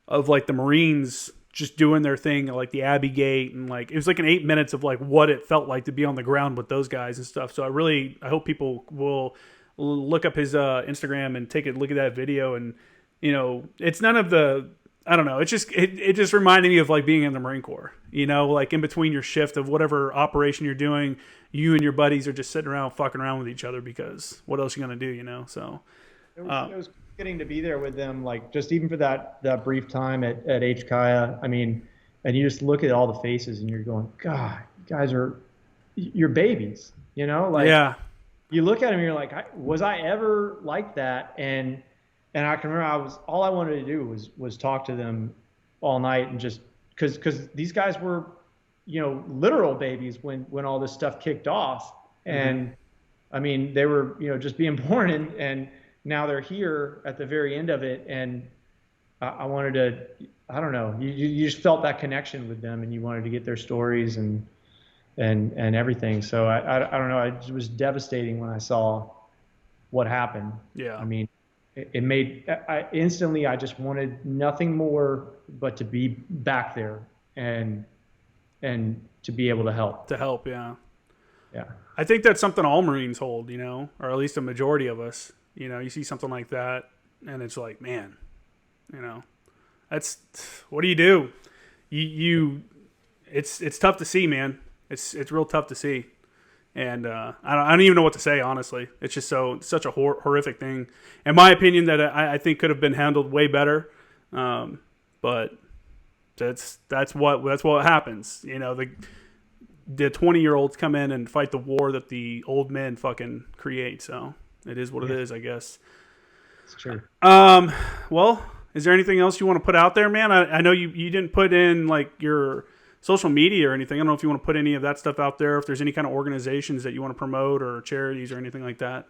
of like the Marines just doing their thing, like the Abbey Gate, and like it was like an 8 minutes of like what it felt like to be on the ground with those guys and stuff. So I hope people will look up his Instagram and take a look at that video. And it's none of the, I don't know, it just reminded me of like being in the Marine Corps, like in between your shift of whatever operation you're doing, you and your buddies are just sitting around fucking around with each other because what else are you gonna do, so it was getting to be there with them, like just even for that brief time at HKIA. I mean, and you just look at all the faces and you're going, God, you guys are, you're babies, yeah. You look at him and you're like, was I ever like that? And I can remember all I wanted to do was talk to them all night, and just because these guys were, literal babies when all this stuff kicked off. And I mean, they were, just being born, and now they're here at the very end of it. And I wanted to, I don't know, you just felt that connection with them, and you wanted to get their stories and everything. So I don't know. It was devastating when I saw what happened. Yeah. I mean, it made, instantly, I just wanted nothing more but to be back there and to be able to help. Yeah. Yeah. I think that's something all Marines hold, or at least a majority of us. You see something like that, and it's like, man, that's, what do you do? It's tough to see, man. It's real tough to see, and I don't even know what to say, honestly. It's just such a horrific thing, in my opinion, that I think could have been handled way better. But that's what happens. The 20-year-olds come in and fight the war that the old men fucking create. So it is what it is, I guess. It's true. Well, is there anything else you want to put out there, man? I know you didn't put in like your social media or anything. I don't know if you want to put any of that stuff out there, if there's any kind of organizations that you want to promote or charities or anything like that.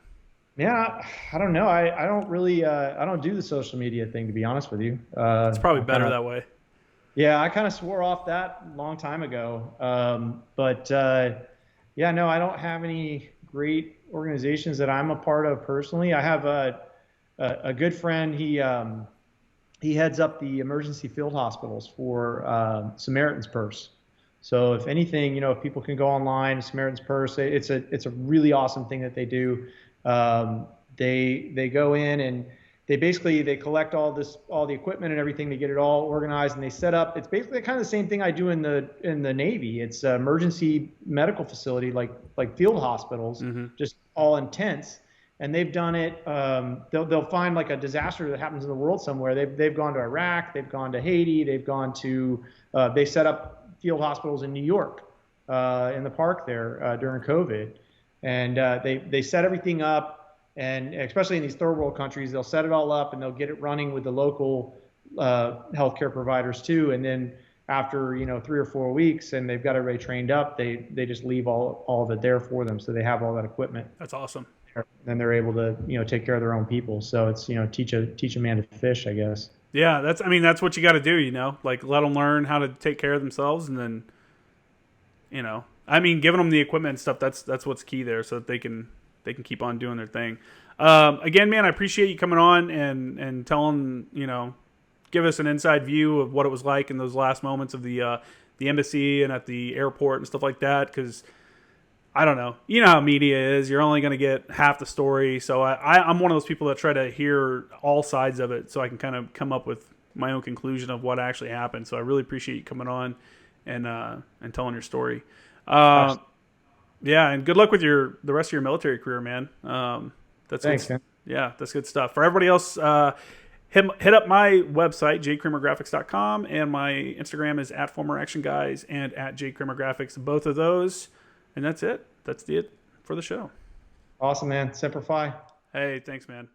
Yeah, I don't know. I don't really, I don't do the social media thing, to be honest with you. It's probably better that way. Yeah, I kind of swore off that a long time ago. But yeah, no, I don't have any great organizations that I'm a part of personally. I have a good friend. He heads up the emergency field hospitals for Samaritan's Purse. So if anything, if people can go online, Samaritan's Purse, it's a really awesome thing that they do. They go in and they collect all the equipment and everything. They get it all organized, and they set up. It's basically kind of the same thing I do in the Navy. It's an emergency medical facility, like field hospitals, just all in tents. and they've done it. They'll find like a disaster that happens in the world somewhere. They've gone to Iraq, they've gone to Haiti, they've gone to they set up field hospitals in New York, in the park there during COVID, and they set everything up. And especially in these third world countries, they'll set it all up and they'll get it running with the local healthcare providers too. And then after 3 or 4 weeks, and they've got everybody trained up, they just leave all of it there for them, so they have all that equipment. That's awesome. Then they're able to take care of their own people. So it's teach a man to fish, I guess. Yeah, that's what you got to do. Like let them learn how to take care of themselves, and then giving them the equipment and stuff. That's what's key there, so that they can keep on doing their thing. Again, man, I appreciate you coming on and telling, give us an inside view of what it was like in those last moments of the embassy and at the airport and stuff like that. Because I don't know, you know how media is. You're only going to get half the story. So I'm one of those people that try to hear all sides of it, so I can kind of come up with my own conclusion of what actually happened. So I really appreciate you coming on and telling your story. Yeah, and good luck with the rest of your military career, man. Thanks, man. Yeah, that's good stuff. For everybody else, hit up my website, jkramergraphics.com, and my Instagram is @formeractionguys and @jkramergraphics. Both of those, and that's it. That's it for the show. Awesome, man. Semper Fi. Hey, thanks, man.